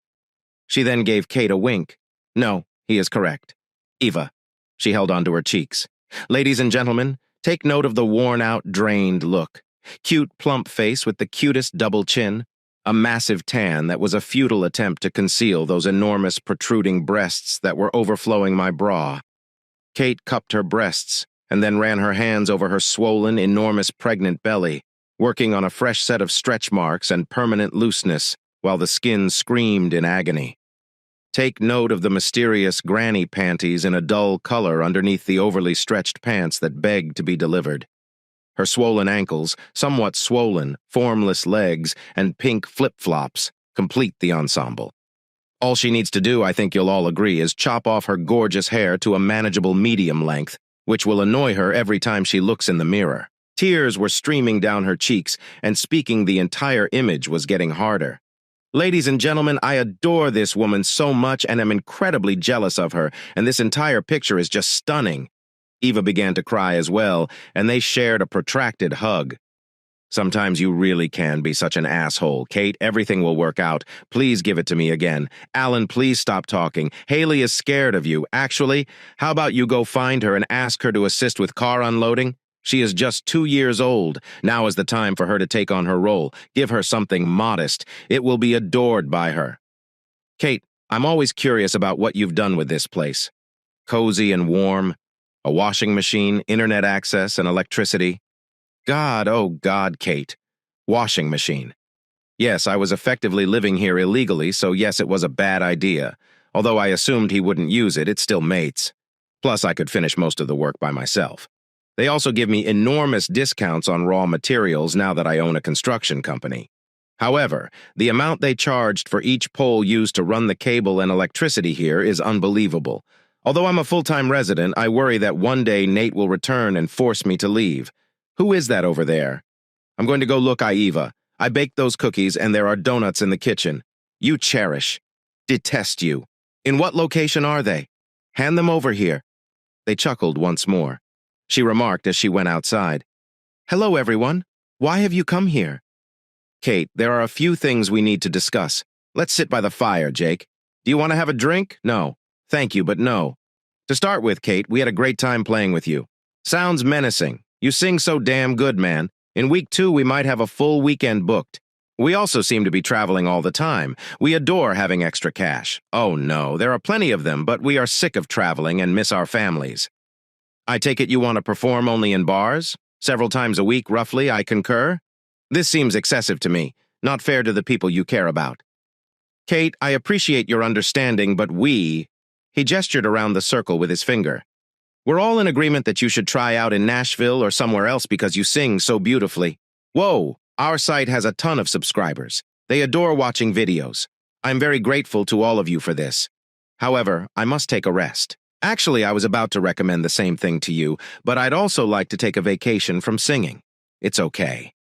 She then gave Kate a wink. No, he is correct. Eva. She held onto her cheeks. Ladies and gentlemen, take note of the worn-out, drained look. Cute, plump face with the cutest double chin. A massive tan that was a futile attempt to conceal those enormous protruding breasts that were overflowing my bra. Kate cupped her breasts and then ran her hands over her swollen, enormous pregnant belly, working on a fresh set of stretch marks and permanent looseness while the skin screamed in agony. Take note of the mysterious granny panties in a dull color underneath the overly stretched pants that begged to be delivered. Her swollen ankles, somewhat swollen, formless legs, and pink flip-flops complete the ensemble. All she needs to do, I think you'll all agree, is chop off her gorgeous hair to a manageable medium length, which will annoy her every time she looks in the mirror. Tears were streaming down her cheeks, and speaking the entire image was getting harder. Ladies and gentlemen, I adore this woman so much and am incredibly jealous of her, and this entire picture is just stunning. Eva began to cry as well, and they shared a protracted hug. Sometimes you really can be such an asshole. Kate, everything will work out. Please give it to me again. Alan, please stop talking. Haley is scared of you. Actually, how about you go find her and ask her to assist with car unloading? She is just 2 years old. Now is the time for her to take on her role. Give her something modest. It will be adored by her. Kate, I'm always curious about what you've done with this place. Cozy and warm. A washing machine, internet access, and electricity. God, oh God, Kate. Washing machine. Yes, I was effectively living here illegally, so yes, it was a bad idea. Although I assumed he wouldn't use it, it's still mates. Plus, I could finish most of the work by myself. They also give me enormous discounts on raw materials now that I own a construction company. However, the amount they charged for each pole used to run the cable and electricity here is unbelievable. Although I'm a full-time resident, I worry that one day Nate will return and force me to leave. Who is that over there? I'm going to go look, Eva. I baked those cookies and there are donuts in the kitchen. You cherish. Detest you. In what location are they? Hand them over here. They chuckled once more. She remarked as she went outside. Hello, everyone. Why have you come here? Kate, there are a few things we need to discuss. Let's sit by the fire, Jake. Do you want to have a drink? No. Thank you, but no. To start with, Kate, we had a great time playing with you. Sounds menacing. You sing so damn good, man. In week 2, we might have a full weekend booked. We also seem to be traveling all the time. We adore having extra cash. Oh no, there are plenty of them, but we are sick of traveling and miss our families. I take it you want to perform only in bars? Several times a week, roughly, I concur? This seems excessive to me, not fair to the people you care about. Kate, I appreciate your understanding, but He gestured around the circle with his finger. We're all in agreement that you should try out in Nashville or somewhere else because you sing so beautifully. Whoa, our site has a ton of subscribers. They adore watching videos. I'm very grateful to all of you for this. However, I must take a rest. Actually, I was about to recommend the same thing to you, but I'd also like to take a vacation from singing. It's okay.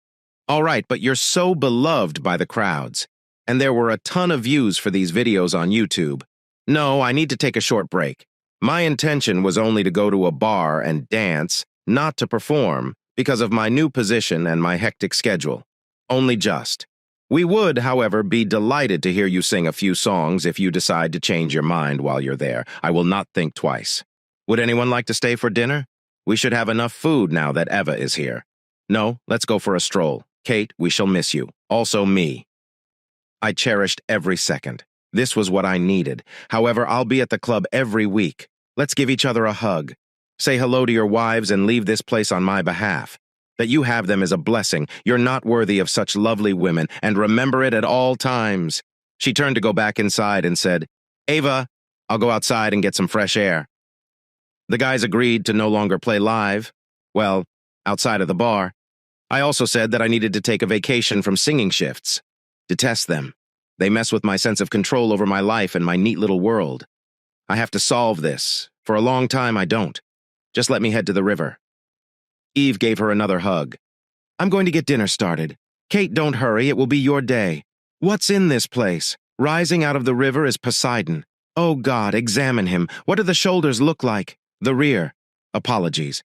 All right, but you're so beloved by the crowds. And there were a ton of views for these videos on YouTube. No, I need to take a short break. My intention was only to go to a bar and dance, not to perform, because of my new position and my hectic schedule. Only just. We would, however, be delighted to hear you sing a few songs if you decide to change your mind while you're there. I will not think twice. Would anyone like to stay for dinner? We should have enough food now that Eva is here. No, let's go for a stroll. Kate, we shall miss you. Also me. I cherished every second. This was what I needed. However, I'll be at the club every week. Let's give each other a hug. Say hello to your wives and leave this place on my behalf. That you have them is a blessing. You're not worthy of such lovely women, and remember it at all times. She turned to go back inside and said, Ava, I'll go outside and get some fresh air. The guys agreed to no longer play live. Well, outside of the bar. I also said that I needed to take a vacation from singing shifts. Detest them. They mess with my sense of control over my life and my neat little world. I have to solve this. For a long time, I don't. Just let me head to the river. Eve gave her another hug. I'm going to get dinner started. Kate, don't hurry. It will be your day. What's in this place? Rising out of the river is Poseidon. Oh God, examine him. What do the shoulders look like? The rear. Apologies.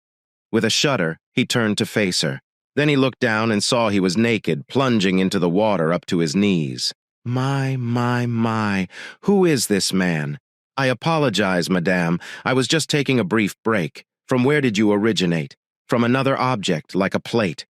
With a shudder, he turned to face her. Then he looked down and saw he was naked, plunging into the water up to his knees. My. Who is this man? I apologize, madame. I was just taking a brief break. From where did you originate? From another object, like a plate.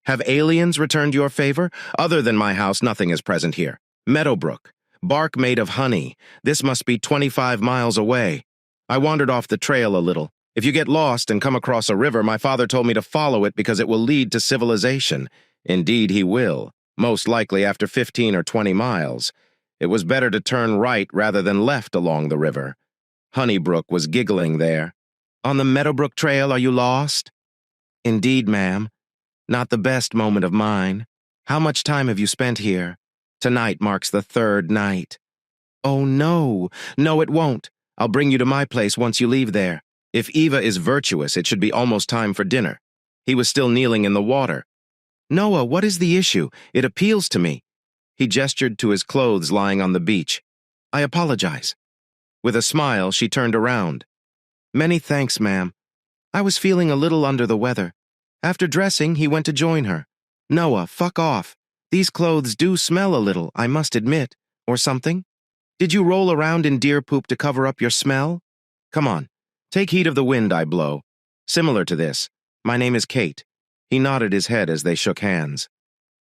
Have aliens returned your favor? Other than my house, nothing is present here. Meadowbrook. Bark made of honey. This must be 25 miles away. I wandered off the trail a little. If you get lost and come across a river, my father told me to follow it because it will lead to civilization. Indeed, he will. Most likely after 15 or 20 miles. It was better to turn right rather than left along the river. Honeybrook was giggling there. On the Meadowbrook Trail, are you lost? Indeed, ma'am. Not the best moment of mine. How much time have you spent here? Tonight marks the 3rd night. Oh, no. No, it won't. I'll bring you to my place once you leave there. If Eva is virtuous, it should be almost time for dinner. He was still kneeling in the water. Noah, what is the issue? It appeals to me. He gestured to his clothes lying on the beach. I apologize. With a smile, she turned around. Many thanks, ma'am. I was feeling a little under the weather. After dressing, he went to join her. Noah, fuck off. These clothes do smell a little, I must admit. Or something? Did you roll around in deer poop to cover up your smell? Come on. Take heed of the wind I blow. Similar to this. My name is Kate. He nodded his head as they shook hands.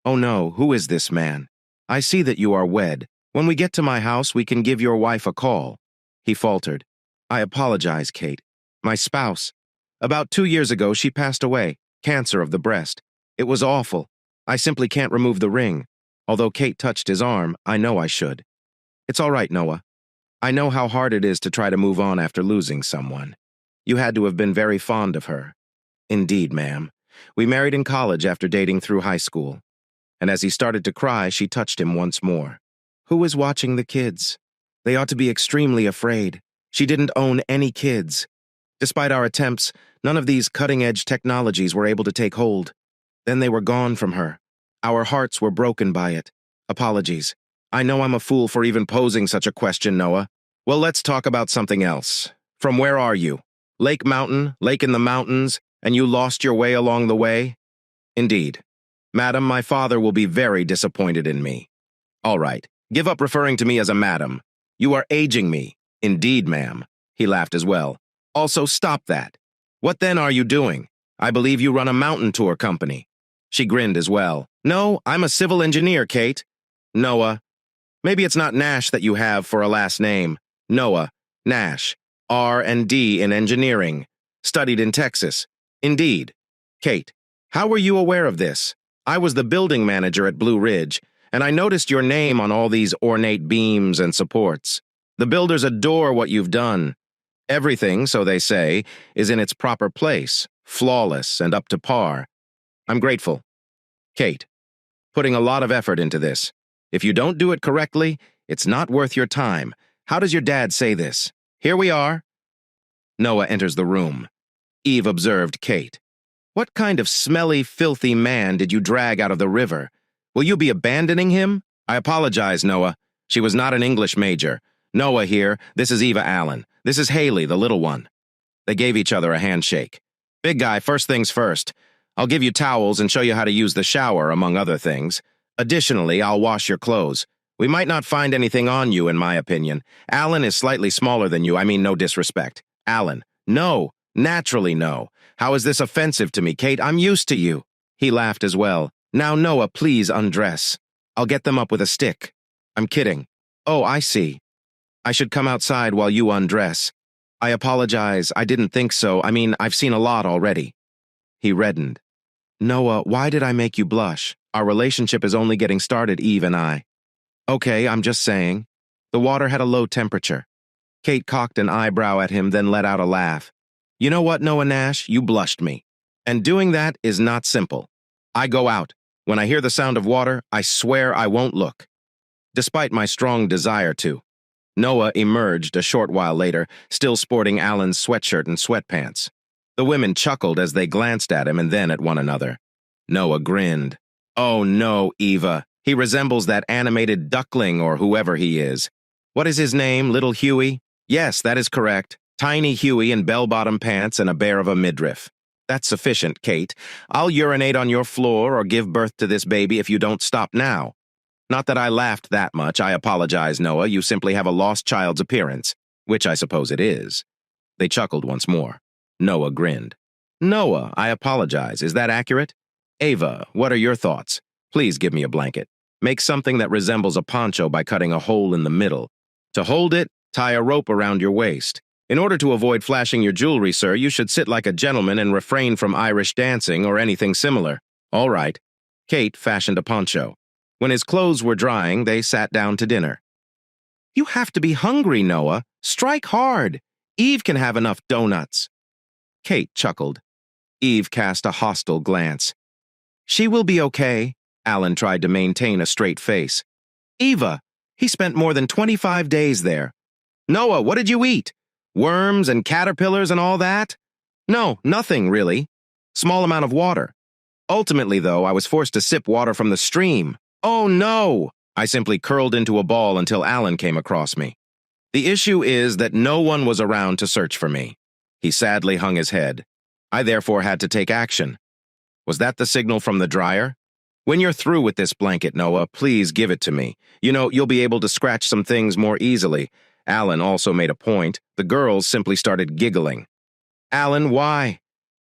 Oh no, who is this man? I see that you are wed. When we get to my house, we can give your wife a call. He faltered. I apologize, Kate. My spouse. About 2 years ago, she passed away. Cancer of the breast. It was awful. I simply can't remove the ring. Although Kate touched his arm, I know I should. It's all right, Noah. I know how hard it is to try to move on after losing someone. You had to have been very fond of her. Indeed, ma'am. We married in college after dating through high school. And as he started to cry, she touched him once more. Who is watching the kids? They ought to be extremely afraid. She didn't own any kids. Despite our attempts, none of these cutting-edge technologies were able to take hold. Then they were gone from her. Our hearts were broken by it. Apologies. I know I'm a fool for even posing such a question, Noah. Well, let's talk about something else. From where are you? Lake Mountain, lake in the mountains, and you lost your way along the way? Indeed. Madam, my father will be very disappointed in me. All right, give up referring to me as a madam. You are aging me. Indeed, ma'am. He laughed as well. Also, stop that. What then are you doing? I believe you run a mountain tour company. She grinned as well. No, I'm a civil engineer, Kate. Noah. Maybe it's not Nash that you have for a last name. Noah. Nash. R&D in engineering. Studied in Texas. Indeed. Kate. How were you aware of this? I was the building manager at Blue Ridge, and I noticed your name on all these ornate beams and supports. The builders adore what you've done. Everything, so they say, is in its proper place, flawless and up to par. I'm grateful. Kate, putting a lot of effort into this. If you don't do it correctly, it's not worth your time. How does your dad say this? Here we are. Noah enters the room. Eve observed Kate. What kind of smelly, filthy man did you drag out of the river? Will you be abandoning him? I apologize, Noah. She was not an English major. Noah here, this is Eva Allen. This is Haley, the little one. They gave each other a handshake. Big guy, first things first. I'll give you towels and show you how to use the shower, among other things. Additionally, I'll wash your clothes. We might not find anything on you, in my opinion. Allen is slightly smaller than you, I mean no disrespect. Allen, no, naturally no. How is this offensive to me, Kate? I'm used to you. He laughed as well. Now, Noah, please undress. I'll get them up with a stick. I'm kidding. Oh, I see. I should come outside while you undress. I apologize, I didn't think so. I mean, I've seen a lot already. He reddened. Noah, why did I make you blush? Our relationship is only getting started, Eve and I. Okay, I'm just saying. The water had a low temperature. Kate cocked an eyebrow at him, then let out a laugh. You know what, Noah Nash? You blushed me. And doing that is not simple. I go out. When I hear the sound of water, I swear I won't look. Despite my strong desire to. Noah emerged a short while later, still sporting Alan's sweatshirt and sweatpants. The women chuckled as they glanced at him and then at one another. Noah grinned. Oh no, Eva. He resembles that animated duckling or whoever he is. What is his name, Little Huey? Yes, that is correct. Tiny Huey in bell-bottom pants and a bear of a midriff. That's sufficient, Kate. I'll urinate on your floor or give birth to this baby if you don't stop now. Not that I laughed that much. I apologize, Noah. You simply have a lost child's appearance, which I suppose it is. They chuckled once more. Noah grinned. Noah, I apologize. Is that accurate? Ava, what are your thoughts? Please give me a blanket. Make something that resembles a poncho by cutting a hole in the middle. To hold it, tie a rope around your waist. In order to avoid flashing your jewelry, sir, you should sit like a gentleman and refrain from Irish dancing or anything similar. All right. Kate fashioned a poncho. When his clothes were drying, they sat down to dinner. You have to be hungry, Noah. Strike hard. Eve can have enough donuts. Kate chuckled. Eve cast a hostile glance. She will be okay. Alan tried to maintain a straight face. Eva, he spent more than 25 days there. Noah, what did you eat? Worms and caterpillars and all that? No, nothing, really. Small amount of water. Ultimately, though, I was forced to sip water from the stream. Oh, no! I simply curled into a ball until Alan came across me. The issue is that no one was around to search for me. He sadly hung his head. I therefore had to take action. Was that the signal from the dryer? When you're through with this blanket, Noah, please give it to me. You know, you'll be able to scratch some things more easily. Alan also made a point. The girls simply started giggling. Alan, why?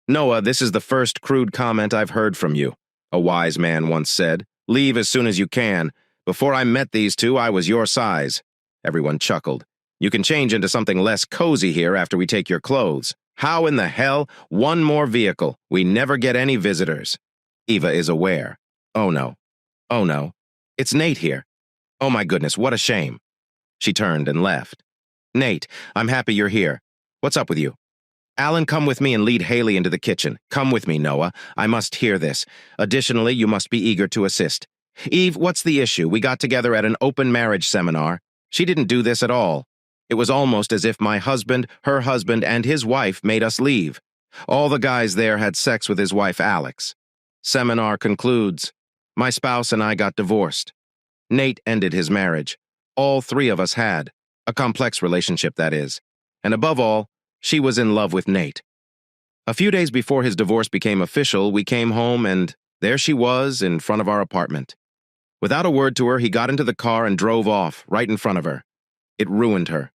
Noah, this is the first crude comment I've heard from you. A wise man once said, leave as soon as you can. Before I met these two, I was your size. Everyone chuckled. You can change into something less cozy here after we take your clothes. How in the hell? One more vehicle. We never get any visitors. Eva is aware. Oh no. Oh no. It's Nate here. Oh my goodness, what a shame. She turned and left. Nate, I'm happy you're here. What's up with you? Alan, come with me and lead Haley into the kitchen. Come with me, Noah. I must hear this. Additionally, you must be eager to assist. Eve, what's the issue? We got together at an open marriage seminar. She didn't do this at all. It was almost as if my husband, her husband, and his wife made us leave. All the guys there had sex with his wife, Alex. Seminar concludes. My spouse and I got divorced. Nate ended his marriage. All three of us had. A complex relationship, that is. And above all, she was in love with Nate. A few days before his divorce became official, we came home and there she was in front of our apartment. Without a word to her, he got into the car and drove off, right in front of her. It ruined her.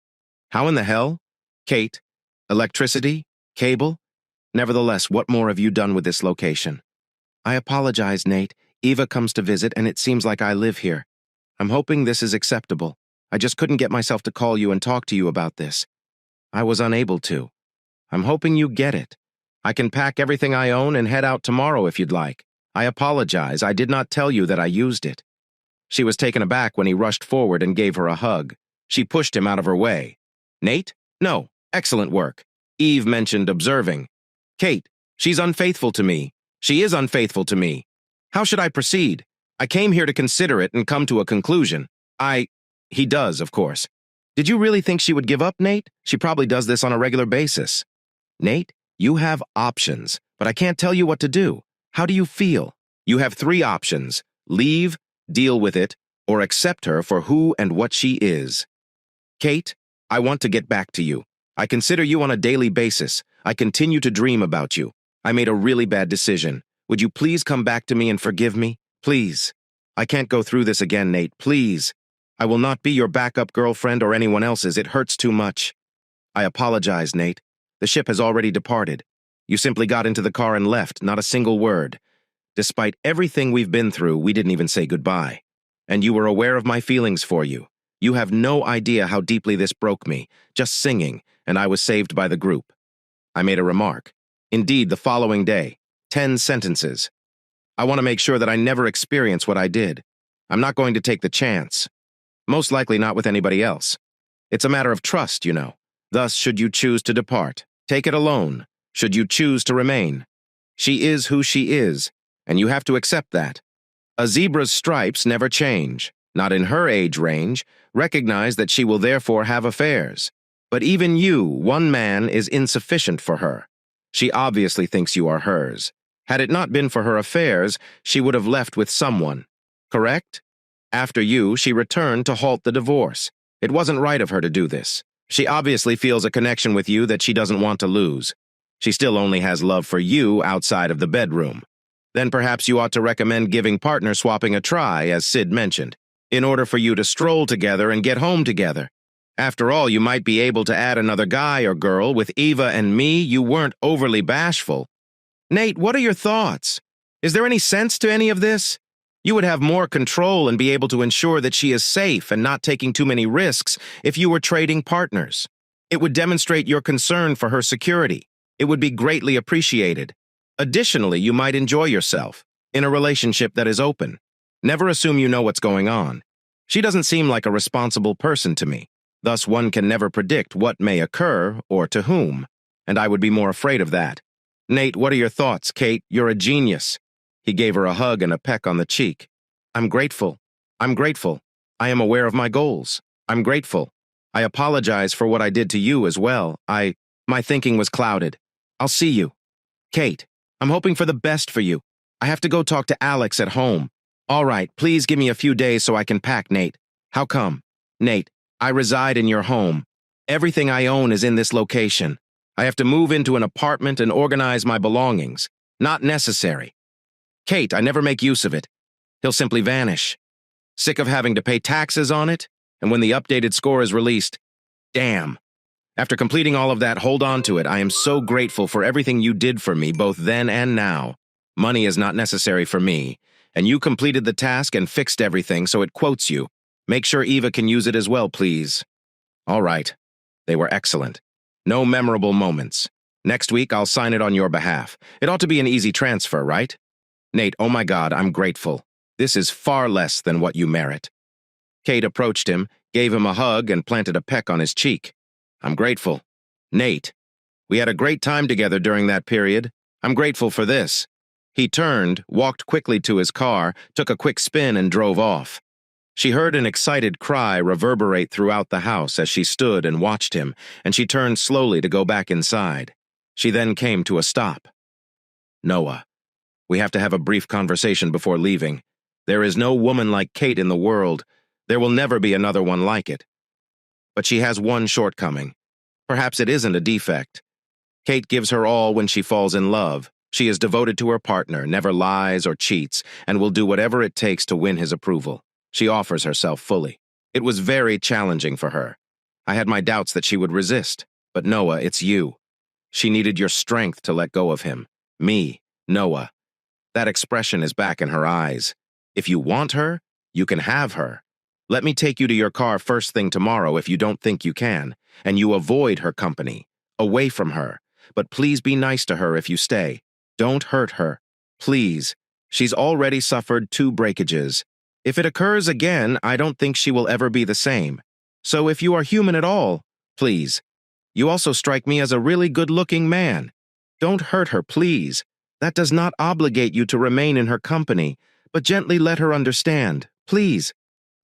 How in the hell? Kate? Electricity? Cable? Nevertheless, what more have you done with this location? I apologize, Nate. Eva comes to visit and it seems like I live here. I'm hoping this is acceptable. I just couldn't get myself to call you and talk to you about this. I was unable to. I'm hoping you get it. I can pack everything I own and head out tomorrow if you'd like. I apologize. I did not tell you that I used it. She was taken aback when he rushed forward and gave her a hug. She pushed him out of her way. Nate? No. Excellent work. Eve mentioned observing. Kate, she's unfaithful to me. She is unfaithful to me. How should I proceed? I came here to consider it and come to a conclusion. He does, of course. Did you really think she would give up, Nate? She probably does this on a regular basis. Nate, you have options, but I can't tell you what to do. How do you feel? You have 3 options. Leave, deal with it, or accept her for who and what she is. Kate, I want to get back to you. I consider you on a daily basis. I continue to dream about you. I made a really bad decision. Would you please come back to me and forgive me? Please. I can't go through this again, Nate. Please. I will not be your backup girlfriend or anyone else's. It hurts too much. I apologize, Nate. The ship has already departed. You simply got into the car and left, not a single word. Despite everything we've been through, we didn't even say goodbye. And you were aware of my feelings for you. You have no idea how deeply this broke me, just singing, and I was saved by the group. I made a remark. Indeed, the following day, 10 sentences. I want to make sure that I never experience what I did. I'm not going to take the chance. Most likely not with anybody else. It's a matter of trust, you know. Thus, should you choose to depart, take it alone. Should you choose to remain. She is who she is, and you have to accept that. A zebra's stripes never change. Not in her age range. Recognize that she will therefore have affairs. But even you, one man, is insufficient for her. She obviously thinks you are hers. Had it not been for her affairs, she would have left with someone. Correct? After you, she returned to halt the divorce. It wasn't right of her to do this. She obviously feels a connection with you that she doesn't want to lose. She still only has love for you outside of the bedroom. Then perhaps you ought to recommend giving partner swapping a try, as Sid mentioned, in order for you to stroll together and get home together. After all, you might be able to add another guy or girl. With Eva and me, you weren't overly bashful. Nate, what are your thoughts? Is there any sense to any of this? You would have more control and be able to ensure that she is safe and not taking too many risks if you were trading partners. It would demonstrate your concern for her security. It would be greatly appreciated. Additionally, you might enjoy yourself in a relationship that is open. Never assume you know what's going on. She doesn't seem like a responsible person to me. Thus, one can never predict what may occur or to whom, and I would be more afraid of that. Nate, what are your thoughts? Kate, you're a genius. He gave her a hug and a peck on the cheek. I'm grateful. I'm grateful. I am aware of my goals. I'm grateful. I apologize for what I did to you as well. My thinking was clouded. I'll see you. Kate, I'm hoping for the best for you. I have to go talk to Alex at home. All right, please give me a few days so I can pack, Nate. How come? Nate, I reside in your home. Everything I own is in this location. I have to move into an apartment and organize my belongings. Not necessary. Kate, I never make use of it. He'll simply vanish. Sick of having to pay taxes on it, and when the updated score is released, damn. After completing all of that, hold on to it. I am so grateful for everything you did for me, both then and now. Money is not necessary for me, and you completed the task and fixed everything, so it quotes you. Make sure Eva can use it as well, please. All right. They were excellent. No memorable moments. Next week, I'll sign it on your behalf. It ought to be an easy transfer, right? Nate, oh my God, I'm grateful. This is far less than what you merit. Kate approached him, gave him a hug, and planted a peck on his cheek. I'm grateful. Nate, we had a great time together during that period. I'm grateful for this. He turned, walked quickly to his car, took a quick spin, and drove off. She heard an excited cry reverberate throughout the house as she stood and watched him, and she turned slowly to go back inside. She then came to a stop. Noah, we have to have a brief conversation before leaving. There is no woman like Kate in the world. There will never be another one like it. But she has one shortcoming. Perhaps it isn't a defect. Kate gives her all when she falls in love. She is devoted to her partner, never lies or cheats, and will do whatever it takes to win his approval. She offers herself fully. It was very challenging for her. I had my doubts that she would resist. But Noah, it's you. She needed your strength to let go of him. Me, Noah. That expression is back in her eyes. If you want her, you can have her. Let me take you to your car first thing tomorrow if you don't think you can, and you avoid her company, away from her. But please be nice to her if you stay. Don't hurt her. Please. She's already suffered 2 breakages. If it occurs again, I don't think she will ever be the same. So if you are human at all, please. You also strike me as a really good-looking man. Don't hurt her, please. That does not obligate you to remain in her company, but gently let her understand, please.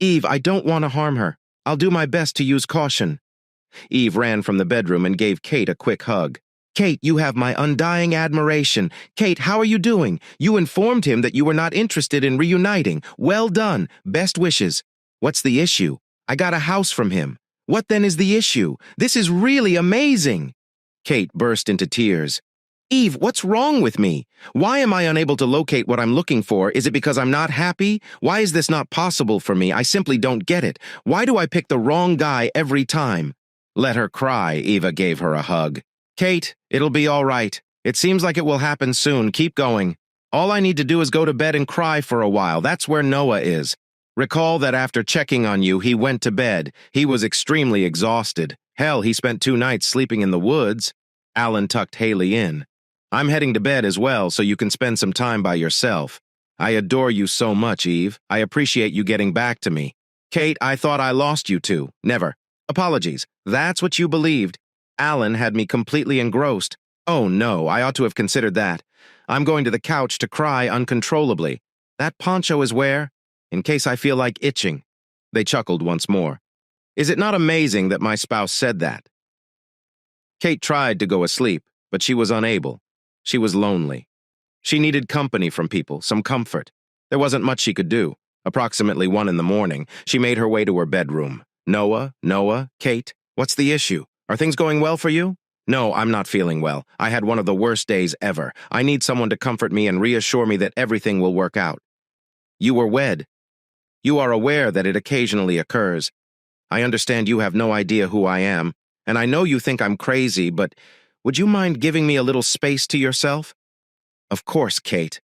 Eve, I don't want to harm her. I'll do my best to use caution. Eve ran from the bedroom and gave Kate a quick hug. Kate, you have my undying admiration. Kate, how are you doing? You informed him that you were not interested in reuniting. Well done. Best wishes. What's the issue? I got a house from him. What then is the issue? This is really amazing. Kate burst into tears. Eve, what's wrong with me? Why am I unable to locate what I'm looking for? Is it because I'm not happy? Why is this not possible for me? I simply don't get it. Why do I pick the wrong guy every time? Let her cry, Eva gave her a hug. Kate, it'll be all right. It seems like it will happen soon. Keep going. All I need to do is go to bed and cry for a while. That's where Noah is. Recall that after checking on you, he went to bed. He was extremely exhausted. Hell, he spent 2 nights sleeping in the woods. Alan tucked Haley in. I'm heading to bed as well, so you can spend some time by yourself. I adore you so much, Eve. I appreciate you getting back to me. Kate, I thought I lost you too. Never. Apologies. That's what you believed. Alan had me completely engrossed. Oh no, I ought to have considered that. I'm going to the couch to cry uncontrollably. That poncho is where? In case I feel like itching. They chuckled once more. Is it not amazing that my spouse said that? Kate tried to go asleep, but she was unable. She was lonely. She needed company from people, some comfort. There wasn't much she could do. Approximately 1 in the morning, she made her way to her bedroom. Noah, Kate, what's the issue? Are things going well for you? No, I'm not feeling well. I had one of the worst days ever. I need someone to comfort me and reassure me that everything will work out. You were wed. You are aware that it occasionally occurs. I understand you have no idea who I am, and I know you think I'm crazy, but would you mind giving me a little space to yourself? Of course, Kate.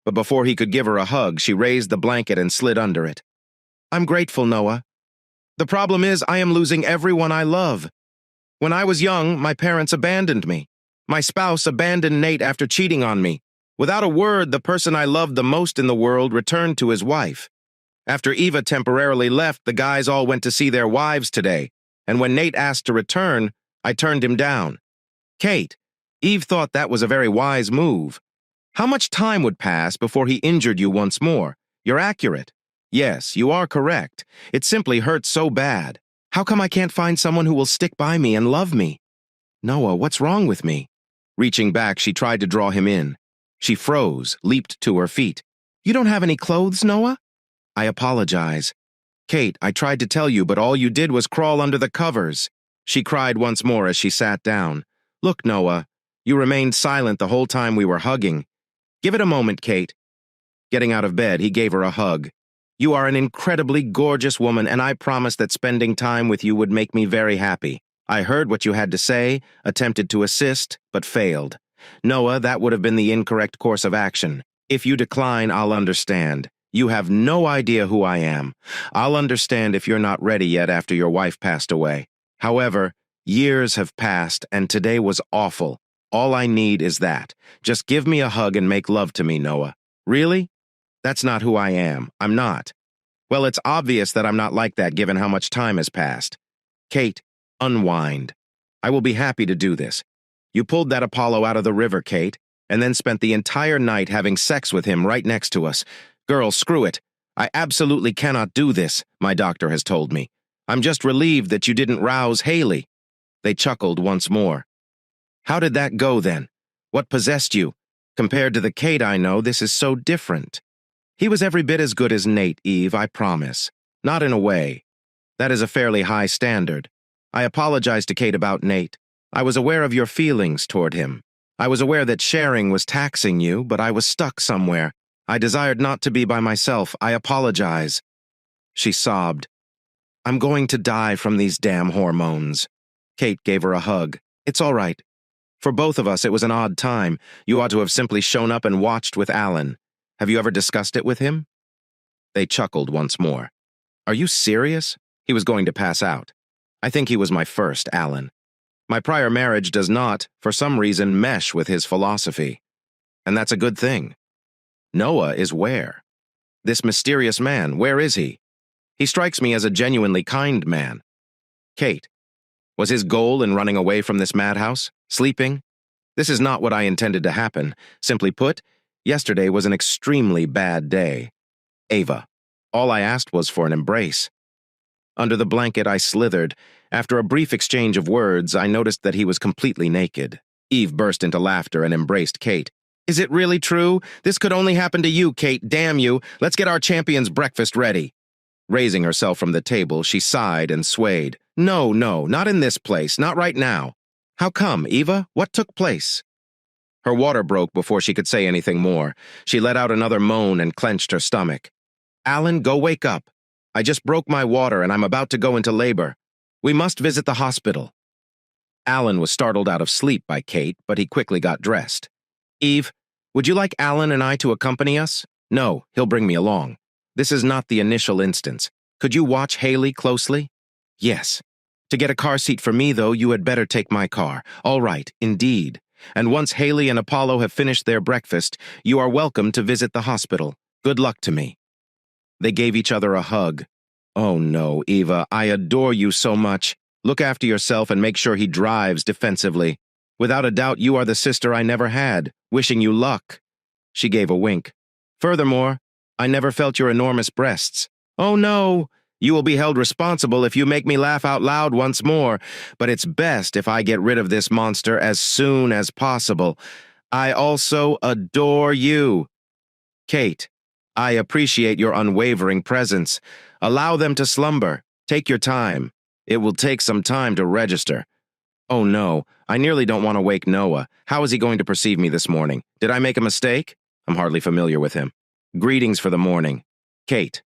But before he could give her a hug, she raised the blanket and slid under it. I'm grateful, Noah. The problem is I am losing everyone I love. When I was young, my parents abandoned me. My spouse abandoned Nate after cheating on me. Without a word, the person I loved the most in the world returned to his wife. After Eva temporarily left, the guys all went to see their wives today, and when Nate asked to return, I turned him down. Kate, Eve thought that was a very wise move. How much time would pass before he injured you once more? You're accurate. Yes, you are correct. It simply hurts so bad. How come I can't find someone who will stick by me and love me? Noah, what's wrong with me? Reaching back, she tried to draw him in. She froze, leaped to her feet. You don't have any clothes, Noah? I apologize. Kate, I tried to tell you, but all you did was crawl under the covers. She cried once more as she sat down. Look, Noah, you remained silent the whole time we were hugging. Give it a moment, Kate. Getting out of bed, he gave her a hug. You are an incredibly gorgeous woman, and I promise that spending time with you would make me very happy. I heard what you had to say, attempted to assist, but failed. Noah, that would have been the incorrect course of action. If you decline, I'll understand. You have no idea who I am. I'll understand if you're not ready yet after your wife passed away. However, years have passed, and today was awful. All I need is that. Just give me a hug and make love to me, Noah. Really? That's not who I am. I'm not. Well, it's obvious that I'm not like that given how much time has passed. Kate, unwind. I will be happy to do this. You pulled that Apollo out of the river, Kate, and then spent the entire night having sex with him right next to us. Girl, screw it. I absolutely cannot do this, my doctor has told me. I'm just relieved that you didn't rouse Haley. They chuckled once more. How did that go, then? What possessed you? Compared to the Kate I know, this is so different. He was every bit as good as Nate, Eve, I promise. Not in a way. That is a fairly high standard. I apologized to Kate about Nate. I was aware of your feelings toward him. I was aware that sharing was taxing you, but I was stuck somewhere. I desired not to be by myself. I apologize. She sobbed. I'm going to die from these damn hormones. Kate gave her a hug. It's all right. For both of us, it was an odd time. You ought to have simply shown up and watched with Alan. Have you ever discussed it with him? They chuckled once more. Are you serious? He was going to pass out. I think he was my first, Alan. My prior marriage does not, for some reason, mesh with his philosophy. And that's a good thing. Noah is where? This mysterious man, where is he? He strikes me as a genuinely kind man. Kate, was his goal in running away from this madhouse? Sleeping? This is not what I intended to happen. Simply put, yesterday was an extremely bad day. Ava. All I asked was for an embrace. Under the blanket, I slithered. After a brief exchange of words, I noticed that he was completely naked. Eve burst into laughter and embraced Kate. Is it really true? This could only happen to you, Kate. Damn you. Let's get our champion's breakfast ready. Raising herself from the table, she sighed and swayed. No, not in this place. Not right now. How come, Eva? What took place? Her water broke before she could say anything more. She let out another moan and clenched her stomach. Alan, go wake up. I just broke my water and I'm about to go into labor. We must visit the hospital. Alan was startled out of sleep by Kate, but he quickly got dressed. Eve, would you like Alan and I to accompany us? No, he'll bring me along. This is not the initial instance. Could you watch Haley closely? Yes. To get a car seat for me, though, you had better take my car. All right, indeed. And once Haley and Apollo have finished their breakfast, you are welcome to visit the hospital. Good luck to me. They gave each other a hug. Oh no, Eva, I adore you so much. Look after yourself and make sure he drives defensively. Without a doubt, you are the sister I never had. Wishing you luck. She gave a wink. Furthermore, I never felt your enormous breasts. Oh no, you will be held responsible if you make me laugh out loud once more, but it's best if I get rid of this monster as soon as possible. I also adore you. Kate, I appreciate your unwavering presence. Allow them to slumber. Take your time. It will take some time to register. Oh no, I nearly don't want to wake Noah. How is he going to perceive me this morning? Did I make a mistake? I'm hardly familiar with him. Greetings for the morning. Kate.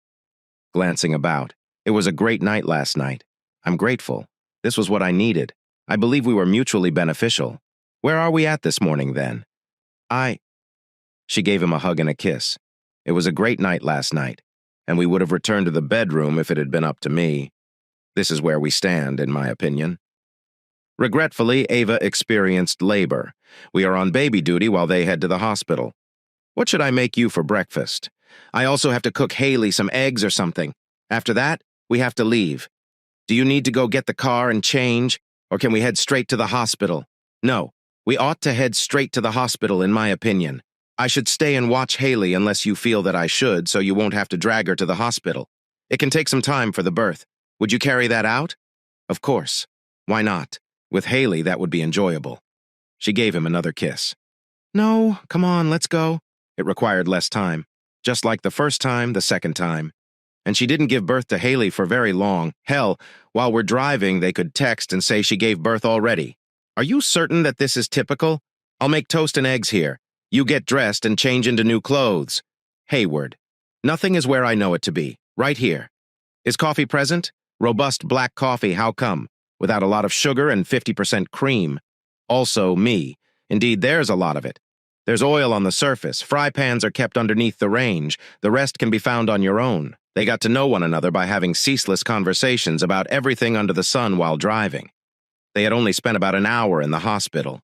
Glancing about. It was a great night last night. I'm grateful. This was what I needed. I believe we were mutually beneficial. Where are we at this morning, then? She gave him a hug and a kiss. It was a great night last night, and we would have returned to the bedroom if it had been up to me. This is where we stand, in my opinion. Regretfully, Ava experienced labor. We are on baby duty while they head to the hospital. What should I make you for breakfast? I also have to cook Haley some eggs or something. After that, we have to leave. Do you need to go get the car and change, or can we head straight to the hospital? No, we ought to head straight to the hospital, in my opinion. I should stay and watch Haley unless you feel that I should, so you won't have to drag her to the hospital. It can take some time for the birth. Would you carry that out? Of course. Why not? With Haley, that would be enjoyable. She gave him another kiss. No, come on, let's go. It required less time. Just like the first time, the second time. And she didn't give birth to Haley for very long. Hell, while we're driving, they could text and say she gave birth already. Are you certain that this is typical? I'll make toast and eggs here. You get dressed and change into new clothes. Hayward. Nothing is where I know it to be. Right here. Is coffee present? Robust black coffee, how come? Without a lot of sugar and 50% cream. Also me. Indeed, there's a lot of it. There's oil on the surface. Fry pans are kept underneath the range. The rest can be found on your own. They got to know one another by having ceaseless conversations about everything under the sun while driving. They had only spent about an hour in the hospital.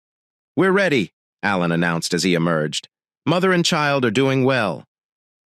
We're ready, Alan announced as he emerged. Mother and child are doing well.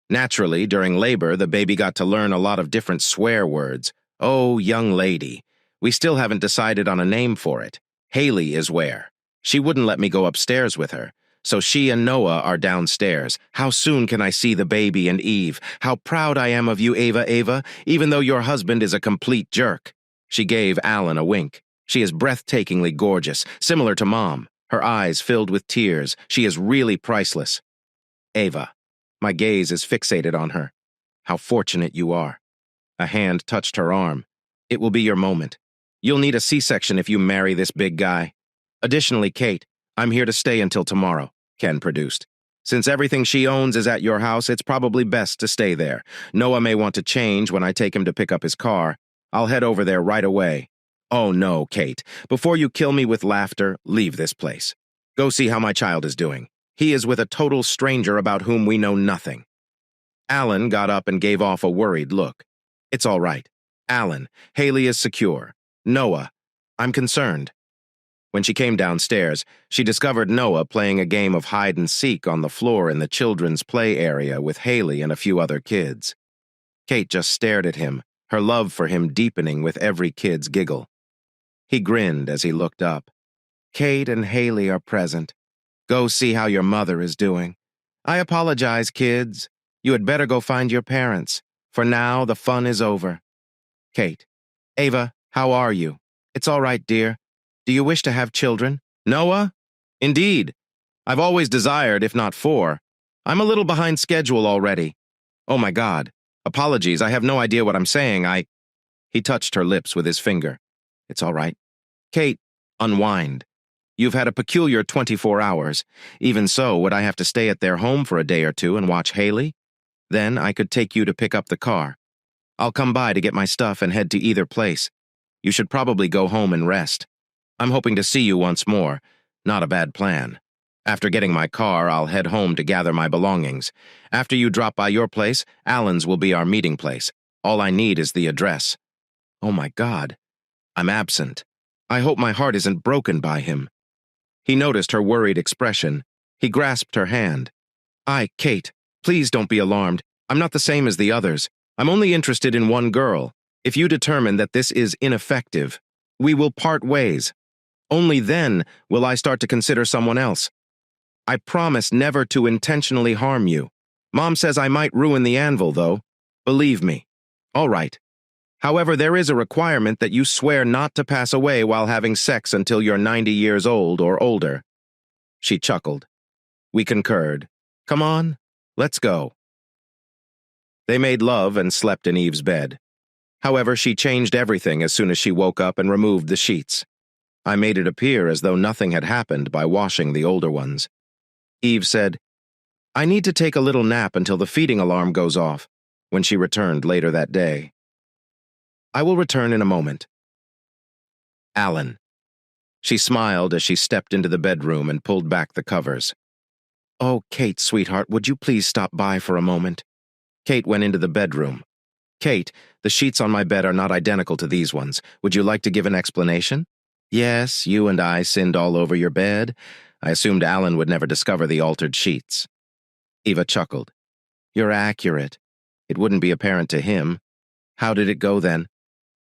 Naturally, during labor, the baby got to learn a lot of different swear words. Oh, young lady. We still haven't decided on a name for it. Haley is where. She wouldn't let me go upstairs with her. So she and Noah are downstairs. How soon can I see the baby and Eve? How proud I am of you, Ava, even though your husband is a complete jerk. She gave Alan a wink. She is breathtakingly gorgeous, similar to Mom. Her eyes filled with tears. She is really priceless. Ava. My gaze is fixated on her. How fortunate you are. A hand touched her arm. It will be your moment. You'll need a C-section if you marry this big guy. Additionally, Kate, I'm here to stay until tomorrow, Ken produced. Since everything she owns is at your house, it's probably best to stay there. Noah may want to change when I take him to pick up his car. I'll head over there right away. Oh no, Kate. Before you kill me with laughter, leave this place. Go see how my child is doing. He is with a total stranger about whom we know nothing. Alan got up and gave off a worried look. It's all right. Alan, Haley is secure. Noah, I'm concerned. When she came downstairs, she discovered Noah playing a game of hide-and-seek on the floor in the children's play area with Haley and a few other kids. Kate just stared at him, her love for him deepening with every kid's giggle. He grinned as he looked up. Kate and Haley are present. Go see how your mother is doing. I apologize, kids. You had better go find your parents. For now, the fun is over. Kate. Ava, how are you? It's all right, dear. Do you wish to have children? Noah? Indeed. I've always desired, if not four. I'm a little behind schedule already. Oh my God. Apologies, I have no idea what I'm saying. He touched her lips with his finger. It's all right. Kate, unwind. You've had a peculiar 24 hours. Even so, would I have to stay at their home for a day or two and watch Haley? Then I could take you to pick up the car. I'll come by to get my stuff and head to either place. You should probably go home and rest. I'm hoping to see you once more. Not a bad plan. After getting my car, I'll head home to gather my belongings. After you drop by your place, Alan's will be our meeting place. All I need is the address. Oh my God, I'm absent. I hope my heart isn't broken by him. He noticed her worried expression. He grasped her hand. Kate, please don't be alarmed. I'm not the same as the others. I'm only interested in one girl. If you determine that this is ineffective, we will part ways. Only then will I start to consider someone else. I promise never to intentionally harm you. Mom says I might ruin the anvil, though. Believe me. All right. However, there is a requirement that you swear not to pass away while having sex until you're 90 years old or older. She chuckled. We concurred. Come on, let's go. They made love and slept in Eve's bed. However, she changed everything as soon as she woke up and removed the sheets. I made it appear as though nothing had happened by washing the older ones. Eve said, I need to take a little nap until the feeding alarm goes off, when she returned later that day. I will return in a moment. Alan. She smiled as she stepped into the bedroom and pulled back the covers. Oh, Kate, sweetheart, would you please stop by for a moment? Kate went into the bedroom. Kate, the sheets on my bed are not identical to these ones. Would you like to give an explanation? Yes, you and I sinned all over your bed. I assumed Alan would never discover the altered sheets. Eva chuckled. You're accurate. It wouldn't be apparent to him. How did it go then?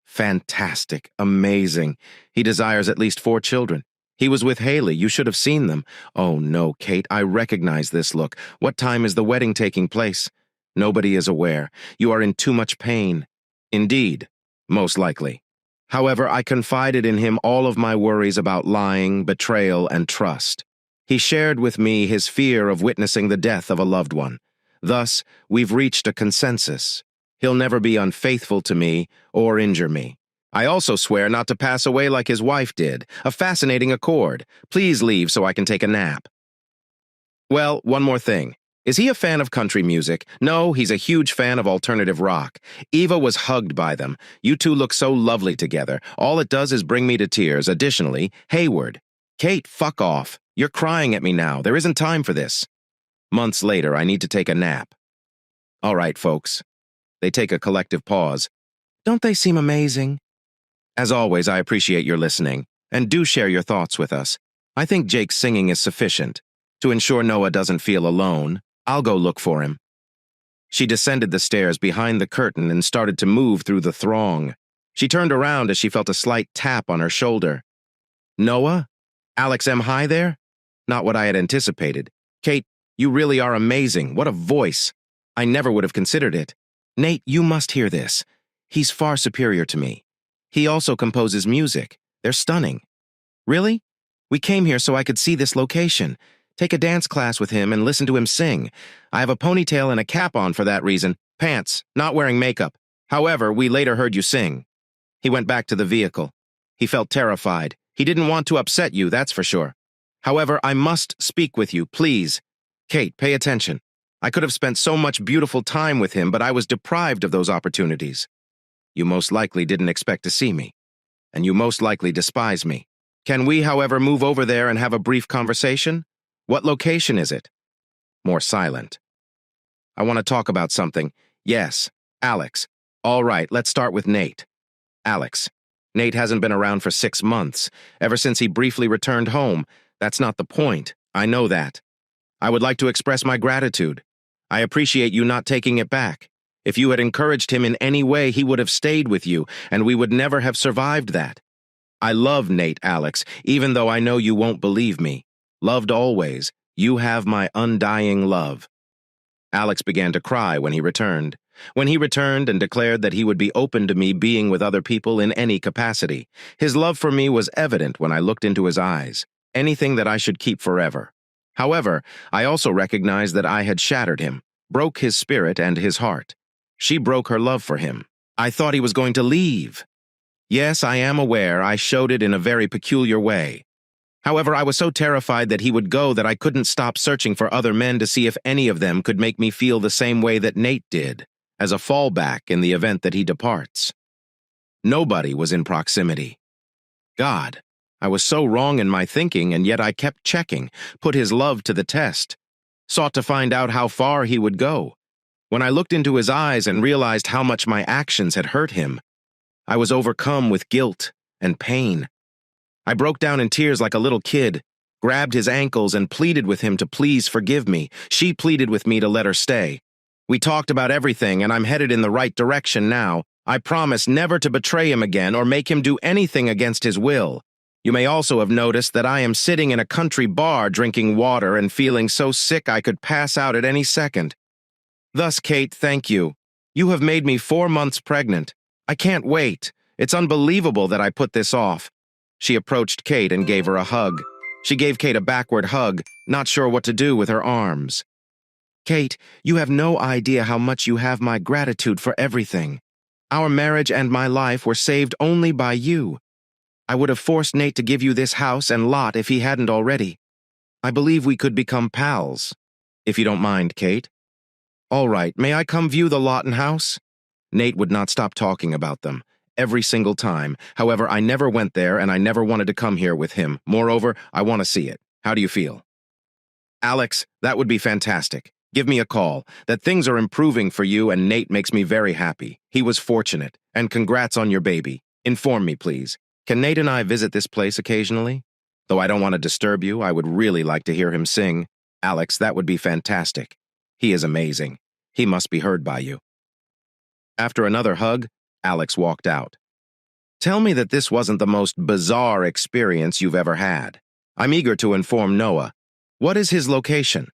Fantastic. Amazing. He desires at least 4 children. He was with Haley. You should have seen them. Oh no, Kate, I recognize this look. What time is the wedding taking place? Nobody is aware. You are in too much pain. Indeed, most likely. However, I confided in him all of my worries about lying, betrayal, and trust. He shared with me his fear of witnessing the death of a loved one. Thus, we've reached a consensus. He'll never be unfaithful to me or injure me. I also swear not to pass away like his wife did. A fascinating accord. Please leave so I can take a nap. Well, one more thing. Is he a fan of country music? No, he's a huge fan of alternative rock. Eva was hugged by them. You two look so lovely together. All it does is bring me to tears. Additionally, Hayward. Kate, fuck off. You're crying at me now. There isn't time for this. Months later, I need to take a nap. All right, folks. They take a collective pause. Don't they seem amazing? As always, I appreciate your listening, and do share your thoughts with us. I think Jake's singing is sufficient. To ensure Noah doesn't feel alone, I'll go look for him. She descended the stairs behind the curtain and started to move through the throng. She turned around as she felt a slight tap on her shoulder. Noah? Alex M. High there? Not what I had anticipated. Kate, you really are amazing. What a voice. I never would have considered it. Nate, you must hear this. He's far superior to me. He also composes music. They're stunning. Really? We came here so I could see this location. Take a dance class with him and listen to him sing. I have a ponytail and a cap on for that reason. Pants, not wearing makeup. However, we later heard you sing. He went back to the vehicle. He felt terrified. He didn't want to upset you, that's for sure. However, I must speak with you, please. Kate, pay attention. I could have spent so much beautiful time with him, but I was deprived of those opportunities. You most likely didn't expect to see me, and you most likely despise me. Can we, however, move over there and have a brief conversation? What location is it? More silent. I want to talk about something. Yes, Alex. All right, let's start with Nate. Alex. Nate hasn't been around for 6 months, ever since he briefly returned home. That's not the point. I know that. I would like to express my gratitude. I appreciate you not taking it back. If you had encouraged him in any way, he would have stayed with you, and we would never have survived that. I love Nate, Alex, even though I know you won't believe me. Loved always. You have my undying love. Alex began to cry when he returned. When he returned and declared that he would be open to me being with other people in any capacity. His love for me was evident when I looked into his eyes. Anything that I should keep forever. However, I also recognized that I had shattered him, broke his spirit and his heart. She broke her love for him. I thought he was going to leave. Yes, I am aware I showed it in a very peculiar way. However, I was so terrified that he would go that I couldn't stop searching for other men to see if any of them could make me feel the same way that Nate did, as a fallback in the event that he departs. Nobody was in proximity. God. I was so wrong in my thinking, and yet I kept checking, put his love to the test, sought to find out how far he would go. When I looked into his eyes and realized how much my actions had hurt him, I was overcome with guilt and pain. I broke down in tears like a little kid, grabbed his ankles and pleaded with him to please forgive me. She pleaded with me to let her stay. We talked about everything, and I'm headed in the right direction now. I promise never to betray him again or make him do anything against his will. You may also have noticed that I am sitting in a country bar drinking water and feeling so sick I could pass out at any second. Thus, Kate, thank you. You have made me 4 months pregnant. I can't wait. It's unbelievable that I put this off. She approached Kate and gave her a hug. She gave Kate a backward hug, not sure what to do with her arms. Kate, you have no idea how much you have my gratitude for everything. Our marriage and my life were saved only by you. I would have forced Nate to give you this house and lot if he hadn't already. I believe we could become pals, if you don't mind, Kate. All right, may I come view the lot and house? Nate would not stop talking about them, every single time. However, I never went there and I never wanted to come here with him. Moreover, I want to see it. How do you feel? Alex, that would be fantastic. Give me a call. That things are improving for you and Nate makes me very happy. He was fortunate. And congrats on your baby. Inform me, please. Can Nate and I visit this place occasionally? Though I don't want to disturb you, I would really like to hear him sing. Alex, that would be fantastic. He is amazing. He must be heard by you. After another hug, Alex walked out. Tell me that this wasn't the most bizarre experience you've ever had. I'm eager to inform Noah. What is his location?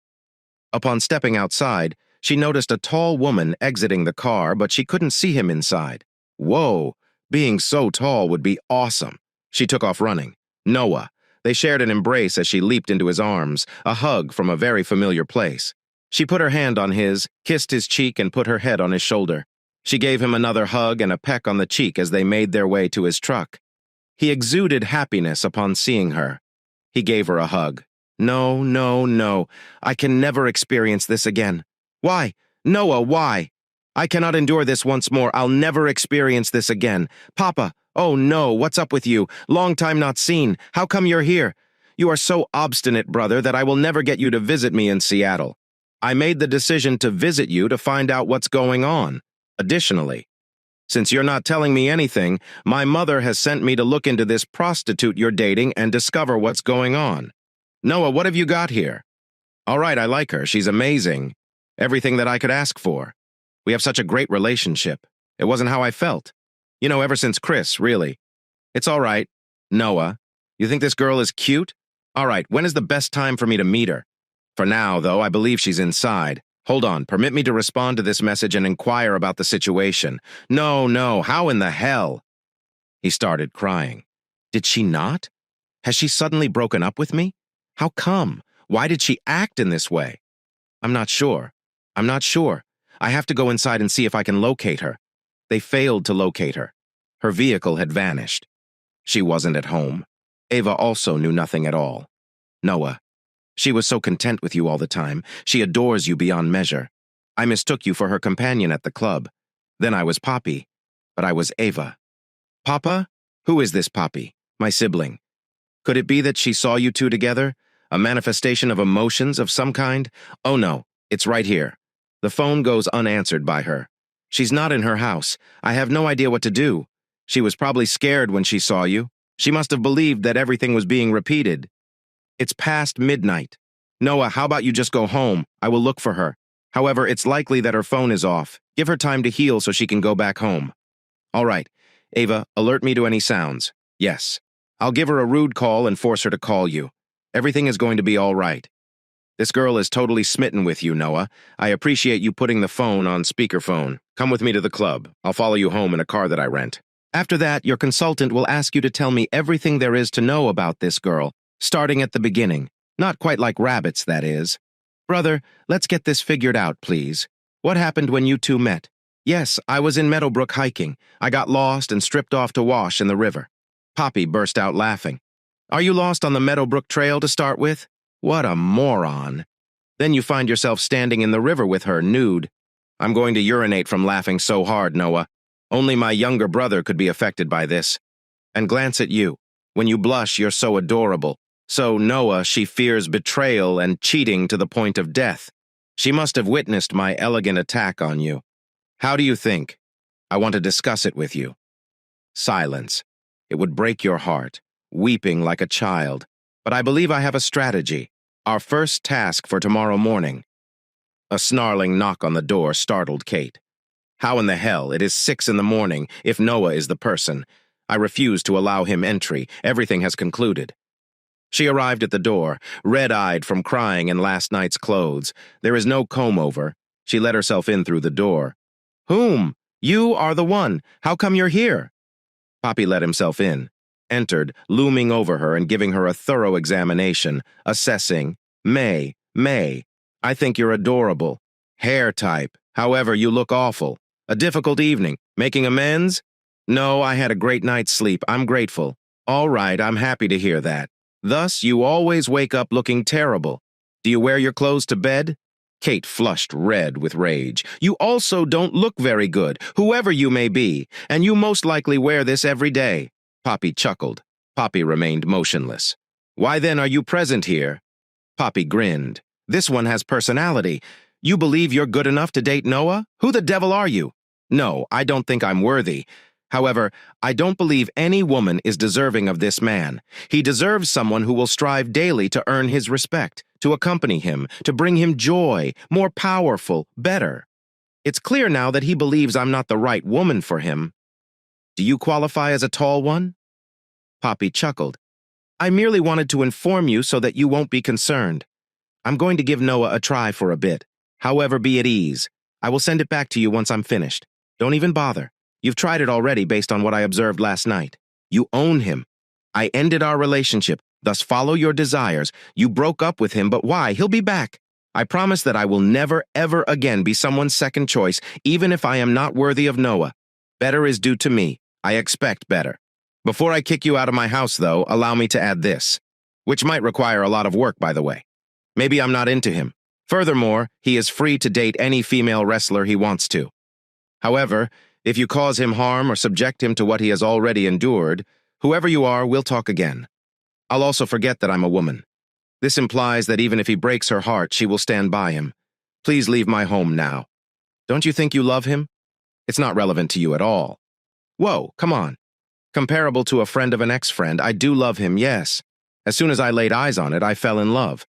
Upon stepping outside, she noticed a tall woman exiting the car, but she couldn't see him inside. Whoa, being so tall would be awesome. She took off running. Noah. They shared an embrace as she leaped into his arms, a hug from a very familiar place. She put her hand on his, kissed his cheek, and put her head on his shoulder. She gave him another hug and a peck on the cheek as they made their way to his truck. He exuded happiness upon seeing her. He gave her a hug. No, no, no. I can never experience this again. Why? Noah, why? I cannot endure this once more. I'll never experience this again. Papa, oh no, what's up with you? Long time not seen. How come you're here? You are so obstinate, brother, that I will never get you to visit me in Seattle. I made the decision to visit you to find out what's going on. Additionally, since you're not telling me anything, my mother has sent me to look into this prostitute you're dating and discover what's going on. Noah, what have you got here? All right, I like her. She's amazing. Everything that I could ask for. We have such a great relationship. It wasn't how I felt. You know, ever since Chris, really. It's all right. Noah, you think this girl is cute? All right, when is the best time for me to meet her? For now, though, I believe she's inside. Hold on, permit me to respond to this message and inquire about the situation. No, how in the hell? He started crying. Did she not? Has she suddenly broken up with me? How come? Why did she act in this way? I'm not sure. I have to go inside and see if I can locate her. They failed to locate her. Her vehicle had vanished. She wasn't at home. Ava also knew nothing at all. Noah, she was so content with you all the time. She adores you beyond measure. I mistook you for her companion at the club. Then I was Poppy, but I was Ava. Papa? Who is this Poppy? My sibling. Could it be that she saw you two together? A manifestation of emotions of some kind? Oh no, it's right here. The phone goes unanswered by her. She's not in her house. I have no idea what to do. She was probably scared when she saw you. She must have believed that everything was being repeated. It's past midnight. Noah, how about you just go home? I will look for her. However, it's likely that her phone is off. Give her time to heal so she can go back home. All right. Ava, alert me to any sounds. Yes. I'll give her a rude call and force her to call you. Everything is going to be all right. This girl is totally smitten with you, Noah. I appreciate you putting the phone on speakerphone. Come with me to the club. I'll follow you home in a car that I rent. After that, your consultant will ask you to tell me everything there is to know about this girl, starting at the beginning. Not quite like rabbits, that is. Brother, let's get this figured out, please. What happened when you two met? Yes, I was in Meadowbrook hiking. I got lost and stripped off to wash in the river. Poppy burst out laughing. Are you lost on the Meadowbrook Trail to start with? What a moron. Then you find yourself standing in the river with her, nude. I'm going to urinate from laughing so hard, Noah. Only my younger brother could be affected by this. And glance at you. When you blush, you're so adorable. So, Noah, she fears betrayal and cheating to the point of death. She must have witnessed my elegant attack on you. How do you think? I want to discuss it with you. Silence. It would break your heart, weeping like a child. But I believe I have a strategy. Our first task for tomorrow morning. A snarling knock on the door startled Kate. How in the hell? It is 6 in the morning, if Noah is the person. I refuse to allow him entry. Everything has concluded. She arrived at the door, red-eyed from crying in last night's clothes. There is no comb-over. She let herself in through the door. Whom? You are the one. How come you're here? Poppy let himself in, entered, looming over her and giving her a thorough examination, assessing. May, I think you're adorable. Hair type. However, you look awful. A difficult evening. Making amends? No, I had a great night's sleep. I'm grateful. All right, I'm happy to hear that. Thus, you always wake up looking terrible. Do you wear your clothes to bed? Kate flushed red with rage. You also don't look very good, whoever you may be, and you most likely wear this every day. Poppy chuckled. Poppy remained motionless. Why then are you present here? Poppy grinned. This one has personality. You believe you're good enough to date Noah? Who the devil are you? No, I don't think I'm worthy. However, I don't believe any woman is deserving of this man. He deserves someone who will strive daily to earn his respect, to accompany him, to bring him joy, more powerful, better. It's clear now that he believes I'm not the right woman for him. Do you qualify as a tall one? Poppy chuckled. I merely wanted to inform you so that you won't be concerned. I'm going to give Noah a try for a bit. However, be at ease. I will send it back to you once I'm finished. Don't even bother. You've tried it already based on what I observed last night. You own him. I ended our relationship, thus follow your desires. You broke up with him, but why? He'll be back. I promise that I will never, ever again be someone's second choice, even if I am not worthy of Noah. Better is due to me. I expect better. Before I kick you out of my house, though, allow me to add this, which might require a lot of work, by the way. Maybe I'm not into him. Furthermore, he is free to date any female wrestler he wants to. However, if you cause him harm or subject him to what he has already endured, whoever you are, we'll talk again. I'll also forget that I'm a woman. This implies that even if he breaks her heart, she will stand by him. Please leave my home now. Don't you think you love him? It's not relevant to you at all. Whoa, come on. Comparable to a friend of an ex-friend, I do love him, yes. As soon as I laid eyes on it, I fell in love.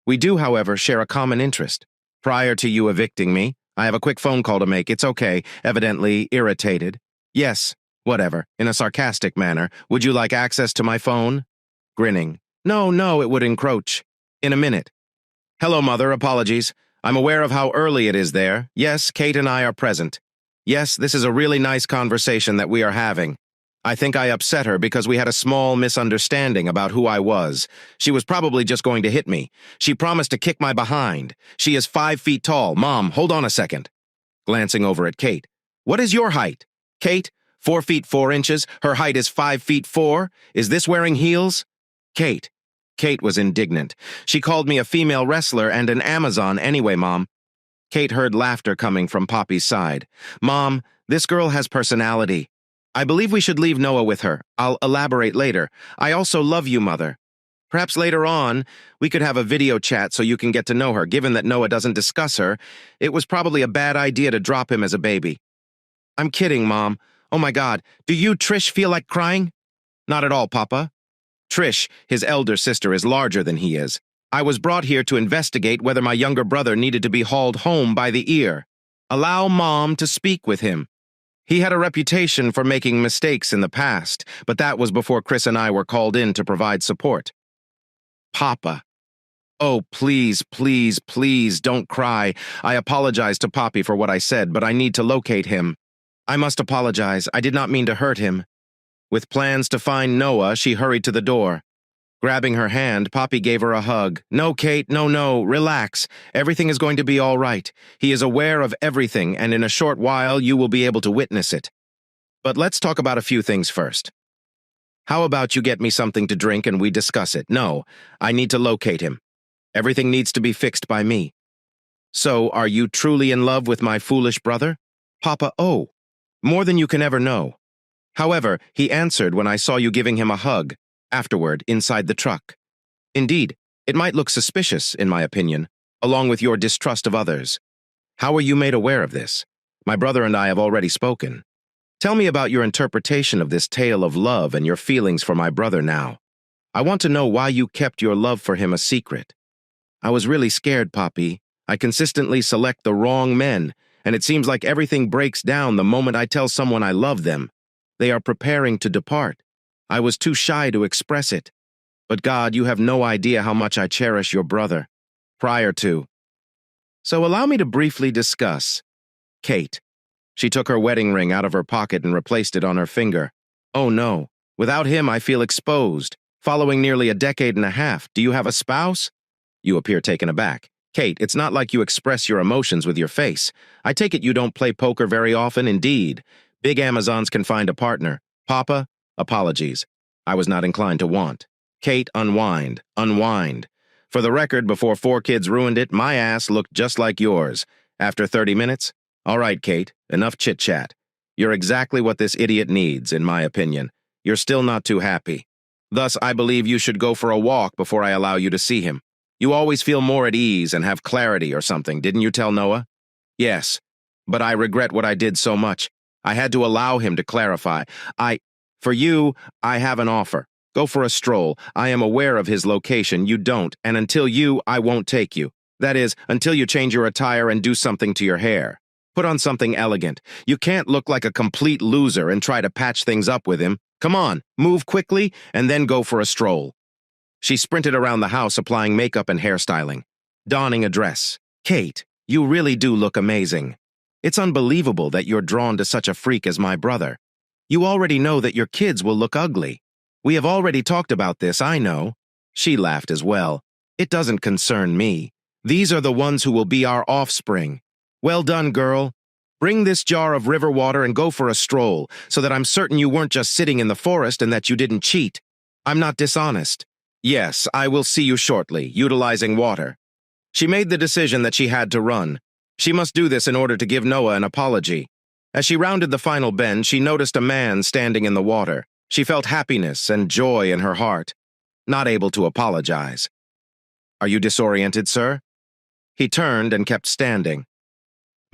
We do, however, share a common interest. Prior to you evicting me, I have a quick phone call to make. It's okay, evidently irritated. Yes, whatever, in a sarcastic manner. Would you like access to my phone? Grinning. No, it would encroach. In a minute. Hello, Mother, apologies. I'm aware of how early it is there. Yes, Kate and I are present. Yes, this is a really nice conversation that we are having. I think I upset her because we had a small misunderstanding about who I was. She was probably just going to hit me. She promised to kick my behind. She is 5 feet tall. Mom, hold on a second. Glancing over at Kate. What is your height? Kate, 4 feet 4 inches. Her height is 5 feet 4. Is this wearing heels? Kate. Kate was indignant. She called me a female wrestler and an Amazon anyway, Mom. Kate heard laughter coming from Poppy's side. Mom, this girl has personality. I believe we should leave Noah with her. I'll elaborate later. I also love you, Mother. Perhaps later on, we could have a video chat so you can get to know her. Given that Noah doesn't discuss her, it was probably a bad idea to drop him as a baby. I'm kidding, Mom. Oh my God, do you, Trish, feel like crying? Not at all, Papa. Trish, his elder sister, is larger than he is. I was brought here to investigate whether my younger brother needed to be hauled home by the ear. Allow Mom to speak with him. He had a reputation for making mistakes in the past, but that was before Chris and I were called in to provide support. Papa. Oh, please, don't cry. I apologize to Poppy for what I said, but I need to locate him. I must apologize. I did not mean to hurt him. With plans to find Noah, she hurried to the door. Grabbing her hand, Poppy gave her a hug. No, Kate, no, relax. Everything is going to be all right. He is aware of everything, and in a short while, you will be able to witness it. But let's talk about a few things first. How about you get me something to drink and we discuss it? No, I need to locate him. Everything needs to be fixed by me. So, are you truly in love with my foolish brother? Papa, oh, more than you can ever know. However, he answered when I saw you giving him a hug. Afterward, inside the truck. Indeed, it might look suspicious, in my opinion, along with your distrust of others. How were you made aware of this? My brother and I have already spoken. Tell me about your interpretation of this tale of love and your feelings for my brother now. I want to know why you kept your love for him a secret. I was really scared, Poppy. I consistently select the wrong men, and it seems like everything breaks down the moment I tell someone I love them. They are preparing to depart. I was too shy to express it. But God, you have no idea how much I cherish your brother. Prior to. So allow me to briefly discuss. Kate. She took her wedding ring out of her pocket and replaced it on her finger. Oh no, without him I feel exposed. Following nearly a decade and a half, do you have a spouse? You appear taken aback. Kate, it's not like you express your emotions with your face. I take it you don't play poker very often, indeed. Big Amazons can find a partner. Papa, apologies. I was not inclined to want. Kate, unwind, unwind. For the record, before 4 kids ruined it, my ass looked just like yours. After 30 minutes? All right, Kate, enough chit-chat. You're exactly what this idiot needs, in my opinion. You're still not too happy. Thus, I believe you should go for a walk before I allow you to see him. You always feel more at ease and have clarity or something, didn't you tell Noah? Yes, but I regret what I did so much. I had to allow him to clarify. For you, I have an offer. Go for a stroll. I am aware of his location, you don't, and until I won't take you. That is, until you change your attire and do something to your hair. Put on something elegant. You can't look like a complete loser and try to patch things up with him. Come on, move quickly, and then go for a stroll. She sprinted around the house applying makeup and hairstyling, donning a dress. Kate, you really do look amazing. It's unbelievable that you're drawn to such a freak as my brother. You already know that your kids will look ugly. We have already talked about this, I know. She laughed as well. It doesn't concern me. These are the ones who will be our offspring. Well done, girl. Bring this jar of river water and go for a stroll, so that I'm certain you weren't just sitting in the forest and that you didn't cheat. I'm not dishonest. Yes, I will see you shortly, utilizing water. She made the decision that she had to run. She must do this in order to give Noah an apology. As she rounded the final bend, she noticed a man standing in the water. She felt happiness and joy in her heart, not able to apologize. Are you disoriented, sir? He turned and kept standing.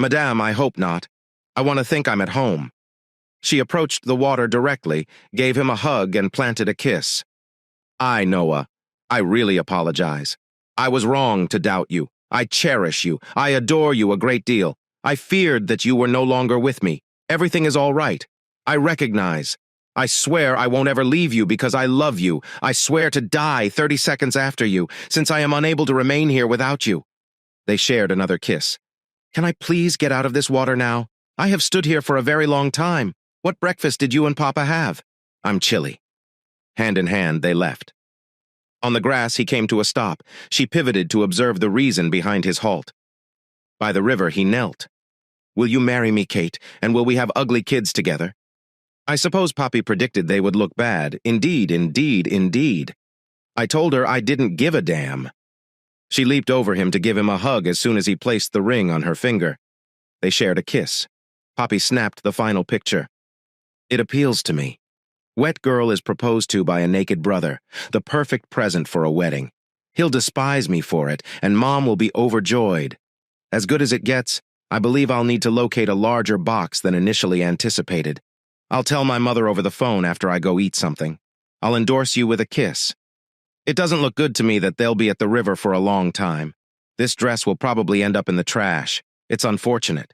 Madame, I hope not. I want to think I'm at home. She approached the water directly, gave him a hug, and planted a kiss. Noah, I really apologize. I was wrong to doubt you. I cherish you. I adore you a great deal. I feared that you were no longer with me. Everything is all right. I recognize. I swear I won't ever leave you because I love you. I swear to die 30 seconds after you, since I am unable to remain here without you. They shared another kiss. Can I please get out of this water now? I have stood here for a very long time. What breakfast did you and Papa have? I'm chilly. Hand in hand, they left. On the grass, he came to a stop. She pivoted to observe the reason behind his halt. By the river, he knelt. Will you marry me, Kate, and will we have ugly kids together? I suppose Poppy predicted they would look bad. Indeed, indeed, indeed. I told her I didn't give a damn. She leaped over him to give him a hug as soon as he placed the ring on her finger. They shared a kiss. Poppy snapped the final picture. It appeals to me. Wet girl is proposed to by a naked brother, the perfect present for a wedding. He'll despise me for it, and Mom will be overjoyed. As good as it gets, I believe I'll need to locate a larger box than initially anticipated. I'll tell my mother over the phone after I go eat something. I'll endorse you with a kiss. It doesn't look good to me that they'll be at the river for a long time. This dress will probably end up in the trash. It's unfortunate.